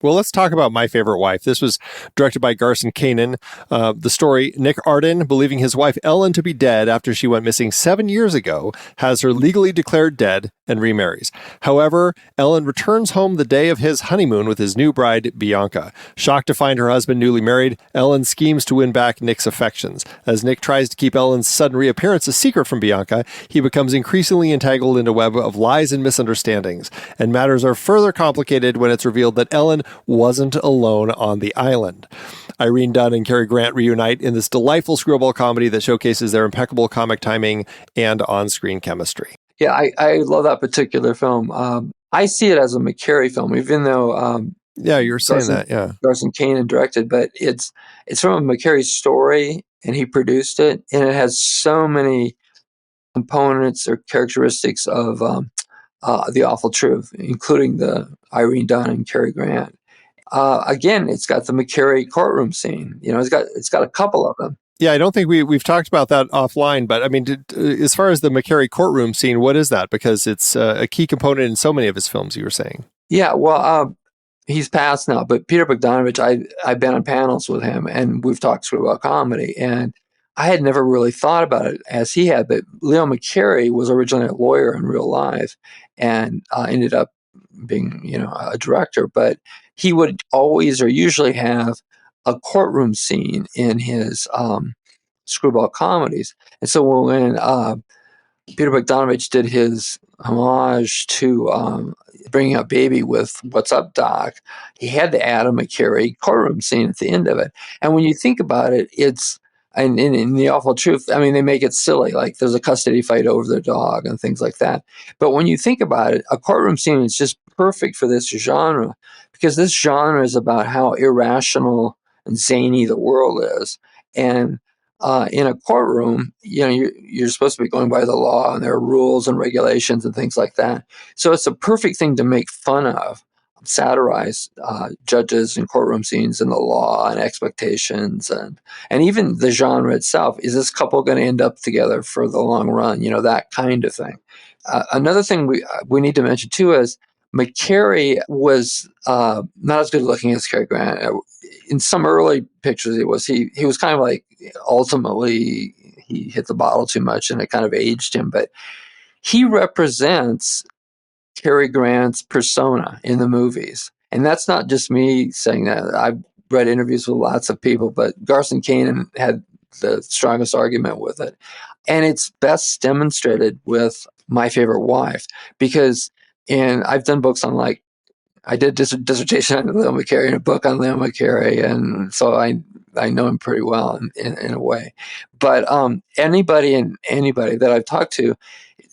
Well, let's talk about My Favorite Wife. This was directed by Garson Kanin. The story, Nick Arden, believing his wife Ellen to be dead after she went missing 7 years ago, has her legally declared dead and remarries. However, Ellen returns home the day of his honeymoon with his new bride, Bianca. Shocked to find her husband newly married, Ellen schemes to win back Nick's affections. As Nick tries to keep Ellen's sudden reappearance a secret from Bianca, he becomes increasingly entangled in a web of lies and misunderstandings. And matters are further complicated when it's revealed that Ellen wasn't alone on the island. Irene Dunne and Cary Grant reunite in this delightful screwball comedy that showcases their impeccable comic timing and on-screen chemistry. Yeah, I love that particular film. I see it as a McCary film, even though yeah, you were saying that, yeah. Garson Kanin directed, but it's from a McCary story, and he produced it, and it has so many components or characteristics of The Awful Truth, including the Irene Dunne and Cary Grant. Again, it's got the McCary courtroom scene. It's got a couple of them. Yeah, I don't think we've talked about that offline, but I mean, as far as the McCary courtroom scene, what is that? Because it's a key component in so many of his films, you were saying. Yeah, well, he's passed now, but Peter Bogdanovich, I've been on panels with him, and we've talked about comedy, and I had never really thought about it as he had, but Leo McCary was originally a lawyer in real life and ended up being, a director, but he would always or usually have a courtroom scene in his screwball comedies. And so when Peter Bogdanovich did his homage to Bringing Up Baby with What's Up, Doc, he had to add a McCary courtroom scene at the end of it. And when you think about it, it's, and in The Awful Truth, they make it silly, like there's a custody fight over their dog and things like that. But when you think about it, a courtroom scene is just perfect for this genre, because this genre is about how irrational and zany the world is. And in a courtroom, you're supposed to be going by the law, and there are rules and regulations and things like that. So it's a perfect thing to make fun of, satirize judges and courtroom scenes and the law and expectations and even the genre itself. Is this couple going to end up together for the long run? That kind of thing. Another thing we need to mention too is McCary was not as good looking as Cary Grant. In some early pictures, he was kind of like, ultimately he hit the bottle too much and it kind of aged him, but he represents Cary Grant's persona in the movies. And that's not just me saying that. I've read interviews with lots of people, but Garson Kanin had the strongest argument with it. And it's best demonstrated with My Favorite Wife, because I've done books on, like, I did dissertation on Leo McCary and a book on Leo McCary, and so I know him pretty well in a way. But anybody that I've talked to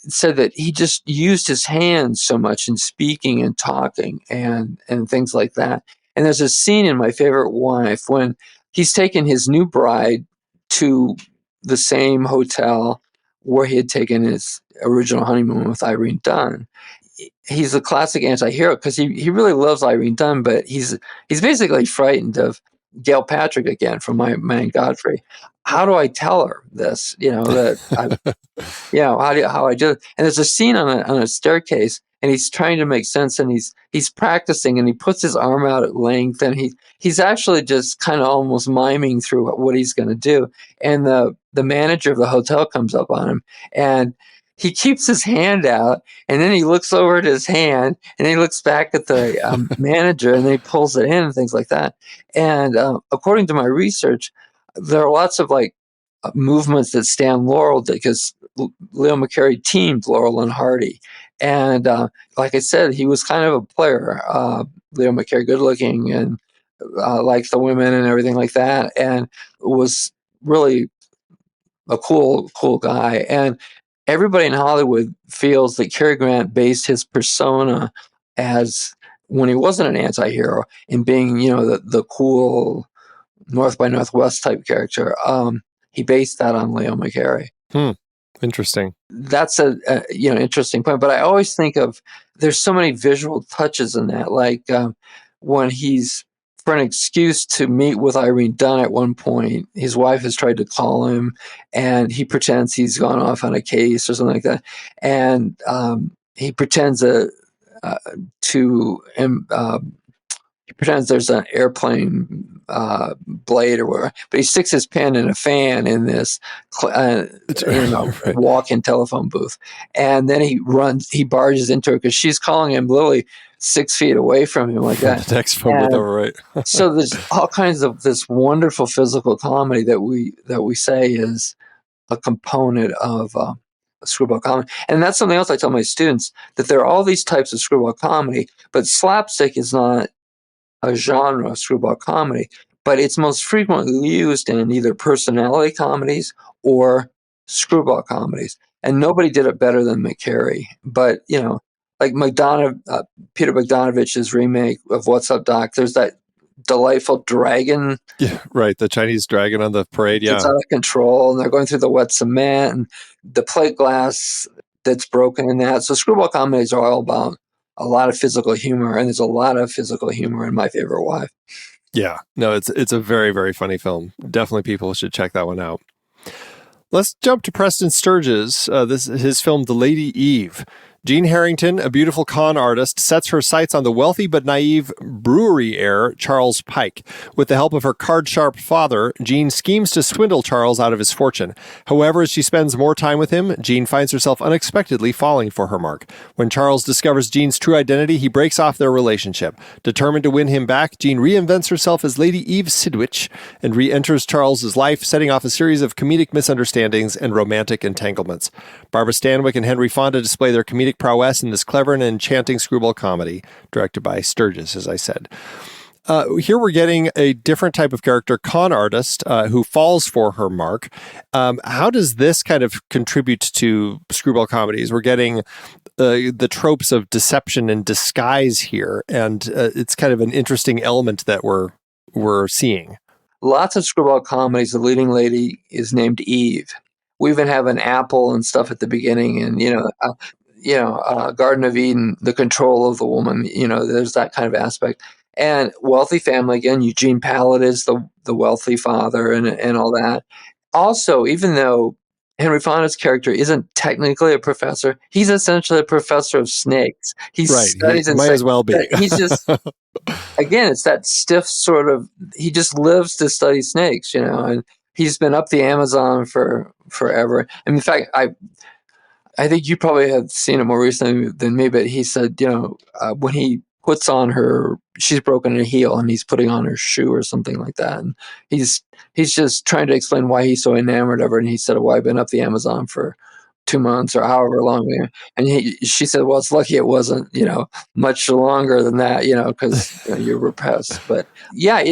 said that he just used his hands so much in speaking and talking and things like that. And there's a scene in My Favorite Wife when he's taken his new bride to the same hotel where he had taken his original honeymoon with Irene Dunne. He's a classic anti-hero because he really loves Irene Dunne, but he's basically frightened of Gail Patrick again from My Man Godfrey. How do I tell her this? How I do it? And there's a scene on a staircase, and he's trying to make sense, and he's practicing, and he puts his arm out at length, and he's actually just kind of almost miming through what he's going to do. And the manager of the hotel comes up on him, and he keeps his hand out, and then he looks over at his hand, and he looks back at the manager, and then he pulls it in and things like that. And according to my research, there are lots of movements that Stan Laurel did, because Leo McCarey teamed Laurel and Hardy. And like I said, he was kind of a player. Leo McCarey, good looking and liked the women and everything like that, and was really a cool guy. And everybody in Hollywood feels that Cary Grant based his persona as, when he wasn't an anti-hero, in being, the cool North by Northwest type character. He based that on Leo McCarey. Interesting. That's a interesting point. But I always think of, there's so many visual touches in that, like when he's, for an excuse to meet with Irene Dunn at one point, his wife has tried to call him, and he pretends he's gone off on a case or something like that, and he pretends he pretends there's an airplane blade or whatever, but he sticks his pen in a fan in this walk-in telephone booth, and then he barges into her because she's calling him literally 6 feet away from him, like that. The next phone booth over, right? So there's all kinds of this wonderful physical comedy that we say is a component of screwball comedy. And that's something else I tell my students, that there are all these types of screwball comedy, but slapstick is not a genre of screwball comedy, but it's most frequently used in either personality comedies or screwball comedies. And nobody did it better than McCarey. But, like Peter Bogdanovich's remake of What's Up, Doc, there's that delightful dragon. Yeah, right. The Chinese dragon on the parade. Yeah. It's out of control, and they're going through the wet cement and the plate glass that's broken in that. So screwball comedies are all about a lot of physical humor, and there's a lot of physical humor in My Favorite Wife. Yeah. No, it's a very, very funny film. Definitely people should check that one out. Let's jump to Preston Sturges. This is his film, The Lady Eve. Jean Harrington, a beautiful con artist, sets her sights on the wealthy but naive brewery heir, Charles Pike. With the help of her card-sharp father, Jean schemes to swindle Charles out of his fortune. However, as she spends more time with him, Jean finds herself unexpectedly falling for her mark. When Charles discovers Jean's true identity, he breaks off their relationship. Determined to win him back, Jean reinvents herself as Lady Eve Sidwich and re-enters Charles's life, setting off a series of comedic misunderstandings and romantic entanglements. Barbara Stanwyck and Henry Fonda display their comedic prowess in this clever and enchanting screwball comedy, directed by Sturges, as I said. Here we're getting a different type of character, con artist, who falls for her mark. How does this kind of contribute to screwball comedies? We're getting the tropes of deception and disguise here, and it's kind of an interesting element that we're seeing. Lots of screwball comedies, the leading lady is named Eve. We even have an apple and stuff at the beginning, and Garden of Eden, the control of the woman. There's that kind of aspect. And wealthy family, again, Eugene Pallett is the wealthy father and all that. Also, even though Henry Fonda's character isn't technically a professor, he's essentially a professor of snakes. He studies might as well be. He's just, again, it's that stiff sort of, he just lives to study snakes, and he's been up the Amazon for forever. And in fact, I think you probably have seen it more recently than me, but he said, when he puts on her, she's broken a heel and he's putting on her shoe or something like that. And he's just trying to explain why he's so enamored of her. And he said, well, I've been up the Amazon for 2 months or however long. And she said, well, it's lucky it wasn't, much longer than that, because you're repressed. But yeah,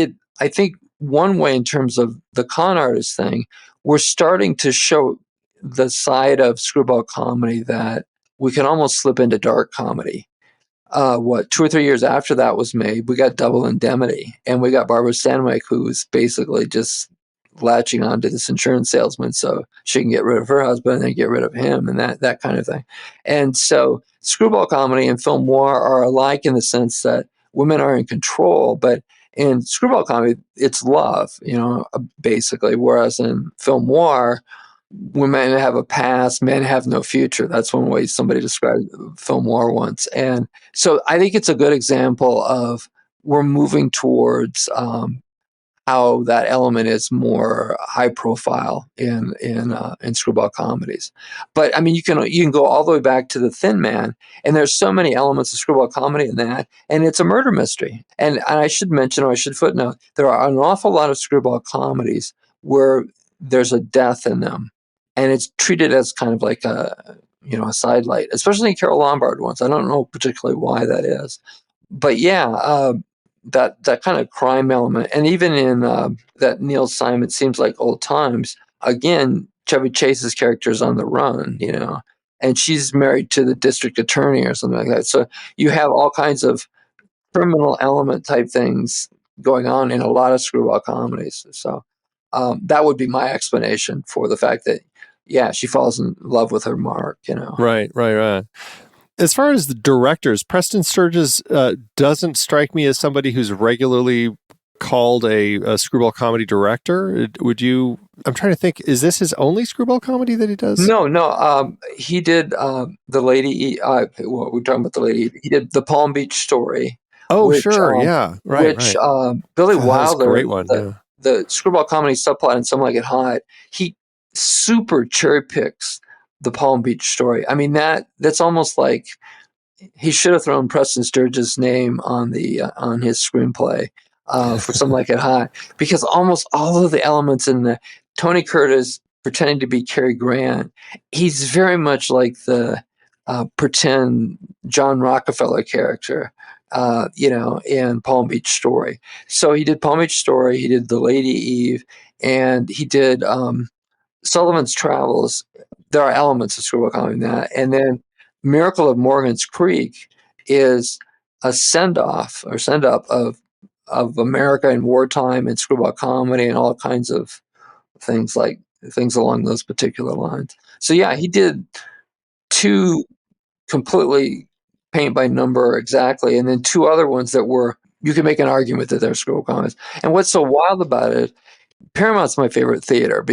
I think one way in terms of the con artist thing, we're starting to show the side of screwball comedy that we can almost slip into dark comedy. 2 or 3 years after that was made, we got Double Indemnity, and we got Barbara Stanwyck, who's basically just latching on to this insurance salesman so she can get rid of her husband and then get rid of him, and that kind of thing. And so screwball comedy and film noir are alike in the sense that women are in control, but in screwball comedy, it's love, basically. Whereas in film noir, women have a past, men have no future. That's one way somebody described film noir once. And so I think it's a good example of we're moving towards how that element is more high profile in screwball comedies. But I mean, you can go all the way back to The Thin Man, and there's so many elements of screwball comedy in that, and it's a murder mystery. And I should mention, or I should footnote, there are an awful lot of screwball comedies where there's a death in them, and it's treated as kind of like a sidelight, especially in Carole Lombard ones. I don't know particularly why that is, but yeah. That kind of crime element, and even in that Neil Simon Seems Like Old Times, again, Chevy Chase's character is on the run, and she's married to the district attorney or something like that. So you have all kinds of criminal element type things going on in a lot of screwball comedies. So that would be my explanation for the fact that, yeah, she falls in love with her Mark, Right. As far as the directors, Preston Sturges doesn't strike me as somebody who's regularly called a screwball comedy director. I'm trying to think, is this his only screwball comedy that he does? No. He did The Lady we're talking about The Lady Eve. He did The Palm Beach Story. Oh, which, sure. Yeah. Right. Which Billy Wilder, great one. The screwball comedy subplot in Some Like It Hot, he super cherry picks The Palm Beach Story. I mean, that's almost like he should have thrown Preston Sturges' name on his screenplay for Some Like It Hot, because almost all of the elements in the Tony Curtis pretending to be Cary Grant, he's very much like the pretend John Rockefeller character, in Palm Beach Story. So he did Palm Beach Story, he did The Lady Eve, and he did Sullivan's Travels. There are elements of screwball comedy in that. And then Miracle of Morgan's Creek is a send-off or send-up of America in wartime and screwball comedy and all kinds of things along those particular lines. So yeah, he did two completely paint by number exactly, and then two other ones that were, you can make an argument that they're screwball comedies. And what's so wild about it, Paramount's my favorite theater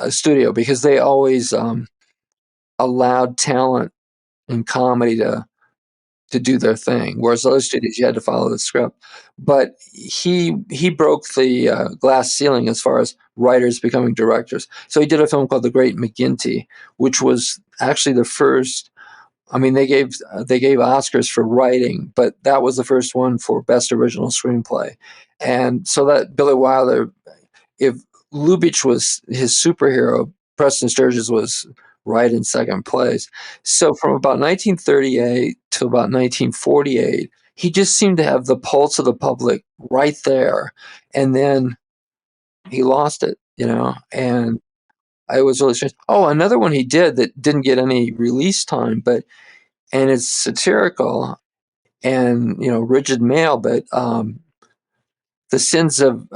studio because they always allowed talent in comedy to do their thing, whereas other studios you had to follow the script. But he broke the glass ceiling as far as writers becoming directors. So he did a film called The Great McGinty, which was actually the first. I mean, they gave Oscars for writing, but that was the first one for Best Original Screenplay. And so that Billy Wilder, if Lubitsch was his superhero, Preston Sturges was right in second place. So from about 1938 to about 1948, he just seemed to have the pulse of the public right there. And then he lost it, and it was really strange. Oh, another one he did that didn't get any release time, and it's satirical and, rigid male, but The Sins of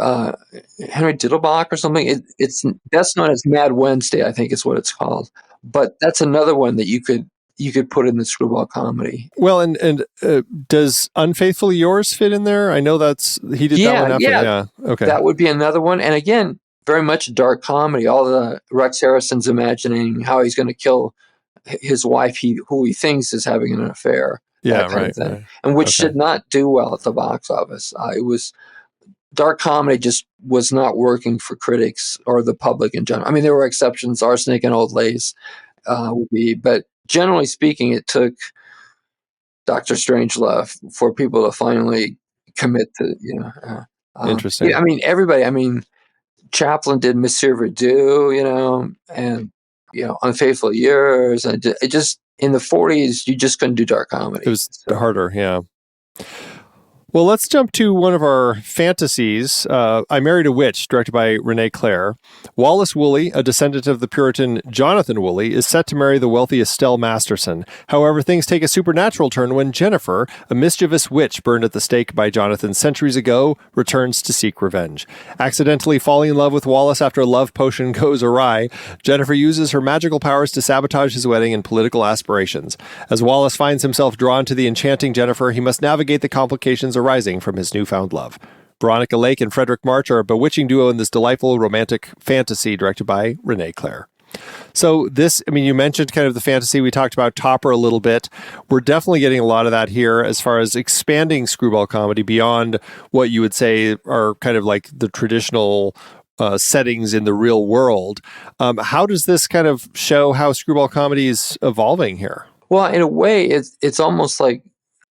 Henry Diddlebach or something. It's best known as Mad Wednesday, I think is what it's called. But that's another one that you could put in the screwball comedy. Well, and does Unfaithfully Yours fit in there? I know he did that one after. Yeah. Okay. That would be another one. And again, very much dark comedy. All the Rex Harrison's imagining how he's going to kill his wife, who he thinks is having an affair. Yeah, right. And which did not do well at the box office. It was dark comedy just was not working for critics or the public in general. I mean, there were exceptions. Arsenic and Old Lace would be, but generally speaking, it took Dr. Strangelove for people to finally commit to, Interesting. I mean, everybody. I mean, Chaplin did Monsieur Verdoux, and Unfaithful Years, and it just in the 40s you just couldn't do dark comedy. It was harder, yeah. Well, let's jump to one of our fantasies. I Married a Witch, directed by Renee Clare. Wallace Woolley, a descendant of the Puritan Jonathan Woolley, is set to marry the wealthy Estelle Masterson. However, things take a supernatural turn when Jennifer, a mischievous witch burned at the stake by Jonathan centuries ago, returns to seek revenge. Accidentally falling in love with Wallace after a love potion goes awry, Jennifer uses her magical powers to sabotage his wedding and political aspirations. As Wallace finds himself drawn to the enchanting Jennifer, he must navigate the complications arising from his newfound love. Veronica Lake and Frederick March are a bewitching duo in this delightful romantic fantasy directed by Renee Clare. So this, I mean, you mentioned kind of the fantasy. We talked about Topper a little bit. We're definitely getting a lot of that here as far as expanding screwball comedy beyond what you would say are kind of like the traditional settings in the real world. How does this kind of show how screwball comedy is evolving here? Well, in a way, it's almost like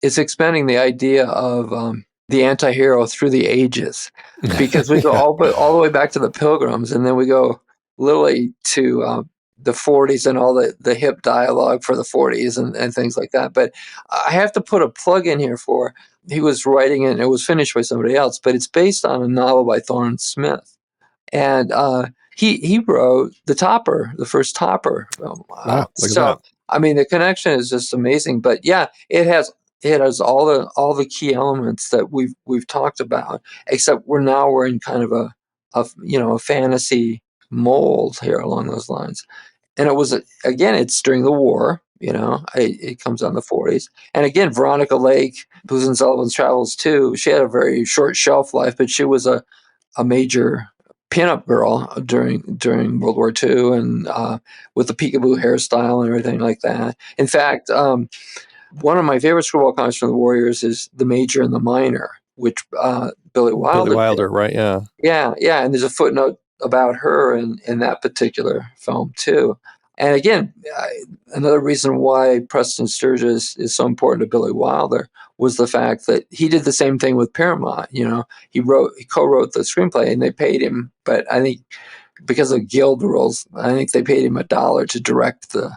it's expanding the idea of the anti-hero through the ages, because we go all the way back to the Pilgrims, and then we go literally to the 40s and all the hip dialogue for the 40s and things like that. But I have to put a plug in here for, he was writing it, and it was finished by somebody else, but it's based on a novel by Thorne Smith. And he wrote the Topper, the first Topper film. So, I mean, the connection is just amazing. But yeah, it has all the key elements that we've talked about, except we're in kind of a fantasy mold here along those lines. And it was, again, it's during the war, it comes out in the 40s. And again, Veronica Lake, who's in Sullivan's Travels too, she had a very short shelf life, but she was a major pinup girl during World War II, and with the peekaboo hairstyle and everything like that. In fact, one of my favorite screwball comics from the war years is The Major and the Minor, which Billy Wilder did. Right? Yeah. Yeah. And there's a footnote about her in that particular film too. And again, another reason why Preston Sturges is so important to Billy Wilder was the fact that he did the same thing with Paramount. He co-wrote the screenplay, and they paid him, but I think because of guild rules, I think they paid him $1 to direct the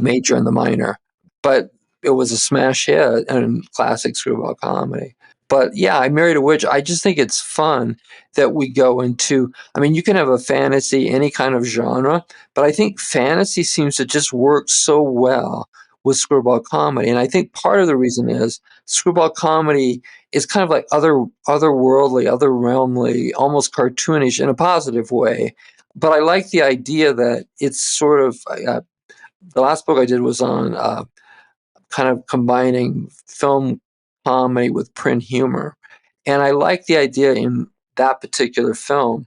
Major and the Minor. But it was a smash hit and classic screwball comedy. But yeah, I Married a Witch. I just think it's fun that we go into, I mean, you can have a fantasy, any kind of genre, but I think fantasy seems to just work so well with screwball comedy. And I think part of the reason is screwball comedy is kind of like otherworldly, otherrealmly, almost cartoonish in a positive way. But I like the idea that it's sort of, the last book I did was on kind of combining film comedy with print humor. And I like the idea in that particular film.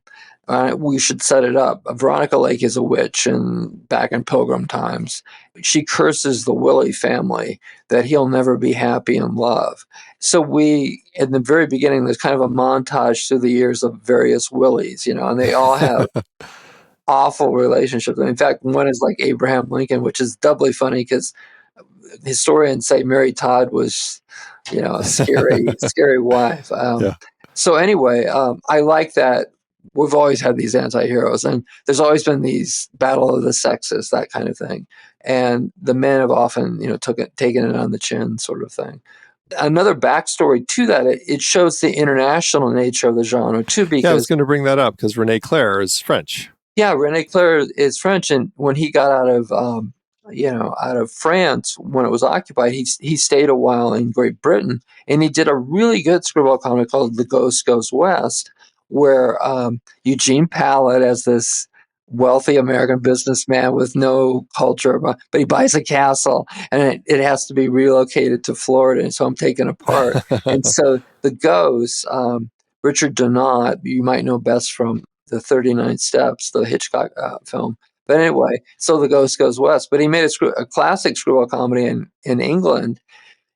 We should set it up. Veronica Lake is a witch, and back in Pilgrim times, she curses the Willie family that he'll never be happy in love. So in the very beginning, there's kind of a montage through the years of various Willies, and they all have awful relationships. In fact, one is like Abraham Lincoln, which is doubly funny because historians say Mary Todd was, a scary wife. So anyway, I like that we've always had these anti-heroes, and there's always been these battle of the sexes, that kind of thing. And the men have often, taken it on the chin sort of thing. Another backstory to that, it shows the international nature of the genre too, because I was going to bring that up because René Clair is French. Yeah, René Clair is French, and when he got out of France when it was occupied, he stayed a while in Great Britain, and he did a really good screwball comic called The Ghost Goes West, where Eugene Pallett, as this wealthy American businessman with no culture, but he buys a castle, and it has to be relocated to Florida, and so I'm taken apart. And so the ghost, Richard Donat, you might know best from the 39 Steps, the Hitchcock film. But anyway, so The Ghost Goes West. But he made a classic screwball comedy in England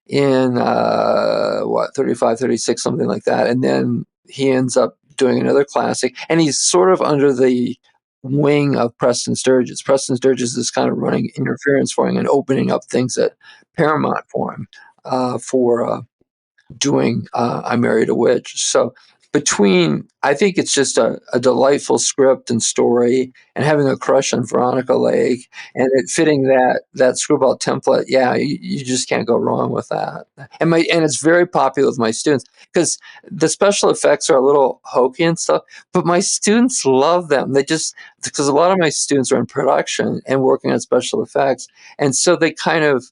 in, 35, 36, something like that. And then he ends up doing another classic. And he's sort of under the wing of Preston Sturges. Preston Sturges is kind of running interference for him and opening up things at Paramount for him for doing I Married a Witch. So I think it's just a delightful script and story, and having a crush on Veronica Lake and it fitting that screwball template. Yeah, you just can't go wrong with that. And it's very popular with my students because the special effects are a little hokey and stuff, but my students love them. Because a lot of my students are in production and working on special effects. And so they kind of,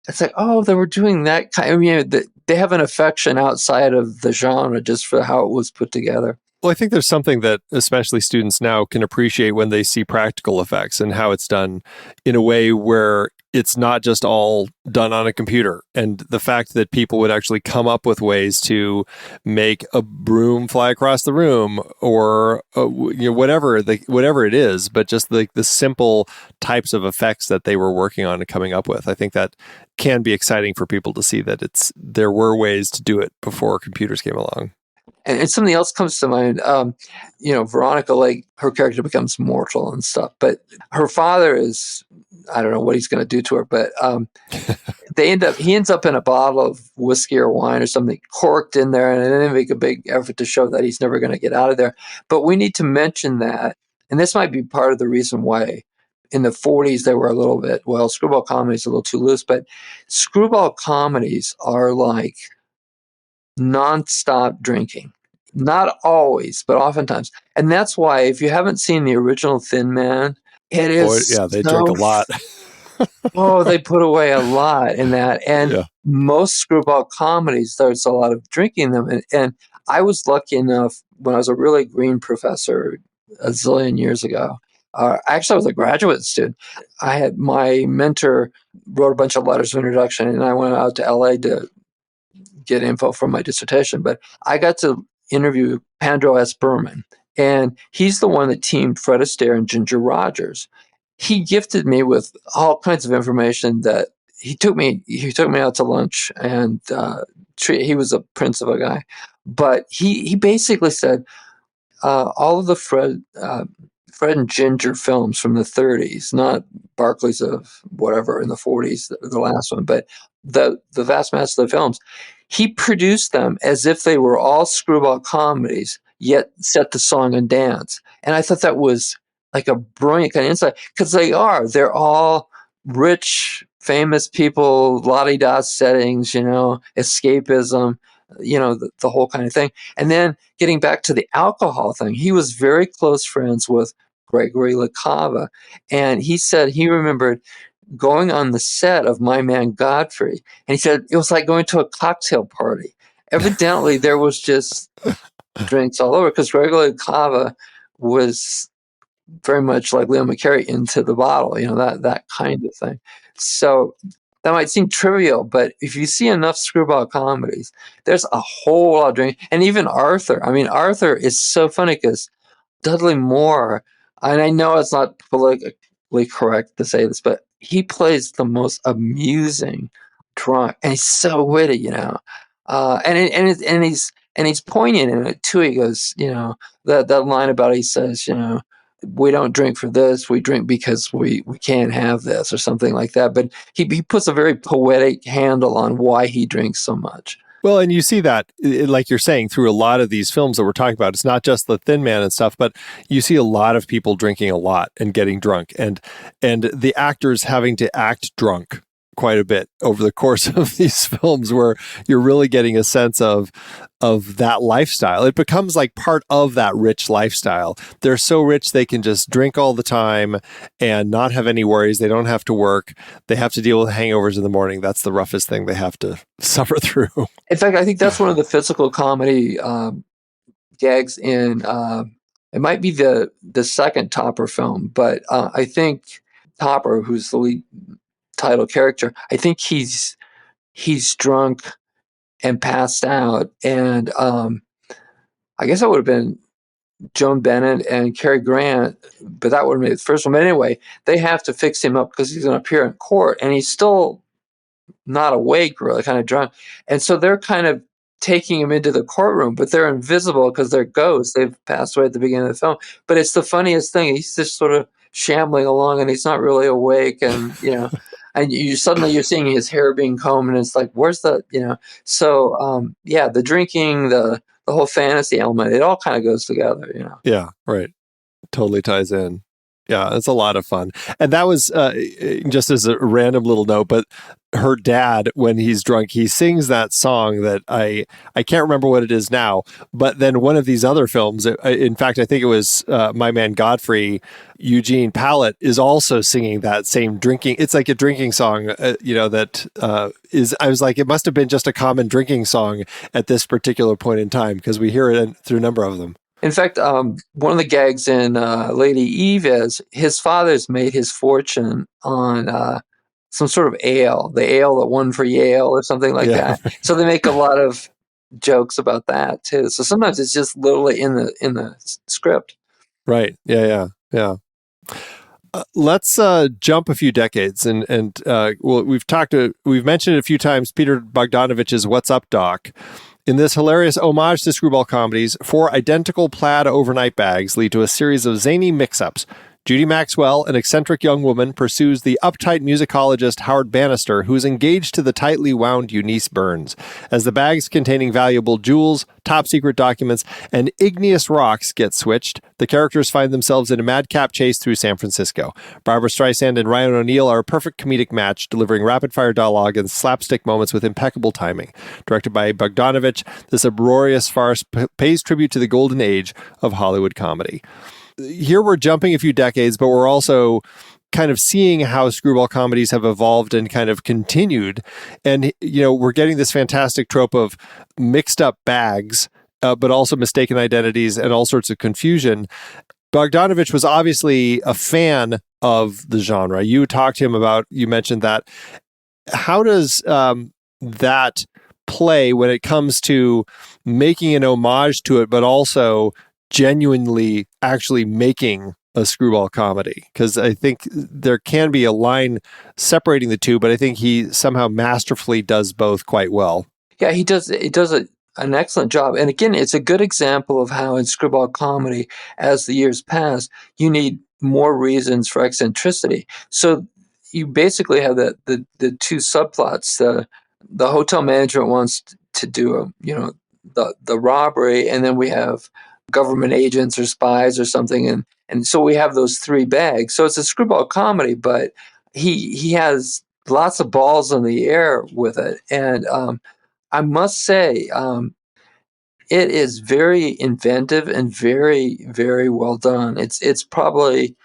it's like, oh, they were doing that kind of, they have an affection outside of the genre just for how it was put together. Well, I think there's something that especially students now can appreciate when they see practical effects and how it's done in a way where it's not just all done on a computer. And the fact that people would actually come up with ways to make a broom fly across the room or whatever it is, but just the simple types of effects that they were working on and coming up with. I think that can be exciting for people to see that there were ways to do it before computers came along. And something else comes to mind. Veronica, like, her character becomes mortal and stuff, but her father is, I don't know what he's going to do to her, but he ends up in a bottle of whiskey or wine or something corked in there, and then they make a big effort to show that he's never going to get out of there. But we need to mention that, and this might be part of the reason why in the 40s they were a little bit, screwball comedies a little too loose, but screwball comedies are like nonstop drinking. Not always, but oftentimes. And that's why if you haven't seen the original Thin Man, it is they drink a lot. they put away a lot in that. And most screwball comedies, there's a lot of drinking in them. And I was lucky enough when I was a really green professor a zillion years ago. Actually, I was a graduate student. I had my mentor wrote a bunch of letters of introduction, and I went out to LA to get info for my dissertation. But I got to interview Pandro S. Berman, and he's the one that teamed Fred Astaire and Ginger Rogers. He gifted me with all kinds of information that he took me out to lunch, and he was a prince of a guy. But he basically said all of the Fred and Ginger films from the 30s, not Barclays of whatever in the 40s, the last one, but the vast mass of the films, he produced them as if they were all screwball comedies, yet set to song and dance. And I thought that was like a brilliant kind of insight, because they're all rich, famous people, la-di-da settings, escapism, the whole kind of thing. And then getting back to the alcohol thing, he was very close friends with Gregory LaCava. And he said he remembered going on the set of My Man Godfrey, and he said it was like going to a cocktail party. Evidently, there was just drinks all over, because Gregory LaCava was very much like Leo McCarey, into the bottle, that kind of thing. So that might seem trivial, but if you see enough screwball comedies, there's a whole lot of drinking. And even Arthur. I mean, Arthur is so funny because Dudley Moore, and I know it's not politically correct to say this, but he plays the most amusing drunk, and he's so witty, and he's poignant in it too. He goes, that line about, he says, we don't drink for this, we drink because we can't have this, or something like that. But he puts a very poetic handle on why he drinks so much. Well, and you see that, like you're saying, through a lot of these films that we're talking about. It's not just the Thin Man and stuff, but you see a lot of people drinking a lot and getting drunk, and the actors having to act drunk quite a bit over the course of these films, where you're really getting a sense of that lifestyle. It becomes like part of that rich lifestyle. They're so rich they can just drink all the time and not have any worries. They don't have to work. They have to deal with hangovers in the morning. That's the roughest thing they have to suffer through. In fact, I think that's one of the physical comedy gags in it might be the second Topper film, but I think Topper, who's the lead title character, I think he's drunk and passed out, and I guess that would have been Joan Bennett and Cary Grant, but that would have been the first one. But anyway, they have to fix him up because he's going to appear in court, and he's still not awake, really, kind of drunk. And so they're kind of taking him into the courtroom, but they're invisible because they're ghosts. They've passed away at the beginning of the film. But it's the funniest thing. He's just sort of shambling along, and he's not really awake, and and you're seeing his hair being combed, and it's like, where's the, So the drinking, the whole fantasy element, it all kind of goes together, Yeah, right. Totally ties in. Yeah, it's a lot of fun. And that was just as a random little note, but her dad, when he's drunk, he sings that song that I can't remember what it is now, but then one of these other films, in fact, I think it was My Man Godfrey, Eugene Pallett is also singing that same drinking. It's like a drinking song, that is, I was like, it must have been just a common drinking song at this particular point in time, because we hear it through a number of them. In fact, one of the gags in Lady Eve is his father's made his fortune on some sort of ale, the ale that won for Yale or something like that. So they make a lot of jokes about that too. So sometimes it's just literally in the script. Right. Yeah. Let's jump a few decades, and well, we've mentioned it a few times. Peter Bogdanovich's "What's Up, Doc." In this hilarious homage to screwball comedies, 4 identical plaid overnight bags lead to a series of zany mix-ups. Judy Maxwell, an eccentric young woman, pursues the uptight musicologist Howard Bannister, who is engaged to the tightly wound Eunice Burns. As the bags containing valuable jewels, top-secret documents, and igneous rocks get switched, the characters find themselves in a madcap chase through San Francisco. Barbara Streisand and Ryan O'Neal are a perfect comedic match, delivering rapid-fire dialogue and slapstick moments with impeccable timing. Directed by Bogdanovich, this uproarious farce pays tribute to the golden age of Hollywood comedy. Here we're jumping a few decades, but we're also kind of seeing how screwball comedies have evolved and kind of continued. And, we're getting this fantastic trope of mixed up bags, but also mistaken identities and all sorts of confusion. Bogdanovich was obviously a fan of the genre. You talked to him about, you mentioned that. How does that play when it comes to making an homage to it, but also genuinely actually making a screwball comedy? Because I think there can be a line separating the two, but I think he somehow masterfully does both quite well. Yeah, he does. It does an excellent job. And again, it's a good example of how in screwball comedy, as the years pass, you need more reasons for eccentricity. So you basically have the two subplots. The hotel management wants to do the robbery, and then we have government agents or spies or something, and so we have those 3 bags. So it's a screwball comedy, but he has lots of balls in the air with it, and I must say it is very inventive and very, very well done. It's probably,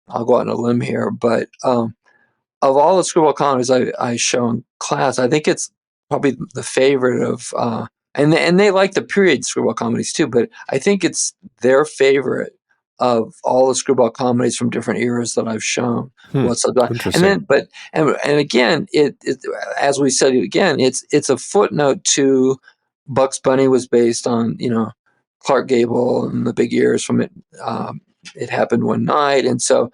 I'll go out on a limb here, but of all the screwball comedies I show in class, I think it's probably the favorite of and they like the period screwball comedies too, but I think it's their favorite of all the screwball comedies from different eras that I've shown. Interesting. And again, it as we said again, it's a footnote to Bugs Bunny was based on Clark Gable and the big ears from it. It happened one night, and so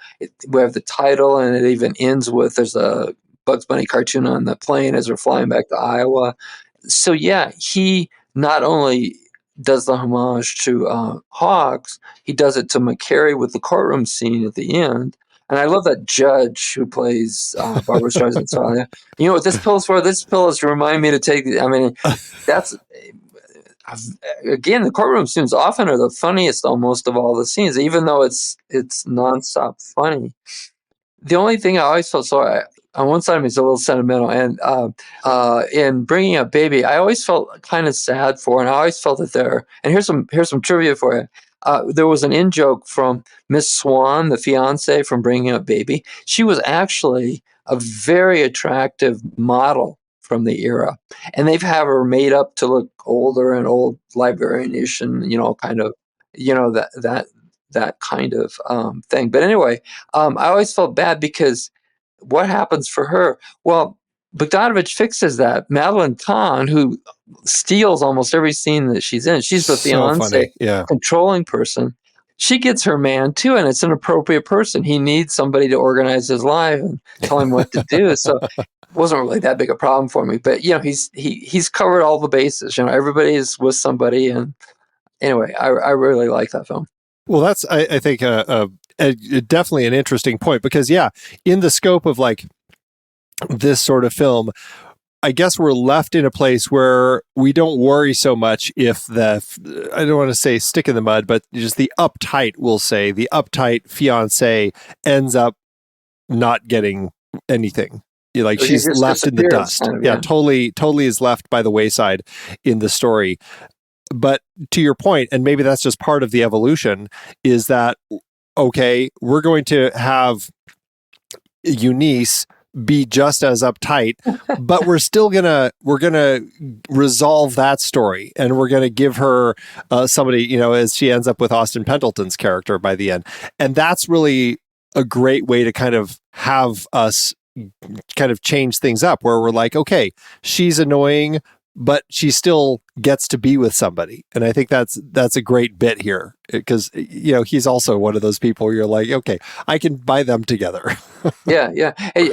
we have the title, and it even ends with there's a Bugs Bunny cartoon on the plane as they're flying back to Iowa. So yeah, he not only does the homage to Hawks, he does it to McCary with the courtroom scene at the end. And I love that judge who plays Barbara Streisand. So, you know what this pill is for? This pill is to remind me to take. That's again, the courtroom scenes often are the funniest almost of all the scenes, even though it's nonstop funny. The only thing I always felt on one side of me is a little sentimental, and in Bringing Up Baby, I always felt kind of sad for, and I always felt that and here's some trivia for you. There was an in-joke from Miss Swan, the fiance from Bringing Up Baby. She was actually a very attractive model from the era, and they've had her made up to look older and old librarian-ish, and that kind of thing. But anyway, I always felt bad because what happens for her? Well, Bogdanovich fixes that. Madeline Kahn, who steals almost every scene that she's in, she's the fiance, controlling person. She gets her man too, and it's an appropriate person. He needs somebody to organize his life and tell him what to do. So it wasn't really that big a problem for me. But he's covered all the bases. Everybody is with somebody, and anyway, I really like that film. Well, that's I think definitely an interesting point, because in the scope of like this sort of film, I guess we're left in a place where we don't worry so much if I don't want to say stick in the mud, but just the uptight fiance ends up not getting anything. Like so she's left in the dust. Totally is left by the wayside in the story. But to your point, and maybe that's just part of the evolution, is that, okay, we're going to have Eunice be just as uptight, but we're gonna resolve that story, and we're gonna give her somebody, as she ends up with Austin Pendleton's character by the end. And that's really a great way to kind of have us kind of change things up, where we're like, okay, she's annoying, but she still gets to be with somebody. And I think that's a great bit here, because he's also one of those people where you're like, okay, I can buy them together. Yeah. Hey,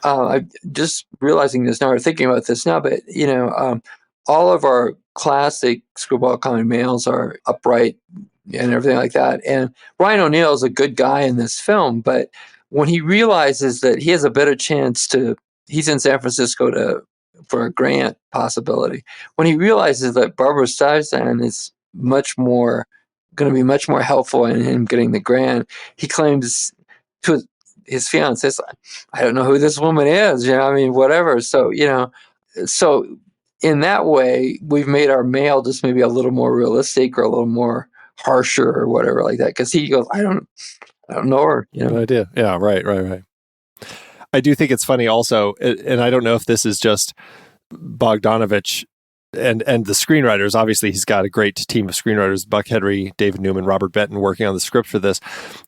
I'm just realizing this now, or thinking about this now, but all of our classic screwball comedy males are upright and everything like that. And Ryan O'Neal is a good guy in this film, but when he realizes that he has a better chance he's in San Francisco for a grant possibility. When he realizes that Barbara Streisand is going to be much more helpful in him getting the grant, he claims to his fiance, I don't know who this woman is, whatever. So, so in that way, we've made our male just maybe a little more realistic or a little more harsher or whatever like that. Because he goes, I don't know her. No idea. Yeah, right. I do think it's funny also, and I don't know if this is just Bogdanovich and the screenwriters. Obviously, he's got a great team of screenwriters, Buck Henry, David Newman, Robert Benton, working on the script for this,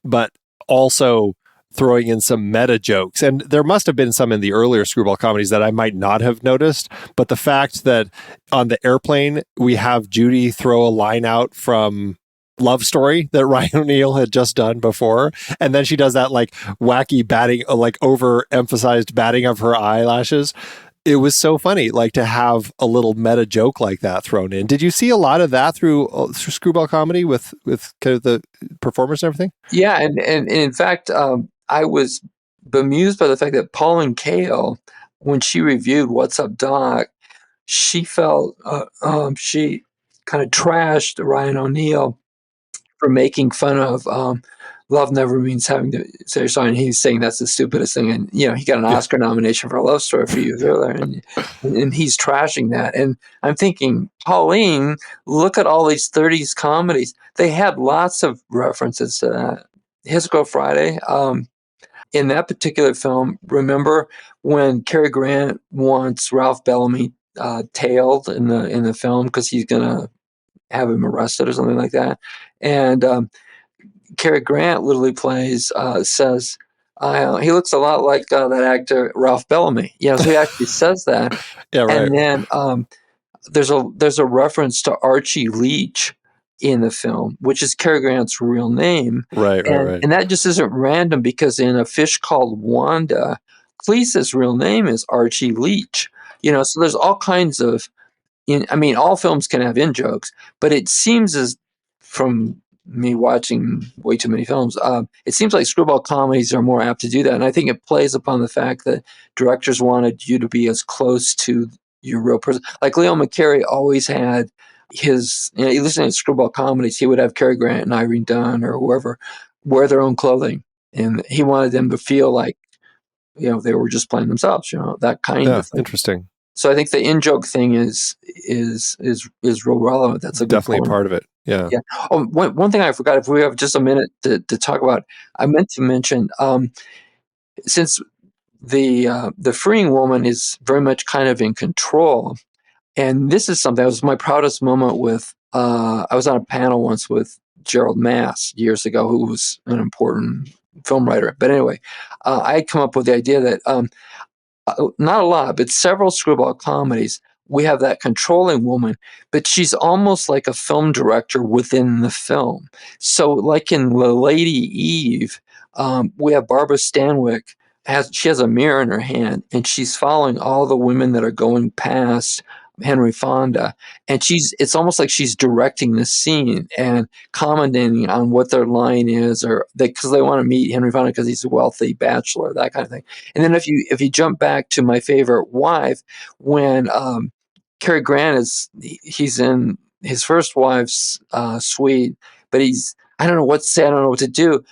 but also throwing in some meta jokes. And there must have been some in the earlier screwball comedies that I might not have noticed, but the fact that on the airplane, we have Judy throw a line out from Love Story that Ryan O'Neal had just done before, and then she does that like wacky batting, like overemphasized batting of her eyelashes. It was so funny, like to have a little meta joke like that thrown in. Did you see a lot of that through screwball comedy with kind of the performance and everything? Yeah, and in fact, I was bemused by the fact that Pauline Kael, when she reviewed What's Up, Doc, she felt she kind of trashed Ryan O'Neal for making fun of Love Never Means Having to Say Sorry, and he's saying that's the stupidest thing. And he got an Oscar nomination for A Love Story a few years earlier, and he's trashing that. And I'm thinking, Pauline, look at all these 30s comedies. They had lots of references to that. His Girl Friday. In that particular film, remember when Cary Grant wants Ralph Bellamy tailed in the film because he's gonna have him arrested or something like that, and Cary Grant literally says he looks a lot like that actor Ralph Bellamy. So he actually says that. Yeah, right. And then there's a reference to Archie Leach in the film, which is Cary Grant's real name. Right. And that just isn't random, because in A Fish Called Wanda, Cleese's real name is Archie Leach. So there's all kinds of all films can have in-jokes, but it seems, as from me watching way too many films, it seems like screwball comedies are more apt to do that. And I think it plays upon the fact that directors wanted you to be as close to your real person. Like Leo McCarey always had his, you listen to screwball comedies, he would have Cary Grant and Irene Dunn or whoever wear their own clothing. And he wanted them to feel like, they were just playing themselves, that kind of thing. Interesting. So I think the in-joke thing is real relevant. That's definitely a part of it. Yeah. Oh, one thing I forgot, if we have just a minute to talk about, I meant to mention, since the freeing woman is very much kind of in control, and this is something that was my proudest moment with, I was on a panel once with Gerald Mass years ago, who was an important film writer. But anyway, I had come up with the idea that not a lot, but several screwball comedies, we have that controlling woman, but she's almost like a film director within the film. So like in The Lady Eve, we have Barbara Stanwyck, she has a mirror in her hand, and she's following all the women that are going past Henry Fonda, and it's almost like she's directing the scene and commenting on what their line is, or because they want to meet Henry Fonda because he's a wealthy bachelor, that kind of thing. And then if you jump back to My Favorite Wife, when Cary Grant he's in his first wife's suite, but I don't know what to say, I don't know what to do.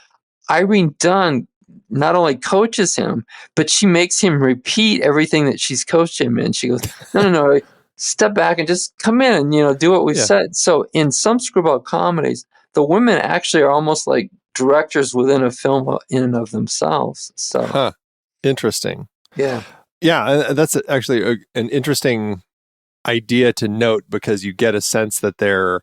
Irene Dunn not only coaches him, but she makes him repeat everything that she's coached him in. She goes, no, step back and just come in and, do what we've said. So in some screwball comedies, the women actually are almost like directors within a film in and of themselves. So Interesting. Yeah. Yeah, that's actually an interesting idea to note, because you get a sense that they're,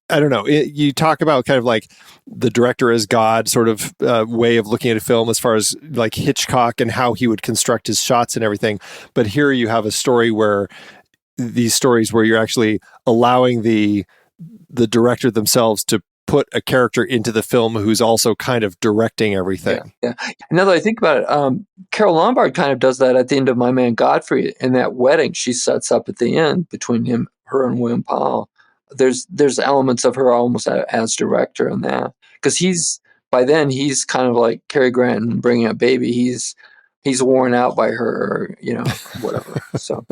I don't know, you talk about kind of like the director as God sort of way of looking at a film, as far as like Hitchcock and how he would construct his shots and everything. But here you have a story where these stories where you're actually allowing the director themselves to put a character into the film who's also kind of directing everything. Yeah. Now that I think about it, Carol Lombard kind of does that at the end of My Man Godfrey. In that wedding she sets up at the end between her and William Powell. There's elements of her almost as director in that, because by then he's kind of like Cary Grant and Bringing Up Baby. He's worn out by her, whatever. So.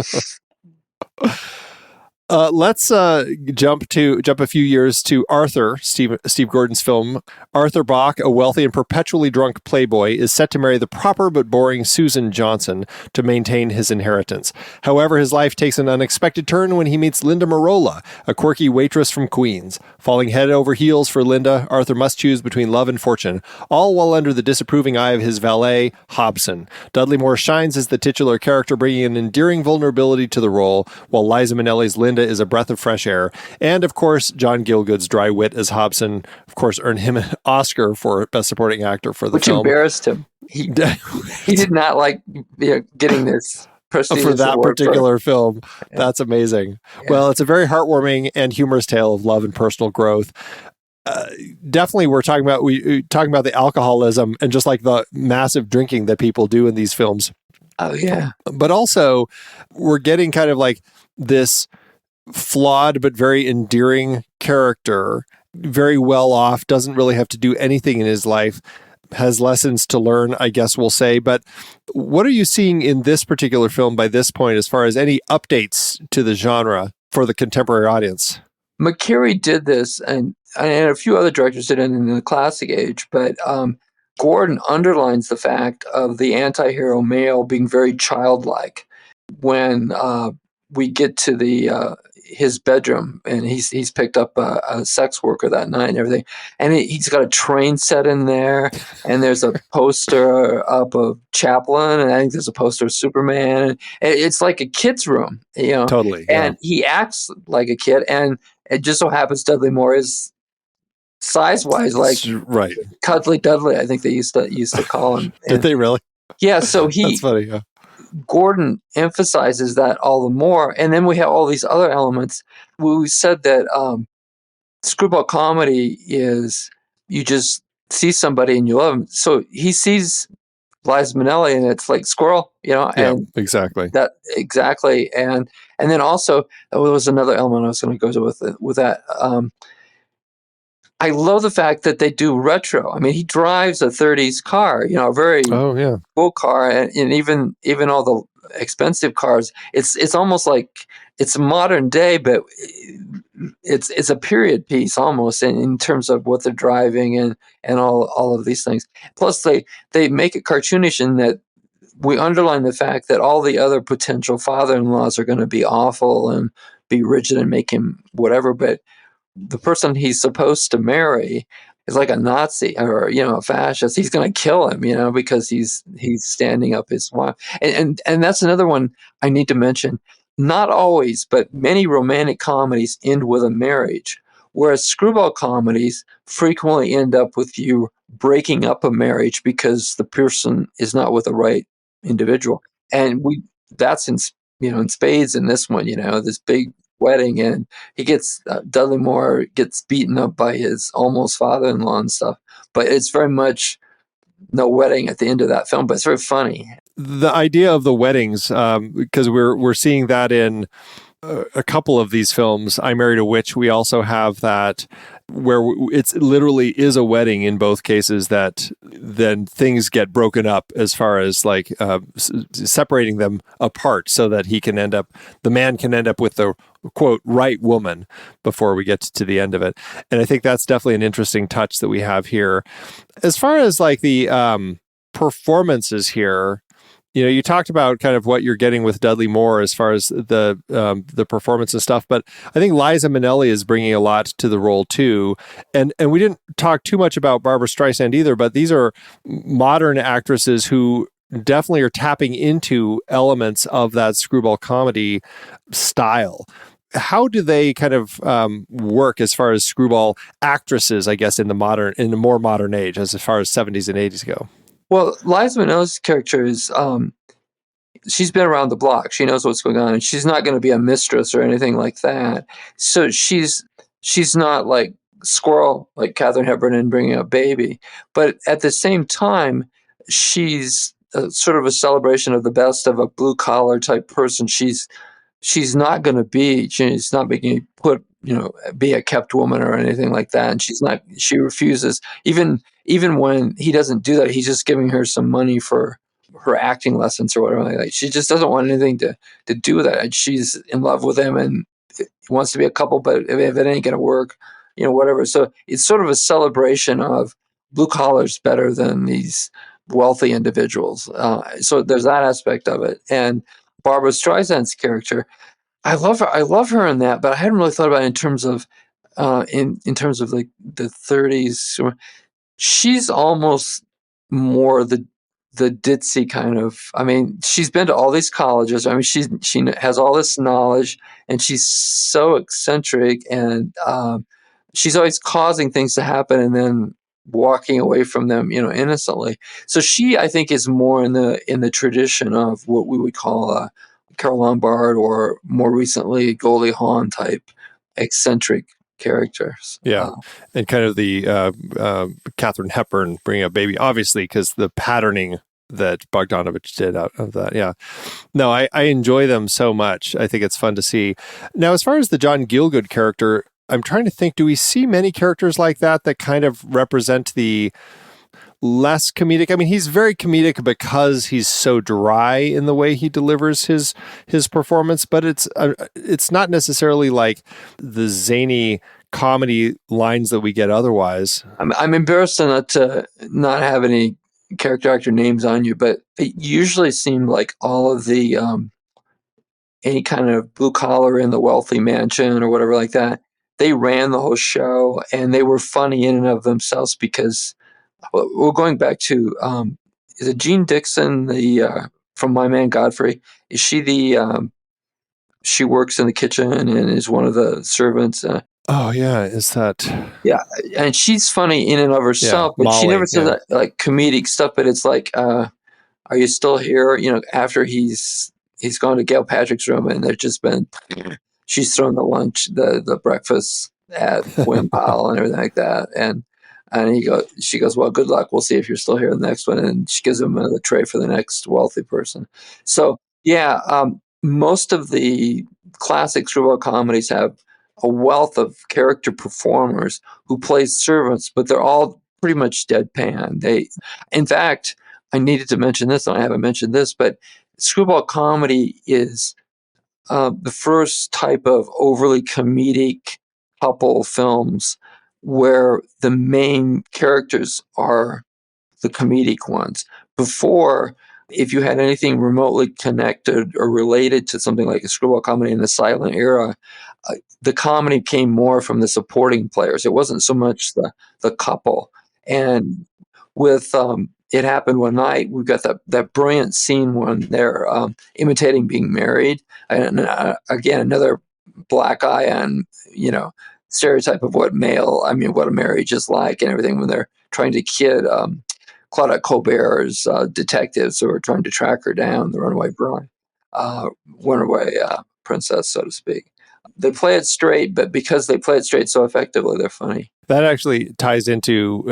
Let's jump a few years to Arthur, Steve Gordon's film. Arthur Bach, a wealthy and perpetually drunk playboy, is set to marry the proper but boring Susan Johnson to maintain his inheritance. However, his life takes an unexpected turn when he meets Linda Marola, a quirky waitress from Queens. Falling head over heels for Linda, Arthur must choose between love and fortune, all while under the disapproving eye of his valet, Hobson. Dudley Moore shines as the titular character, bringing an endearing vulnerability to the role, while Liza Minnelli's Linda is a breath of fresh air. And of course, John Gielgud's dry wit as Hobson, of course, earned him an Oscar for Best Supporting Actor for the film. Which embarrassed him. He did not like getting this for that particular film. Yeah. That's amazing. Yeah. Well, it's a very heartwarming and humorous tale of love and personal growth. Definitely, we're talking about the alcoholism and just like the massive drinking that people do in these films. Oh yeah. But also, we're getting kind of like this flawed but very endearing character, very well off, doesn't really have to do anything in his life, has lessons to learn, I guess we'll say. But what are you seeing in this particular film by this point as far as any updates to the genre for the contemporary audience? McCary did this, and a few other directors did it in the classic age, but Gordon underlines the fact of the anti-hero male being very childlike. When we get to his bedroom, and he's picked up a sex worker that night and everything, and he's got a train set in there, and there's a poster up of Chaplin, and I think there's a poster of Superman. It's like a kid's room, Totally. Yeah. And he acts like a kid, and it just so happens Dudley Moore is size-wise like right. Cuddly Dudley, I think they used to call him. Did they really? Yeah. So that's funny. Yeah. Gordon emphasizes that all the more. And then we have all these other elements. We said that screwball comedy is you just see somebody and you love them. So he sees Liza Minnelli and it's like squirrel, Yeah, and exactly. Exactly. And then also there was another element I was going to go to with that. I love the fact that they do retro. I mean, he drives a 30s car, a very cool car, and even all the expensive cars. It's almost like it's modern day, but it's a period piece almost in terms of what they're driving and all of these things. Plus, they make it cartoonish in that we underline the fact that all the other potential father-in-laws are going to be awful and be rigid and make him whatever, but the person he's supposed to marry is like a Nazi or a fascist. He's going to kill him, because he's standing up his wife. And that's another one I need to mention. Not always, but many romantic comedies end with a marriage, whereas screwball comedies frequently end up with you breaking up a marriage because the person is not with the right individual. And that's in spades in this one. This big wedding, and Dudley Moore gets beaten up by his almost father-in-law and stuff, but it's very much no wedding at the end of that film, but it's very funny. The idea of the weddings, because we're seeing that in a couple of these films. I Married a Witch, we also have that where it's literally is a wedding in both cases, that then things get broken up as far as like separating them apart so that the man can end up with the quote right woman before we get to the end of it. And I think that's definitely an interesting touch that we have here. As far as like the performances here, you talked about kind of what you're getting with Dudley Moore as far as the performance and stuff, but I think Liza Minnelli is bringing a lot to the role too. And we didn't talk too much about Barbra Streisand either, but these are modern actresses who definitely are tapping into elements of that screwball comedy style. How do they kind of work as far as screwball actresses, I guess, in the more modern age, as far as 70s and 80s go? Well, Liza Minnelli's character is she's been around the block. She knows what's going on, and she's not going to be a mistress or anything like that. So she's not like Squirrel, like Katharine Hepburn in Bringing Up Baby, but at the same time, she's sort of a celebration of the best of a blue collar type person. She's not going to be. She's not being put, be a kept woman or anything like that. And she's not. She refuses. Even when he doesn't do that, he's just giving her some money for her acting lessons or whatever. Like she just doesn't want anything to do with that. And she's in love with him and wants to be a couple, but if it ain't going to work, whatever. So it's sort of a celebration of blue collars better than these wealthy individuals. So there's that aspect of it. And Barbara Streisand's character, I love her. I love her in that, but I hadn't really thought about it in terms of in terms of like the 30s. She's almost more the ditzy kind of. I mean, she's been to all these colleges. I mean, she has all this knowledge, and she's so eccentric, and she's always causing things to happen, and then walking away from them, innocently. So she, I think, is more in the tradition of what we would call Carole Lombard, or more recently Goldie Hawn type eccentric characters. Yeah, and kind of the Katharine Hepburn Bringing Up Baby, obviously, because the patterning that Bogdanovich did out of that. Yeah, no, I enjoy them so much. I think it's fun to see. Now, as far as the John Gielgud character, I'm trying to think, do we see many characters like that kind of represent the less comedic? I mean, he's very comedic because he's so dry in the way he delivers his performance, but it's not necessarily like the zany comedy lines that we get otherwise. I'm embarrassed not to not have any character actor names on you, but it usually seemed like all of the any kind of blue collar in the wealthy mansion or whatever like that, they ran the whole show, and they were funny in and of themselves because we're going back to is it Jean Dixon, the from My Man Godfrey? Is she the she works in the kitchen and is one of the servants? Oh yeah, is that? Yeah, and she's funny in and of herself, but Molly, she never says that like comedic stuff. But it's like, are you still here? After he's gone to Gail Patrick's room, and there's just been she's thrown the lunch, the breakfast at Wim Powell and everything like that, and she goes, well, good luck. We'll see if you're still here in the next one. And she gives him the tray for the next wealthy person. So, yeah, most of the classic screwball comedies have a wealth of character performers who play servants, but they're all pretty much deadpan. In fact, I needed to mention this, and I haven't mentioned this, but screwball comedy is the first type of overly comedic couple films where the main characters are the comedic ones. Before, if you had anything remotely connected or related to something like a screwball comedy in the silent era, the comedy came more from the supporting players. It wasn't so much the couple. And with It Happened One Night, we've got that brilliant scene when they're imitating being married. And again, another black eye on, stereotype of what a marriage is like and everything, when they're trying to kid Claudette Colbert's detectives who are trying to track her down, the runaway princess, so to speak. They play it straight, but because they play it straight so effectively, they're funny. That actually ties into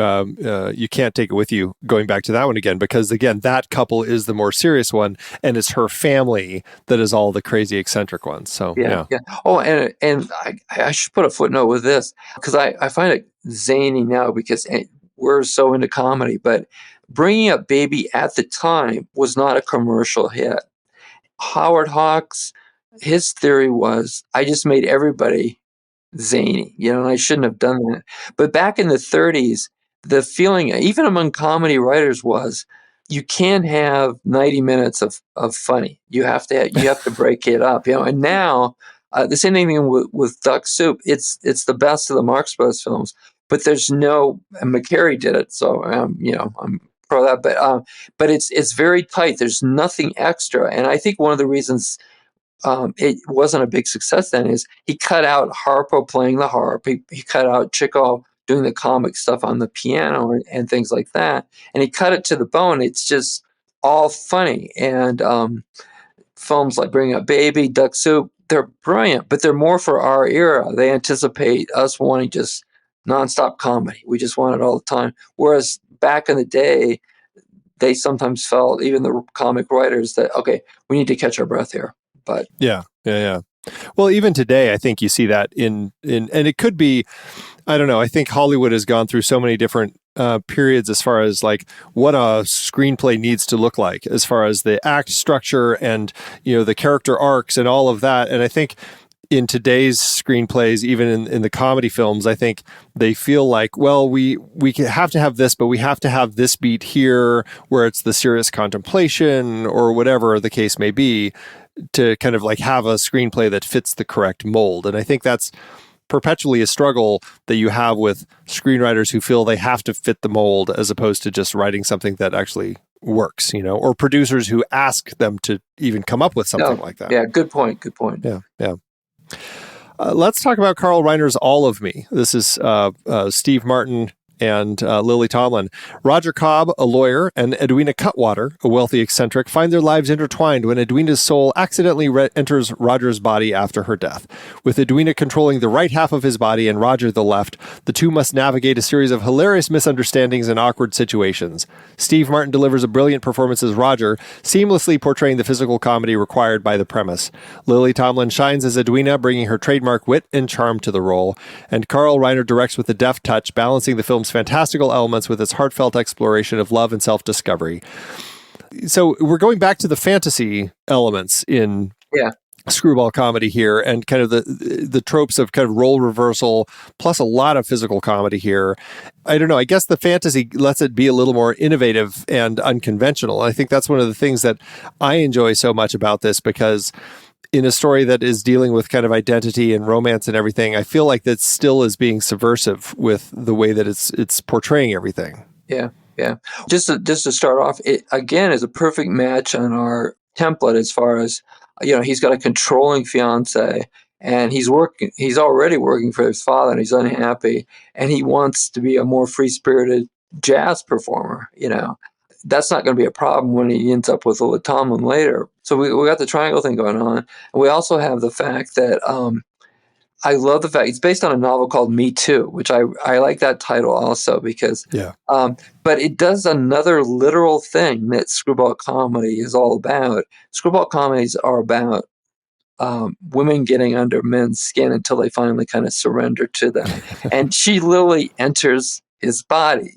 You Can't Take It With You, going back to that one again, because again, that couple is the more serious one, and it's her family that is all the crazy eccentric ones. So yeah. Oh, and I should put a footnote with this, because I find it zany now because we're so into comedy, but Bringing Up Baby at the time was not a commercial hit. Howard Hawks, his theory was, I just made everybody zany, and I shouldn't have done that. But back in the 30s, the feeling, even among comedy writers, was you can't have 90 minutes of funny. You have to break it up, And now the same thing with Duck Soup. It's the best of the Marx Brothers films, but there's no. And McCary did it, so I'm pro that, but it's very tight. There's nothing extra, and I think one of the reasons it wasn't a big success then is he cut out Harpo playing the harp. He cut out Chico doing the comic stuff on the piano and things like that, and he cut it to the bone. It's just all funny, and films like Bring Up Baby, Duck Soup, they're brilliant, but they're more for our era. They anticipate us wanting just nonstop comedy. We just want it all the time. Whereas back in the day, they sometimes felt, even the comic writers, that, okay, we need to catch our breath here. But yeah. Well, even today, I think you see that in and it could be, I don't know. I think Hollywood has gone through so many different periods as far as like what a screenplay needs to look like, as far as the act structure and, the character arcs and all of that. And I think in today's screenplays, even in the comedy films, I think they feel like, well, we have to have this, but we have to have this beat here where it's the serious contemplation or whatever the case may be, to kind of like have a screenplay that fits the correct mold. And I think that's perpetually a struggle that you have with screenwriters who feel they have to fit the mold as opposed to just writing something that actually works, or producers who ask them to even come up with something like that. Yeah, good point. Yeah. Let's talk about Carl Reiner's All of Me. This is Steve Martin and Lily Tomlin. Roger Cobb, a lawyer, and Edwina Cutwater, a wealthy eccentric, find their lives intertwined when Edwina's soul accidentally enters Roger's body after her death. With Edwina controlling the right half of his body and Roger the left, the two must navigate a series of hilarious misunderstandings and awkward situations. Steve Martin delivers a brilliant performance as Roger, seamlessly portraying the physical comedy required by the premise. Lily Tomlin shines as Edwina, bringing her trademark wit and charm to the role. And Carl Reiner directs with a deft touch, balancing the film's fantastical elements with its heartfelt exploration of love and self-discovery. So we're going back to the fantasy elements in screwball comedy here, and kind of the tropes of kind of role reversal, plus a lot of physical comedy here. I don't know. I guess the fantasy lets it be a little more innovative and unconventional. I think that's one of the things that I enjoy so much about this, because in a story that is dealing with kind of identity and romance and everything, I feel like that still is being subversive with the way that it's portraying everything. Yeah. Just to start off, it again is a perfect match on our template as far as, he's got a controlling fiance and he's already working for his father and he's unhappy and he wants to be a more free-spirited jazz performer, That's not going to be a problem when he ends up with Lily Tomlin later. So we got the triangle thing going on. And we also have the fact that I love the fact it's based on a novel called Me Too, which I like that title also because, but it does another literal thing that screwball comedy is all about. Screwball comedies are about women getting under men's skin until they finally kind of surrender to them. And she literally enters his body,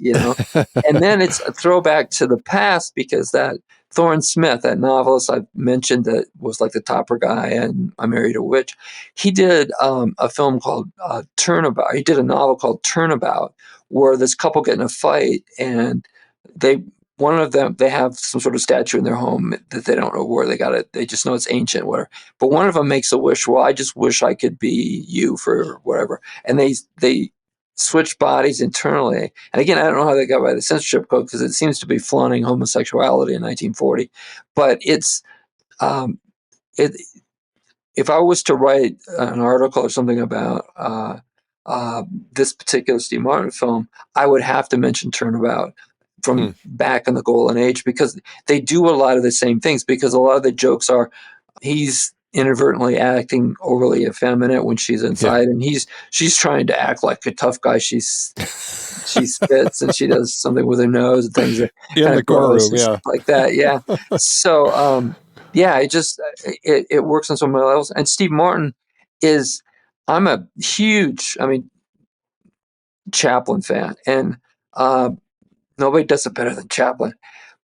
and then it's a throwback to the past because that Thorne Smith, that novelist I mentioned that was like the topper guy and I Married a Witch, he did a film called Turnabout. He did a novel called Turnabout where this couple get in a fight and they have some sort of statue in their home that they don't know where they got it. They just know it's ancient, whatever. But one of them makes a wish. Well, I just wish I could be you for whatever. And they switch bodies internally. And again, I don't know how they got by the censorship code because it seems to be flaunting homosexuality in 1940. But it's if I was to write an article or something about this particular Steve Martin film, I would have to mention Turnabout from back in the Golden Age because they do a lot of the same things because a lot of the jokes are he's inadvertently acting overly effeminate when she's inside and she's trying to act like a tough guy. She spits and she does something with her nose and things that kind of gross like that. So it works on so many levels. And Steve Martin I'm a huge Chaplin fan, and nobody does it better than Chaplin.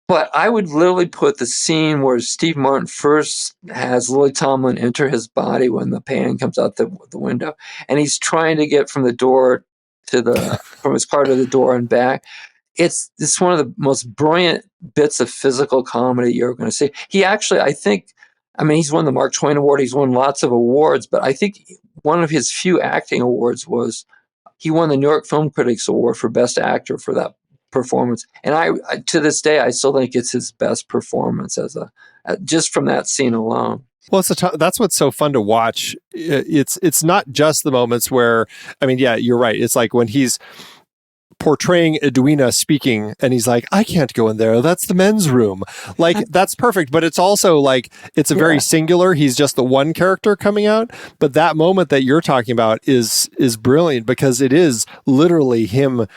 But I would literally put the scene where Steve Martin first has Lily Tomlin enter his body when the pan comes out the window, and he's trying to get from the door from his car to the door and back. It's one of the most brilliant bits of physical comedy you're going to see. He actually, he's won the Mark Twain Award. He's won lots of awards, but I think one of his few acting awards was he won the New York Film Critics Award for Best Actor for that performance. And I to this day, I still think it's his best performance just from that scene alone. Well, that's what's so fun to watch. It's not just the moments where, I mean, yeah, you're right. It's like when he's portraying Edwina speaking and he's like, I can't go in there. That's the men's room. Like, that's perfect. But it's also like, it's a very singular, he's just the one character coming out. But that moment that you're talking about is brilliant because it is literally him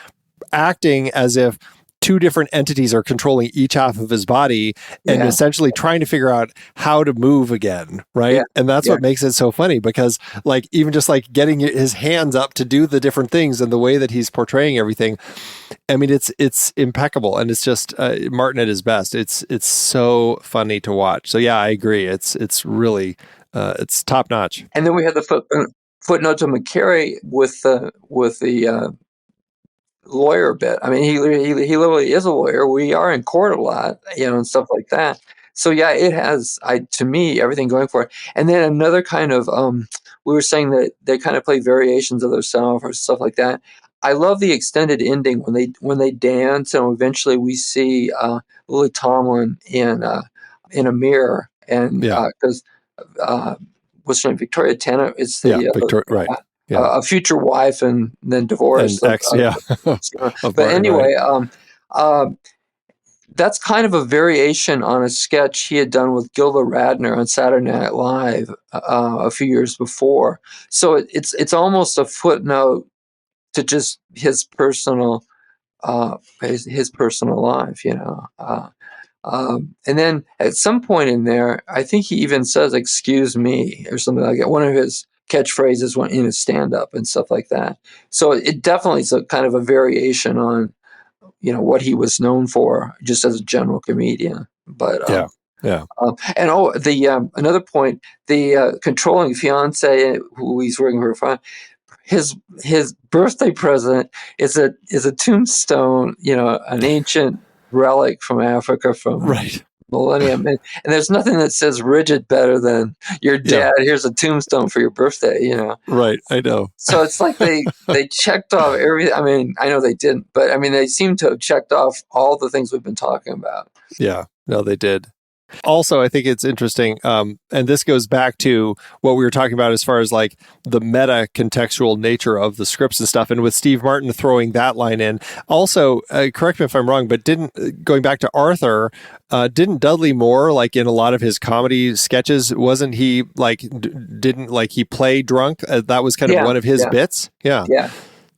acting as if two different entities are controlling each half of his body and essentially trying to figure out how to move again. Right. Yeah. And that's what makes it so funny because like, even just like getting his hands up to do the different things and the way that he's portraying everything. I mean, it's impeccable. And it's just Martin at his best. It's so funny to watch. So yeah, I agree. It's really, it's top notch. And then we had the footnote to McCary with the lawyer bit. I mean, he literally is a lawyer. We are in court a lot, and stuff like that. So yeah, it has, to me, everything going for it. And then another kind of, we were saying that they kind of play variations of themselves or stuff like that. I love the extended ending when they dance, and eventually we see Lily Tomlin in a mirror, and because what's her name, Victoria Tennant is the Victoria, right. Yeah. A future wife and then divorced. And ex, but anyway, that's kind of a variation on a sketch he had done with Gilda Radner on Saturday Night Live a few years before. So it's almost a footnote to just his personal life, and then at some point in there, I think he even says "excuse me" or something like that. One of his catchphrases went in his stand-up and stuff like that. So it definitely is a kind of a variation on, what he was known for, just as a general comedian. But and another point, the controlling fiance who he's working for, his birthday present is a tombstone, an ancient relic from Africa from millennium, and there's nothing that says rigid better than your dad. Here's a tombstone for your birthday, Right, I know. So it's like they checked off everything. I mean, I know they didn't, but I mean, they seem to have checked off all the things we've been talking about. Yeah, no, they did. Also, I think it's interesting, and this goes back to what we were talking about as far as like the meta contextual nature of the scripts and stuff, and with Steve Martin throwing that line in. Also, correct me if I'm wrong, but going back to Arthur, didn't Dudley Moore, like in a lot of his comedy sketches, wasn't he like, didn't like he play drunk? That was kind of one of his bits? Yeah. Yeah.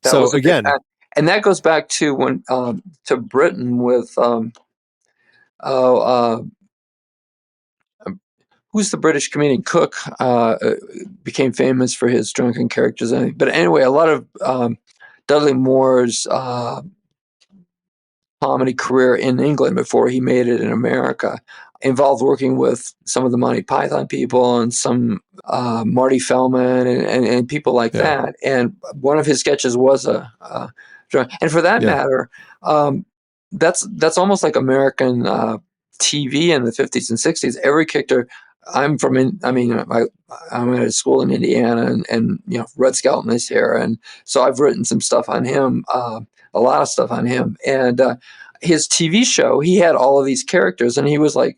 So again... And that goes back to when, to Britain with, who's the British comedian? Cook became famous for his drunken characters. But anyway, a lot of Dudley Moore's comedy career in England before he made it in America involved working with some of the Monty Python people and some Marty Feldman and people like that. And one of his sketches was a drunk. And for that matter, that's almost like American TV in the 50s and 60s. Every character. I'm at a school in Indiana, and Red Skelton is here, and so I've written some stuff on him, a lot of stuff on him, and his TV show. He had all of these characters, and he was like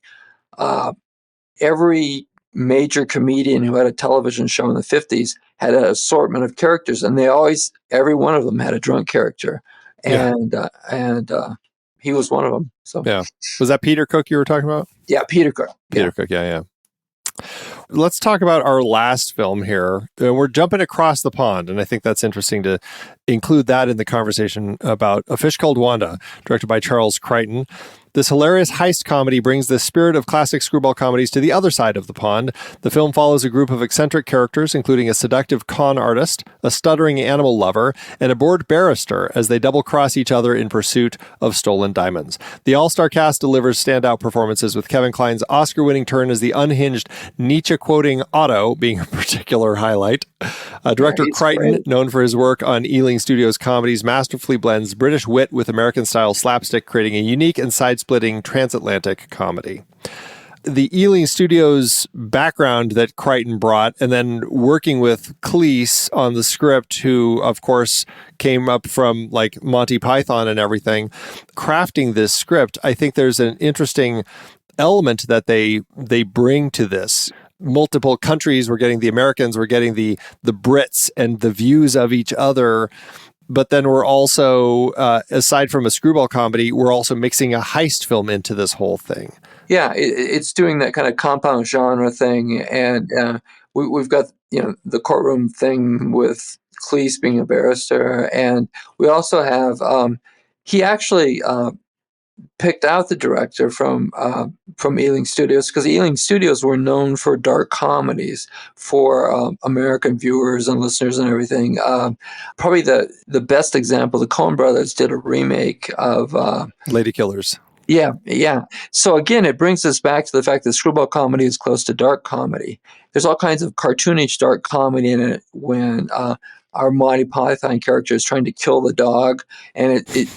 every major comedian who had a television show in the 50s had an assortment of characters, and every one of them had a drunk character, and he was one of them. So was that Peter Cook you were talking about? Yeah, Peter Cook. Cook, yeah. Let's talk about our last film here. We're jumping across the pond, and I think that's interesting to include that in the conversation about A Fish Called Wanda, directed by Charles Crichton. This hilarious heist comedy brings the spirit of classic screwball comedies to the other side of the pond. The film follows a group of eccentric characters, including a seductive con artist, a stuttering animal lover, and a bored barrister as they double-cross each other in pursuit of stolen diamonds. The all-star cast delivers standout performances, with Kevin Kline's Oscar-winning turn as the unhinged Nietzsche-quoting Otto being a particular highlight. Director Crichton, great, known for his work on Ealing Studios comedies, masterfully blends British wit with American-style slapstick, creating a unique and side-splitting transatlantic comedy. the Ealing Studios background that Crichton brought, and then working with Cleese on the script, who of course came up from like Monty Python and everything, crafting this script, I think there's an interesting element that they bring to this. Multiple countries, we're getting the Americans, we're getting the Brits and the views of each other. But then we're also, aside from a screwball comedy, we're also mixing a heist film into this whole thing. Yeah, it's doing that kind of compound genre thing, and we've got the courtroom thing with Cleese being a barrister, and we also have he actually picked out the director from Ealing Studios, because Ealing Studios were known for dark comedies for American viewers and listeners and everything. Probably the best example, the Coen brothers did a remake of Lady Killers. Yeah. So again, it brings us back to the fact that screwball comedy is close to dark comedy. There's all kinds of cartoonish dark comedy in it when our Monty Python character is trying to kill the dog, and it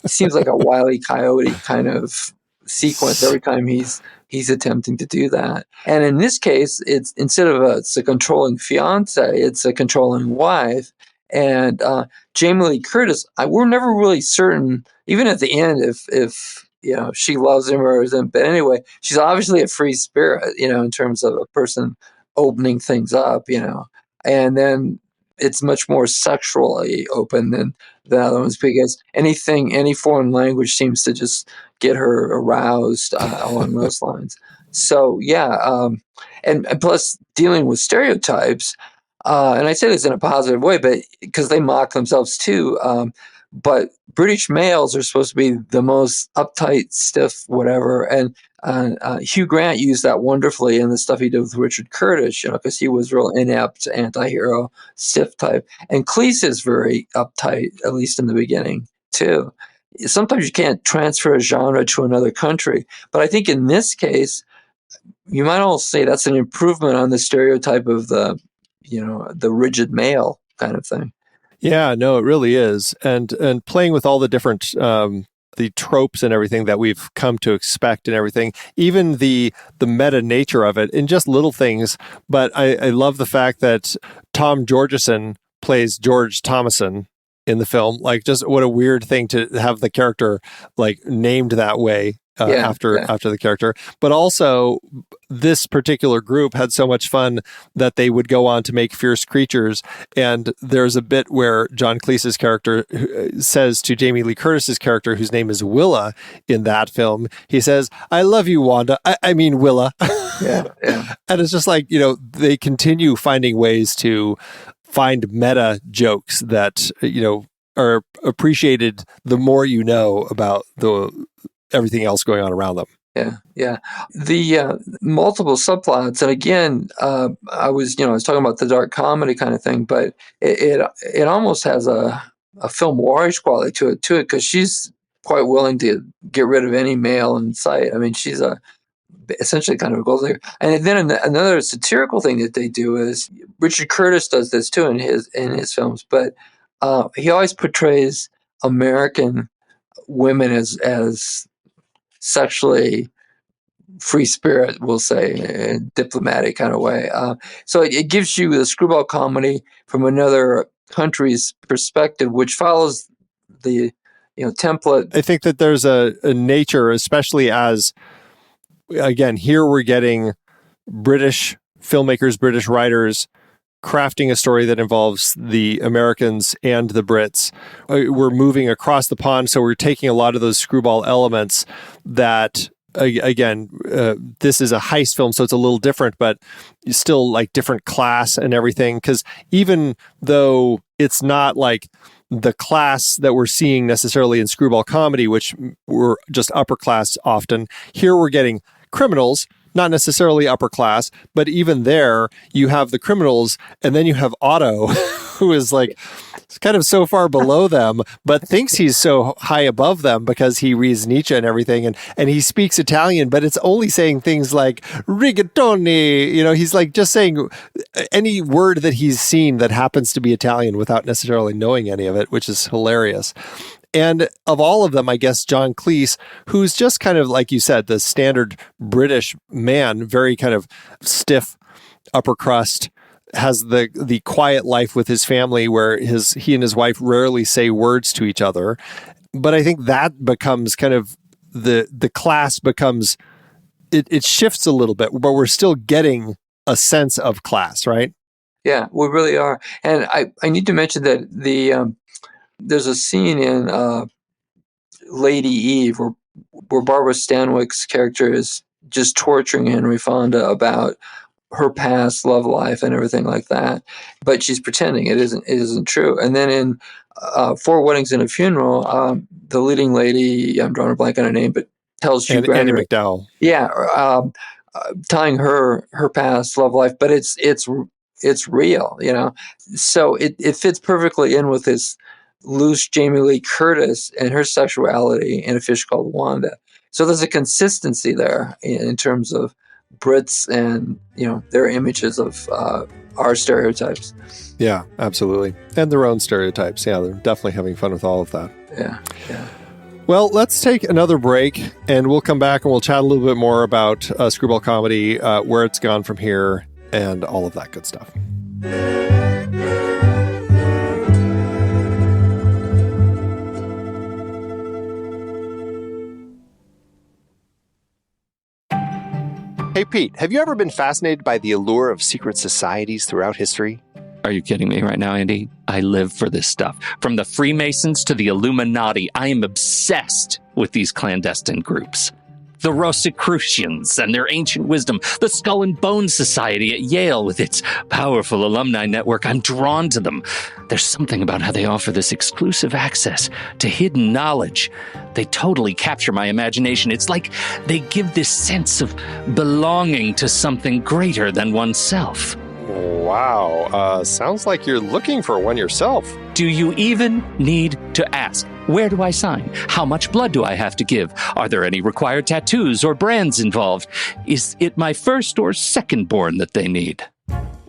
seems like a Wile E. Coyote kind of sequence every time he's attempting to do that. And in this case, it's instead of it's a controlling fiance, it's a controlling wife. And Jamie Lee Curtis, we're never really certain, even at the end, if she loves him or isn't. But anyway, she's obviously a free spirit, in terms of a person opening things up, and then it's much more sexually open than the other ones, because any foreign language seems to just get her aroused along those lines. So yeah, and plus dealing with stereotypes, and I say this in a positive way, but because they mock themselves too. But British males are supposed to be the most uptight, stiff, whatever. And Hugh Grant used that wonderfully in the stuff he did with Richard Curtis, because he was real inept, anti-hero, stiff type. And Cleese is very uptight, at least in the beginning, too. Sometimes you can't transfer a genre to another country. But I think in this case, you might also say that's an improvement on the stereotype of the rigid male kind of thing. Yeah, no, it really is. And playing with all the different the tropes and everything that we've come to expect and everything, even the meta nature of it in just little things. But I love the fact that Tom Georgeson plays George Thomason in the film. Like, just what a weird thing to have the character like named that way. After the character. But also, this particular group had so much fun that they would go on to make Fierce Creatures. And there's a bit where John Cleese's character says to Jamie Lee Curtis's character, whose name is Willa in that film, he says, "I love you, Wanda. I mean, Willa." Yeah. And it's just like, they continue finding ways to find meta jokes that, are appreciated the more you know about everything else going on around them. Yeah. The multiple subplots, and again, I was talking about the dark comedy kind of thing, but it almost has a film noirish quality to it because she's quite willing to get rid of any male in sight. I mean, she's essentially kind of a gold digger. And then another satirical thing that they do is Richard Curtis does this too in his films, but he always portrays American women as sexually free spirit, we'll say, in a diplomatic kind of way. So it gives you the screwball comedy from another country's perspective, which follows the template. I think that there's a nature, especially as, again, here we're getting British filmmakers, British writers crafting a story that involves the Americans and the Brits. We're moving across the pond, so we're taking a lot of those screwball elements that, again, this is a heist film, so it's a little different, but still like different class and everything. Because even though it's not like the class that we're seeing necessarily in screwball comedy, which were just upper class often, here we're getting criminals, not necessarily upper class, but even there you have the criminals, and then you have Otto, who is like kind of so far below them, but thinks he's so high above them because he reads Nietzsche and everything, and he speaks Italian, but it's only saying things like rigatoni. He's like just saying any word that he's seen that happens to be Italian without necessarily knowing any of it, which is hilarious. And of all of them, I guess John Cleese, who's just kind of, like you said, the standard British man, very kind of stiff, upper crust, has the quiet life with his family where he and his wife rarely say words to each other. But I think that becomes kind of the class becomes, it shifts a little bit, but we're still getting a sense of class, right? Yeah, we really are. And I need to mention that there's a scene in Lady Eve where Barbara Stanwyck's character is just torturing Henry Fonda about her past love life and everything like that, but she's pretending it isn't true. And then in Four Weddings and a Funeral, the leading lady, I'm drawing a blank on her name, but tells Hugh Grant, Andy McDowell, telling her past love life, but it's real, So it fits perfectly in with this loose Jamie Lee Curtis and her sexuality in A Fish Called Wanda. So there's a consistency there in terms of Brits and their images of our stereotypes. Yeah, absolutely, and their own stereotypes. Yeah, they're definitely having fun with all of that. Yeah. Well, let's take another break, and we'll come back and we'll chat a little bit more about Screwball Comedy, where it's gone from here, and all of that good stuff. Hey, Pete, have you ever been fascinated by the allure of secret societies throughout history? Are you kidding me right now, Andy? I live for this stuff. From the Freemasons to the Illuminati, I am obsessed with these clandestine groups. The Rosicrucians and their ancient wisdom, the Skull and Bones Society at Yale with its powerful alumni network. I'm drawn to them. There's something about how they offer this exclusive access to hidden knowledge. They totally capture my imagination. It's like they give this sense of belonging to something greater than oneself. Wow, sounds like you're looking for one yourself. Do you even need to ask? Where do I sign? How much blood do I have to give? Are there any required tattoos or brands involved? Is it my first or second born that they need?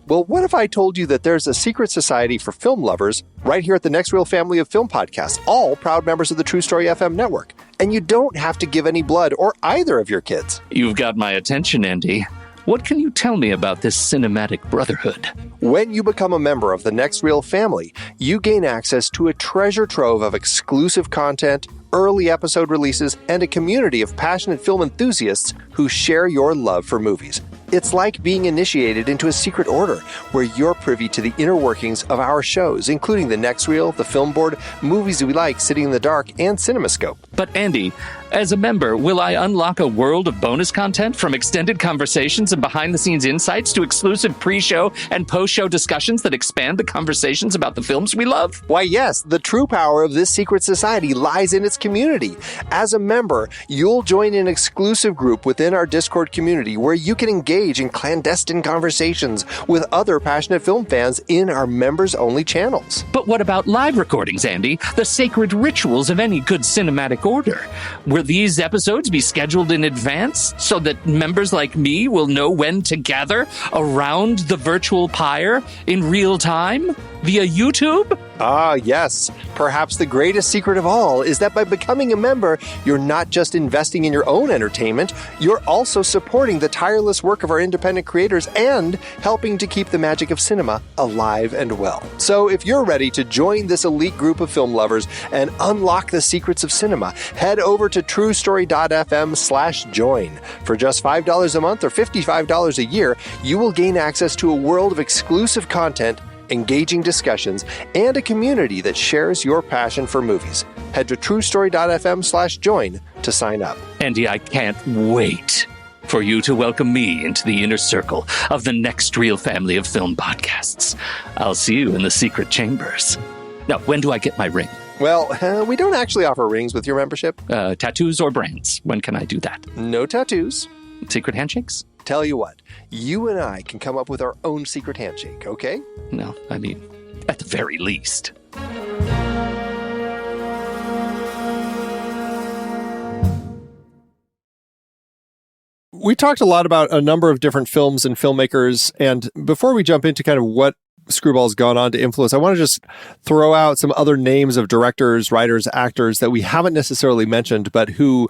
Well, what if I told you that there's a secret society for film lovers right here at the Next Real Family of Film Podcasts, all proud members of the True Story FM network, and you don't have to give any blood or either of your kids? You've got my attention, Andy. What can you tell me about this cinematic brotherhood? When you become a member of the Next Real Family, you gain access to a treasure trove of exclusive content, early episode releases, and a community of passionate film enthusiasts who share your love for movies. It's like being initiated into a secret order where you're privy to the inner workings of our shows, including the Next Reel, the Film Board, Movies We Like, Sitting in the Dark, and CinemaScope. But Andy, as a member, will I unlock a world of bonus content from extended conversations and behind-the-scenes insights to exclusive pre-show and post-show discussions that expand the conversations about the films we love? Why, yes, the true power of this secret society lies in its community. As a member, you'll join an exclusive group within our Discord community where you can engage in clandestine conversations with other passionate film fans in our members-only channels. But what about live recordings, Andy? The sacred rituals of any good cinematic order. Will these episodes be scheduled in advance so that members like me will know when to gather around the virtual pyre in real time via YouTube? Ah, yes. Perhaps the greatest secret of all is that by becoming a member, you're not just investing in your own entertainment, you're also supporting the tireless work of our independent creators and helping to keep the magic of cinema alive and well. So if you're ready to join this elite group of film lovers and unlock the secrets of cinema, head over to truestory.fm/join. For just $5 a month or $55 a year, you will gain access to a world of exclusive content, engaging discussions, and a community that shares your passion for movies. Head to truestory.fm/join to sign up. Andy, I can't wait for you to welcome me into the inner circle of the Next Real Family of Film Podcasts. I'll see you in the secret chambers. Now, when do I get my ring? Well, we don't actually offer rings with your membership. Tattoos or brands? When can I do that? No tattoos. Secret handshakes? Tell you what, you and I can come up with our own secret handshake, okay? No, I mean, at the very least. We talked a lot about a number of different films and filmmakers, and before we jump into kind of what Screwball's gone on to influence, I want to just throw out some other names of directors, writers, actors that we haven't necessarily mentioned, but who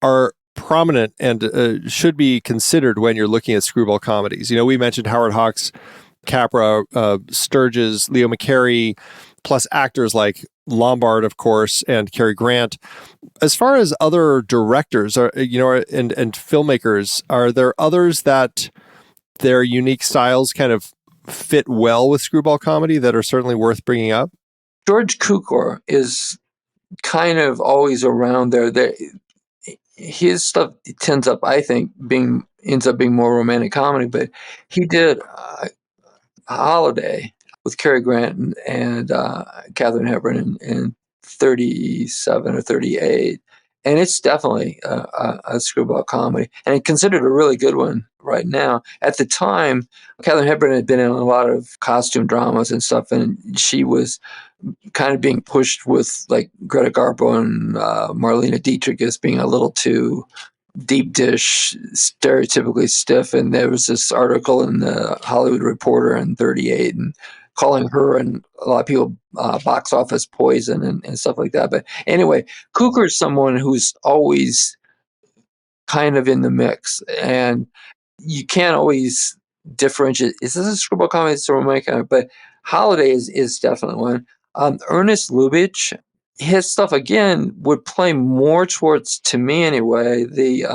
are prominent and should be considered when you're looking at screwball comedies. We mentioned Howard Hawks, Capra, Sturges, Leo McCarey, plus actors like Lombard, of course, and Cary Grant. As far as other directors and filmmakers, are there others that their unique styles kind of fit well with screwball comedy that are certainly worth bringing up? George Cukor is kind of always around there. His stuff ends up being more romantic comedy, but he did Holiday with Cary Grant and Katharine Hepburn in 37 or 38. And it's definitely a screwball comedy, and considered a really good one right now. At the time, Katharine Hepburn had been in a lot of costume dramas and stuff, and she was kind of being pushed with like Greta Garbo and Marlene Dietrich as being a little too deep dish, stereotypically stiff. And there was this article in the Hollywood Reporter in 38 and calling her and a lot of people box office poison and stuff like that. But anyway, Cukor is someone who's always kind of in the mix, and you can't always differentiate. Is this a screwball comedy? It's a romantic comedy, but Holiday is definitely one. Ernest Lubitsch, his stuff again would play more towards, to me anyway, the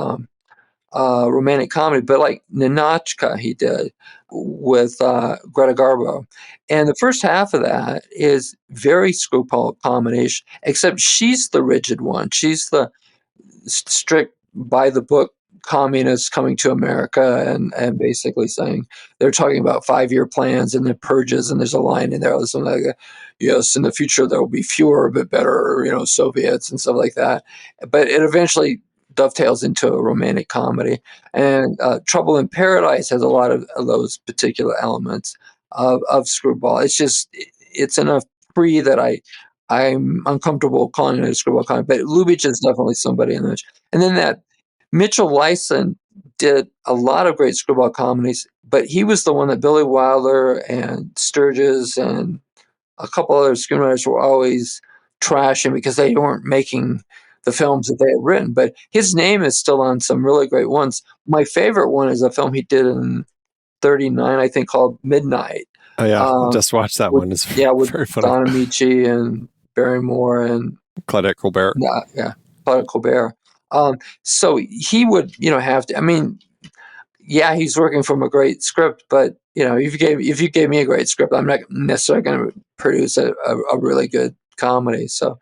romantic comedy, but like Ninotchka he did with Greta Garbo. And the first half of that is very screwball comedy-ish, except she's the rigid one. She's the strict, by-the-book communists coming to America and basically saying, they're talking about 5-year plans and the purges, and there's a line in there, something like, yes, in the future there will be fewer but better, Soviets and stuff like that. But it eventually dovetails into a romantic comedy. And Trouble in Paradise has a lot of those particular elements of screwball. It's enough free that I'm uncomfortable calling it a screwball comedy, but Lubitsch is definitely somebody in this. And then that Mitchell Lyson did a lot of great screwball comedies, but he was the one that Billy Wilder and Sturges and a couple other screenwriters were always trashing because they weren't making the films that they had written. But his name is still on some really great ones. My favorite one is a film he did in 39, I think, called Midnight. Oh yeah, just watched that one. It's with very funny. Don Amici and Barrymore and Claudette Colbert. Claudette Colbert. So he would, have to. I mean, he's working from a great script, but if you gave me a great script, I'm not necessarily going to produce a really good comedy. So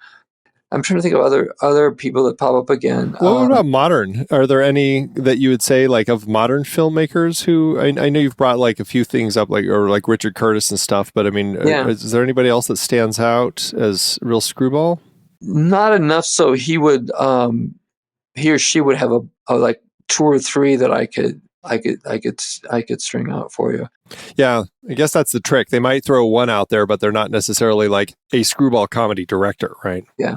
I'm trying to think of other people that pop up again. What about modern? Are there any that you would say like of modern filmmakers who I know you've brought like a few things up, like Richard Curtis and stuff, but I mean, is there anybody else that stands out as real screwball? Not enough. So he would, he or she would have a like 2 or 3 that I could string out for you. Yeah, I guess that's the trick. They might throw one out there, but they're not necessarily like a screwball comedy director, right? Yeah.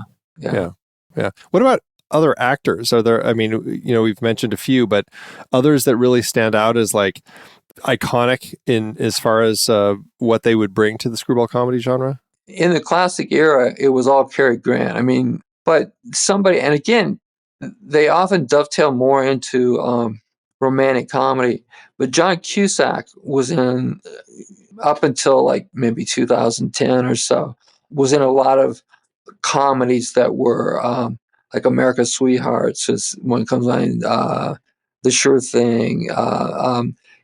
What about other actors? Are there? I mean, we've mentioned a few, but others that really stand out as like iconic in as far as what they would bring to the screwball comedy genre. In the classic era, it was all Cary Grant. I mean, but somebody, and again, they often dovetail more into romantic comedy. But John Cusack was in, up until like maybe 2010 or so, was in a lot of comedies that were like America's Sweethearts, is one comes on, The Sure Thing.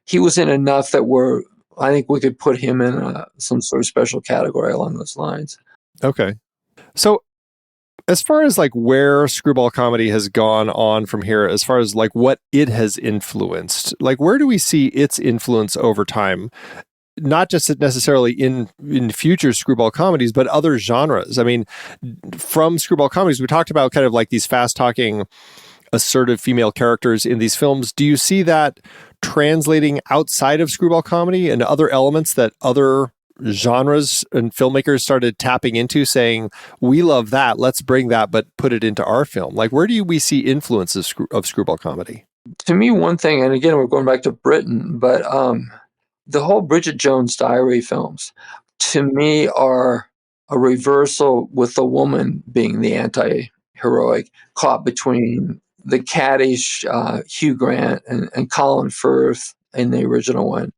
He was in enough that were, I think we could put him in some sort of special category along those lines. Okay. So as far as like where screwball comedy has gone on from here, as far as like what it has influenced, like where do we see its influence over time? Not just necessarily in future screwball comedies, but other genres. I mean, from screwball comedies, we talked about kind of like these fast-talking, assertive female characters in these films. Do you see that translating outside of screwball comedy and other elements that other genres and filmmakers started tapping into, saying, we love that, let's bring that, but put it into our film? Like, where do we see influences of screwball comedy? To me, one thing, and again, we're going back to Britain, but the whole Bridget Jones' Diary films, to me, are a reversal with the woman being the anti-heroic, caught between the caddish Hugh Grant and Colin Firth in the original one.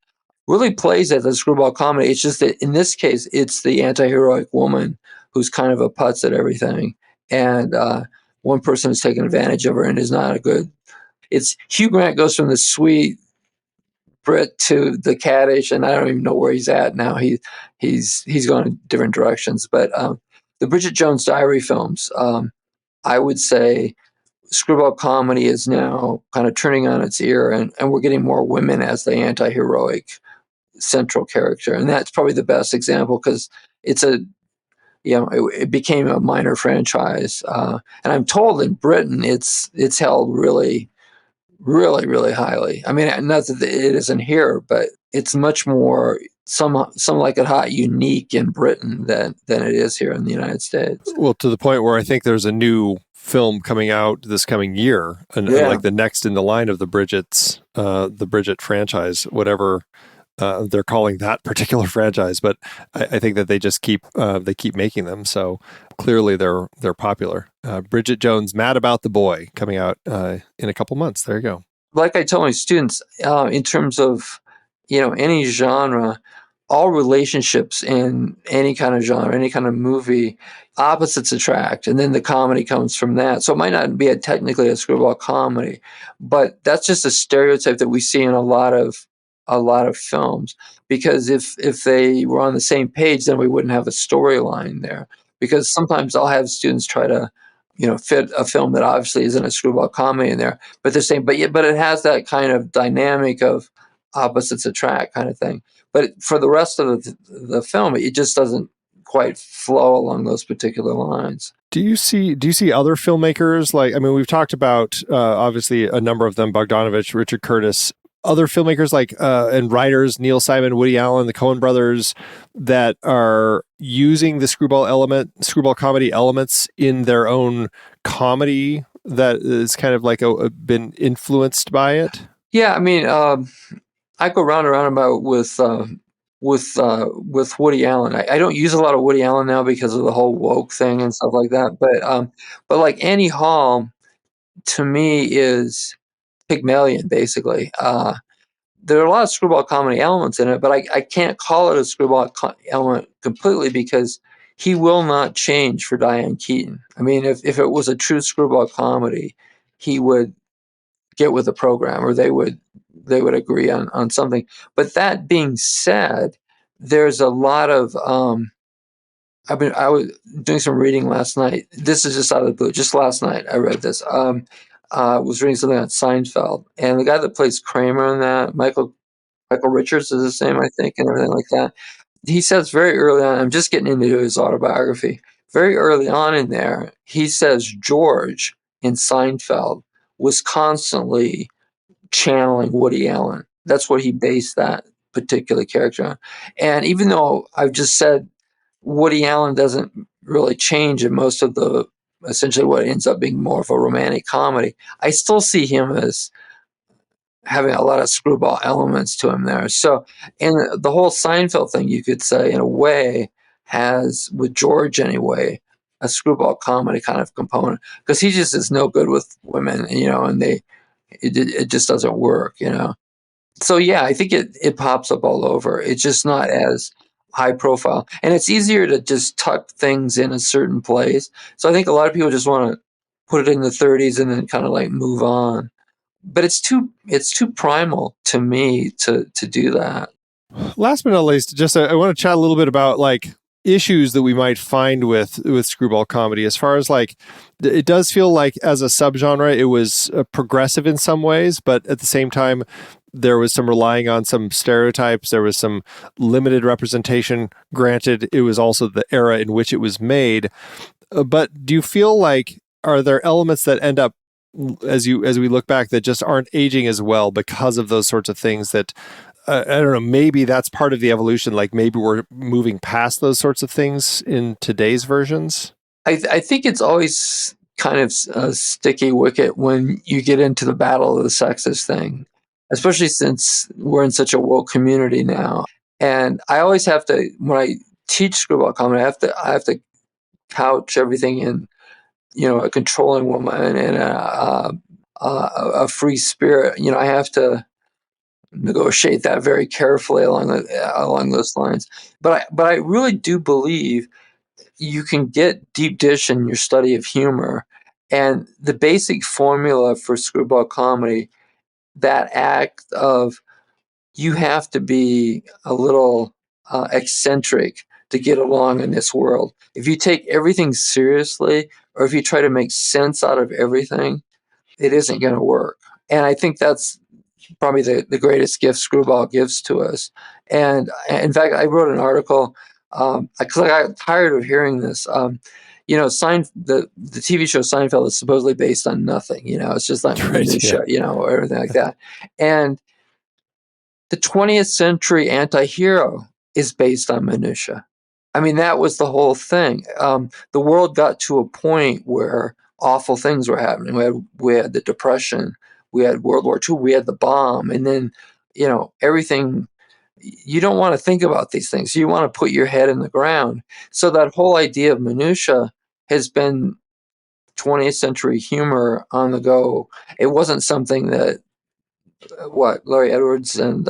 Really plays as a screwball comedy. It's just that in this case, it's the anti-heroic woman who's kind of a putz at everything. And one person is taking advantage of her and is not a good. It's Hugh Grant goes from the sweet Brit to the caddish, and I don't even know where he's at now. He's gone in different directions. But the Bridget Jones Diary films, I would say screwball comedy is now kind of turning on its ear, and we're getting more women as the anti-heroic central character. And that's probably the best example because it's it became a minor franchise. And I'm told in Britain it's held really, really, really highly. I mean, not that it isn't here, but it's much more, some like it hot, unique in Britain than it is here in the United States. Well, to the point where I think there's a new film coming out this coming year, and like the next in the line of the Bridget franchise, whatever they're calling that particular franchise. But I think that they just keep making them. So clearly they're popular. Bridget Jones' Mad About the Boy coming out in a couple months. There you go. Like I tell my students, in terms of any genre, all relationships in any kind of genre, any kind of movie, opposites attract, and then the comedy comes from that. So it might not be technically a screwball comedy, but that's just a stereotype that we see in a lot of films. Because if they were on the same page, then we wouldn't have a storyline there. Because sometimes I'll have students try to fit a film that obviously isn't a screwball comedy in there, but they're saying, but it has that kind of dynamic of opposites attract kind of thing. But for the rest of the film, it just doesn't quite flow along those particular lines. Do you see other filmmakers? Like, I mean, we've talked about obviously a number of them: Bogdanovich, Richard Curtis, other filmmakers like and writers, Neil Simon, Woody Allen, the Coen brothers, that are using the screwball comedy elements in their own comedy that is kind of like been influenced by it. Yeah, I mean, I go round and round about with Woody Allen. I don't use a lot of Woody Allen now because of the whole woke thing and stuff like that. But like Annie Hall, to me, is Pygmalion, basically. There are a lot of screwball comedy elements in it, but I can't call it a screwball element completely because he will not change for Diane Keaton. I mean, if it was a true screwball comedy, he would get with the program, or they would agree on something. But that being said, there's a lot of I was doing some reading last night. This is just out of the blue. Just last night I read this. Was reading something on Seinfeld, and the guy that plays Kramer in that, Michael Richards is his name, I think, and everything like that. He says very early on, I'm just getting into his autobiography, very early on in there, he says George in Seinfeld was constantly channeling Woody Allen. That's what he based that particular character on. And even though I've just said Woody Allen doesn't really change in most of the, essentially what ends up being more of a romantic comedy, I still see him as having a lot of screwball elements to him there. So, and the whole Seinfeld thing, you could say, in a way, has, with George anyway, a screwball comedy kind of component, because he just is no good with women, and it just doesn't work, So yeah, I think it pops up all over. It's just not as high profile, and it's easier to just tuck things in a certain place. So I think a lot of people just want to put it in the 30s and then kind of like move on. But it's too primal to me to do that. Last but not least, just I want to chat a little bit about like issues that we might find with screwball comedy, as far as like, it does feel like as a subgenre it was progressive in some ways, but at the same time there was some relying on some stereotypes. There was some limited representation. Granted, it was also the era in which it was made. But do you feel like, are there elements that end up, as we look back, that just aren't aging as well because of those sorts of things that, I don't know, maybe that's part of the evolution. Like maybe we're moving past those sorts of things in today's versions? I think it's always kind of a sticky wicket when you get into the battle of the sexes thing. especially since we're in such a woke community now. And I always have to, when I teach screwball comedy, I have to couch everything in, a controlling woman and a free spirit. I have to negotiate that very carefully along those lines. But I really do believe you can get deep dish in your study of humor, and the basic formula for screwball comedy, that act of you have to be a little eccentric to get along in this world. If you take everything seriously, or if you try to make sense out of everything, it isn't going to work. And I think that's probably the greatest gift Screwball gives to us. And in fact, I wrote an article because I got tired of hearing this. The TV show Seinfeld is supposedly based on nothing. It's just like minutia, or everything like that. And the 20th century anti-hero is based on minutia. I mean, that was the whole thing. The world got to a point where awful things were happening. We had the Depression, we had World War II, we had the bomb, and then, everything. You don't want to think about these things. You want to put your head in the ground. So that whole idea of minutia has been 20th century humor on the go. It wasn't something that Larry Edwards and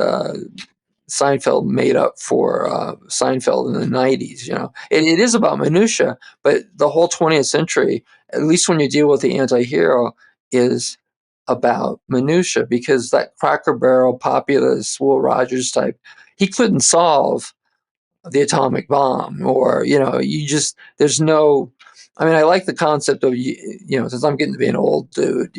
Seinfeld made up for Seinfeld in the 90s. It is about minutia, but the whole 20th century, at least when you deal with the anti-hero, is about minutia, because that Cracker Barrel populist Will Rogers type, he couldn't solve the atomic bomb, or there's no. I mean, I like the concept of since I'm getting to be an old dude,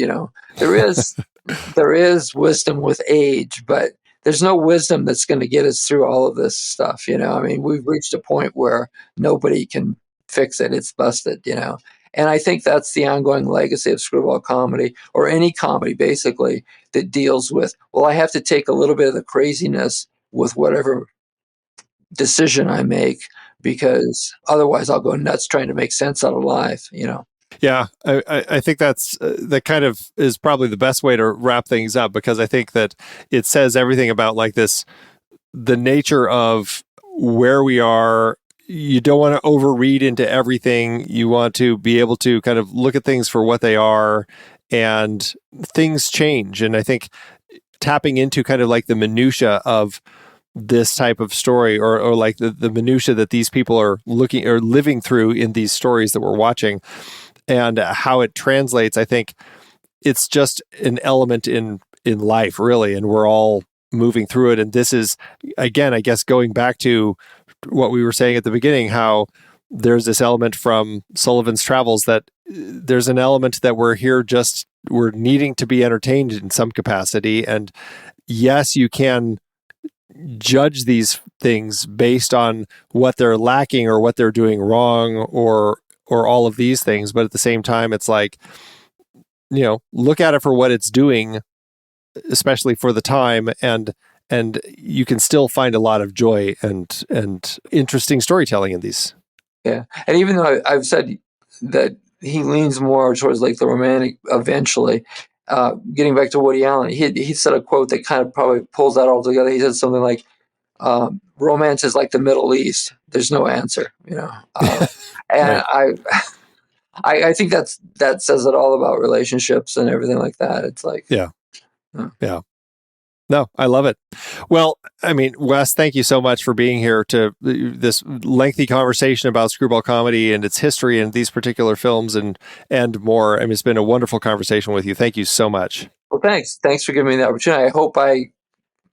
there is wisdom with age, but there's no wisdom that's going to get us through all of this stuff. I mean, we've reached a point where nobody can fix it. It's busted, And I think that's the ongoing legacy of screwball comedy, or any comedy basically, that deals with, well, I have to take a little bit of the craziness with whatever decision I make, because otherwise I'll go nuts trying to make sense out of life, Yeah, I think that kind of is probably the best way to wrap things up, because I think that it says everything about the nature of where we are. You don't want to overread into everything. You want to be able to kind of look at things for what they are, and things change. And I think tapping into kind of the minutia of this type of story, or the minutia that these people are looking or living through in these stories that we're watching, and how it translates, I think it's just an element in life, really, and we're all moving through it. And this is, again, I guess, going back to what we were saying at the beginning, how there's this element from Sullivan's Travels, that there's an element that we're needing to be entertained in some capacity. And yes, you can judge these things based on what they're lacking or what they're doing wrong, or all of these things. But at the same time, it's look at it for what it's doing, especially for the time, and you can still find a lot of joy and interesting storytelling in these. Yeah. And even though I've said that he leans more towards the romantic eventually, getting back to Woody Allen, he said a quote that kind of probably pulls that all together. He said something like, romance is like the Middle East. There's no answer, and right. I think that says it all about relationships and everything like that. It's yeah. No, I love it. Well, I mean, Wes, thank you so much for being here to this lengthy conversation about screwball comedy and its history and these particular films and more. I mean, it's been a wonderful conversation with you. Thank you so much. Well, thanks. Thanks for giving me the opportunity. I hope I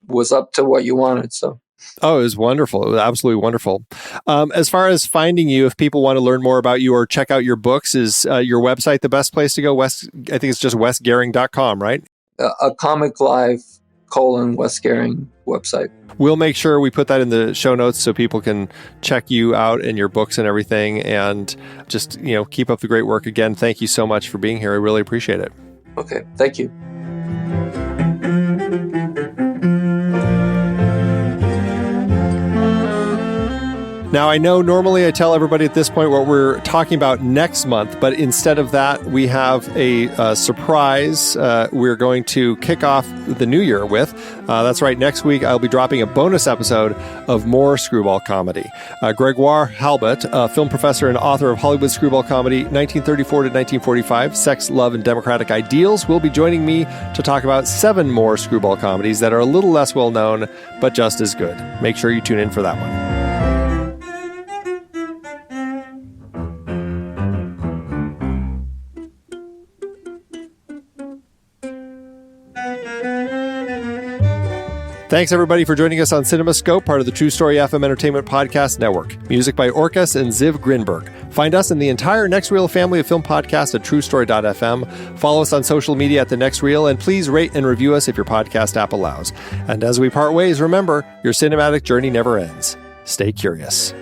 was up to what you wanted. So. Oh, it was wonderful. It was absolutely wonderful. As far as finding you, if people want to learn more about you or check out your books, is your website the best place to go? I think it's just wesgehring.com, right? A Comic Live Wes Gehring website. We'll make sure we put that in the show notes so people can check you out and your books and everything. And just, keep up the great work. Again, thank you so much for being here. I really appreciate it. Okay. Thank you. Now, I know normally I tell everybody at this point what we're talking about next month, but instead of that, we have a surprise we're going to kick off the new year with. That's right, next week I'll be dropping a bonus episode of more Screwball comedy. Gregoire Halbut, a film professor and author of Hollywood Screwball Comedy 1934 to 1945, Sex, Love, and Democratic Ideals, will be joining me to talk about 7 more Screwball comedies that are a little less well known, but just as good. Make sure you tune in for that one. Thanks, everybody, for joining us on CinemaScope, part of the True Story FM Entertainment Podcast Network. Music by Orcus and Ziv Grinberg. Find us and the entire Next Reel family of film podcasts at truestory.fm. Follow us on social media at The Next Reel, and please rate and review us if your podcast app allows. And as we part ways, remember, your cinematic journey never ends. Stay curious.